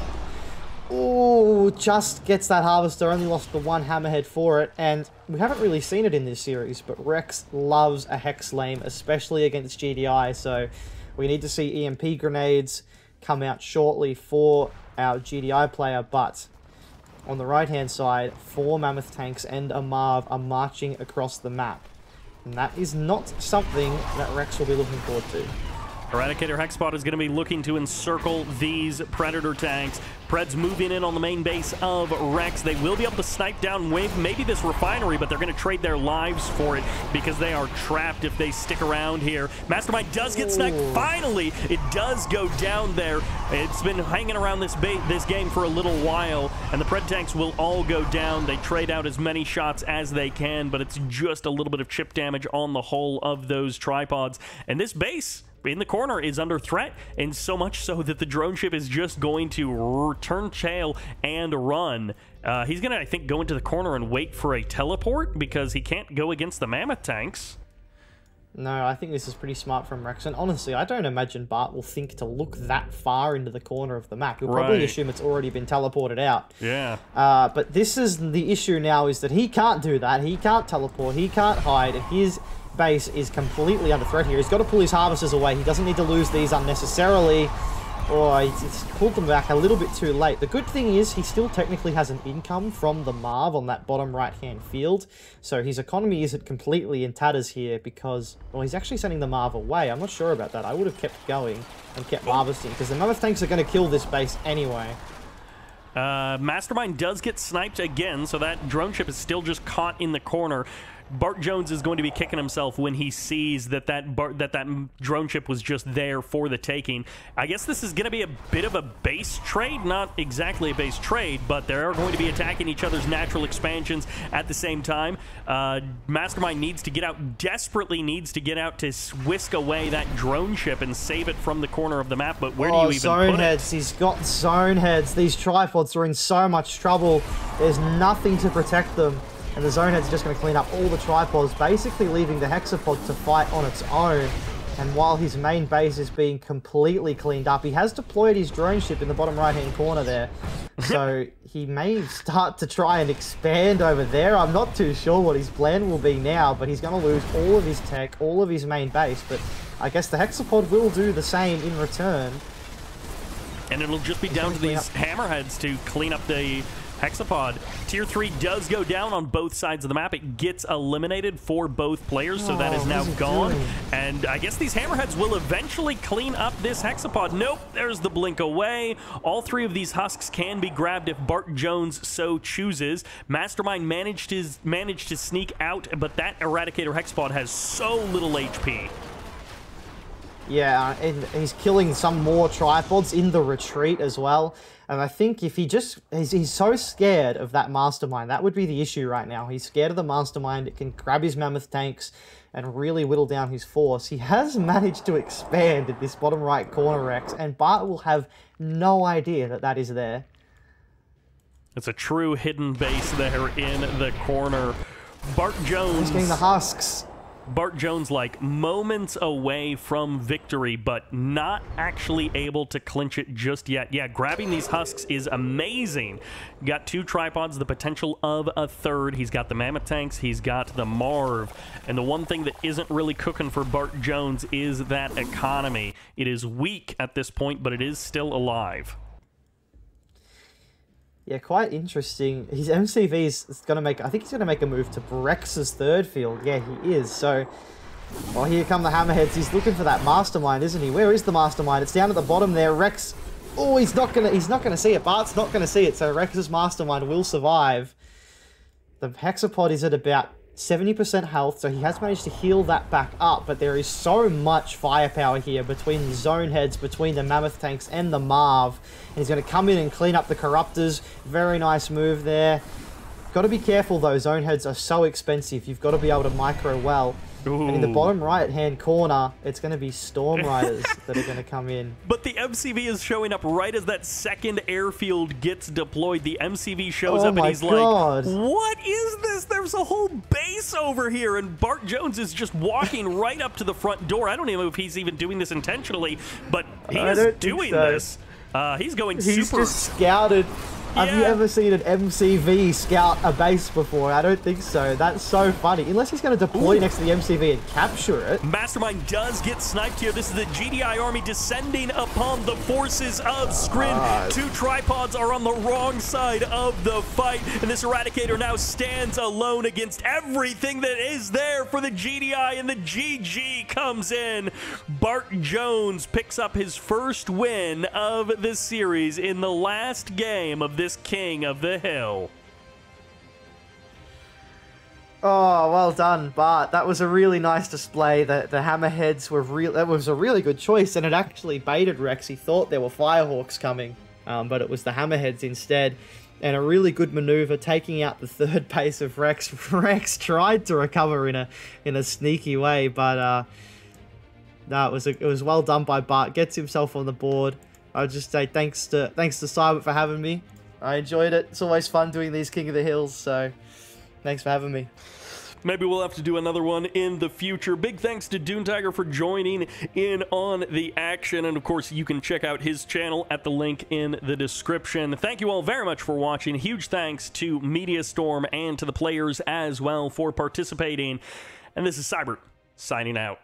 Oh, just gets that Harvester, only lost the one Hammerhead for it, and we haven't really seen it in this series, but Rex loves a Hex Lame, especially against GDI, so we need to see EMP grenades come out shortly for our GDI player, but on the right-hand side, 4 Mammoth tanks and a Marv are marching across the map. And that is not something that Rex will be looking forward to. Eradicator Hexpod is going to be looking to encircle these Predator tanks. Preds moving in on the main base of Rex. They will be able to snipe down maybe this refinery, but they're going to trade their lives for it because they are trapped if they stick around here. Mastermind does get sniped. Finally, it does go down there. It's been hanging around this game for a little while, and the Pred tanks will all go down. They trade out as many shots as they can, but it's just a little bit of chip damage on the hull of those tripods. And this base in the corner is under threat, and so much so that the drone ship is just going to turn tail and run. He's going to, I think, go into the corner and wait for a teleport because he can't go against the Mammoth tanks. No, I think this is pretty smart from Rex, and honestly, I don't imagine Bart will think to look that far into the corner of the map. He'll probably assume it's already been teleported out. Yeah. But this is the issue now, is that he can't do that. He can't teleport. He can't hide. His base is completely under threat here. He's got to pull his harvesters away. He doesn't need to lose these unnecessarily, or he's pulled them back a little bit too late. The good thing is he still technically has an income from the Marv on that bottom right-hand field, so his economy isn't completely in tatters here because, well, he's actually sending the Marv away. I'm not sure about that. I would have kept going and kept harvesting because the Mammoth tanks are going to kill this base anyway. Mastermind does get sniped again, so that drone ship is still just caught in the corner. Bart Jones is going to be kicking himself when he sees that that drone ship was just there for the taking. I guess this is going to be a bit of a base trade, not exactly a base trade, but they are going to be attacking each other's natural expansions at the same time. Mastermind needs to get out, desperately needs to get out to whisk away that drone ship and save it from the corner of the map, but where do you even zone put heads. it? He's got zone heads. These tripods are in so much trouble. There's nothing to protect them. And the zone head's just going to clean up all the tripods, basically leaving the hexapod to fight on its own. And while his main base is being completely cleaned up, he has deployed his drone ship in the bottom right-hand corner there. So he may start to try and expand over there. I'm not too sure what his plan will be now, but he's going to lose all of his tech, all of his main base. But I guess the hexapod will do the same in return. And it'll just be down to these hammerheads to clean up the hexapod. Tier 3 does go down on both sides of the map. It gets eliminated for both players, so that is now gone. And I guess these hammerheads will eventually clean up this hexapod. Nope, there's the blink away. All 3 of these husks can be grabbed if Bart Jones so chooses. Mastermind managed to sneak out, but that Eradicator hexapod has so little HP. Yeah, and he's killing some more tripods in the retreat as well. And I think if he just... He's so scared of that Mastermind. That would be the issue right now. He's scared of the Mastermind. It can grab his Mammoth tanks and really whittle down his force. He has managed to expand in this bottom right corner, Rex, and Bart will have no idea that that is there. It's a true hidden base there in the corner. Bart Jones... He's getting the husks. Bart Jones, like, moments away from victory, but not actually able to clinch it just yet. Yeah, grabbing these husks is amazing. Got 2 tripods, the potential of a 3rd. He's got the Mammoth tanks, he's got the Marv. And the one thing that isn't really cooking for Bart Jones is that economy. It is weak at this point, but it is still alive. Yeah, quite interesting. His MCV is going to make... I think he's going to make a move to Rex's 3rd field. Yeah, he is. So, well, here come the hammerheads. He's looking for that Mastermind, isn't he? Where is the Mastermind? It's down at the bottom there. Rex... Oh, he's not going to see it. Bart's not going to see it, so Rex's Mastermind will survive. The hexapod is at about 70% health, so he has managed to heal that back up, but there is so much firepower here between the zone heads, between the Mammoth tanks and the Marv. And he's going to come in and clean up the Corruptors. Very nice move there. Got to be careful though, zone heads are so expensive. You've got to be able to micro well. Ooh. And in the bottom right-hand corner, it's going to be Storm Riders that are going to come in. But the MCV is showing up right as that second airfield gets deployed. The MCV shows up and he's like, what is this? There's a whole base over here. And Bart Jones is just walking right up to the front door. I don't even know if he's even doing this intentionally, but he is doing this. He's going super... He's just scouted. Have you Yeah. ever seen an MCV scout a base before? I don't think so. That's so funny. Unless he's going to deploy next to the MCV and capture it. Mastermind does get sniped here. This is the GDI army descending upon the forces of Skrin. Two tripods are on the wrong side of the fight, and this Eradicator now stands alone against everything that is there for the GDI, and the GG comes in. Bart Jones picks up his first win of the series in the last game of this King of the Hill. Oh, well done, Bart. That was a really nice display. The Hammerheads were real. That was a really good choice, and it actually baited Rex. He thought there were Firehawks coming, but it was the Hammerheads instead. And a really good maneuver, taking out the third base of Rex. Rex tried to recover in a sneaky way, but no, it was well done by Bart. Gets himself on the board. I'll just say thanks to Cybert for having me. I enjoyed it. It's always fun doing these King of the Hills, so thanks for having me. Maybe we'll have to do another one in the future. Big thanks to Dune Tiger for joining in on the action. And of course, you can check out his channel at the link in the description. Thank you all very much for watching. Huge thanks to MediaStorm and to the players as well for participating. And this is Cybert signing out.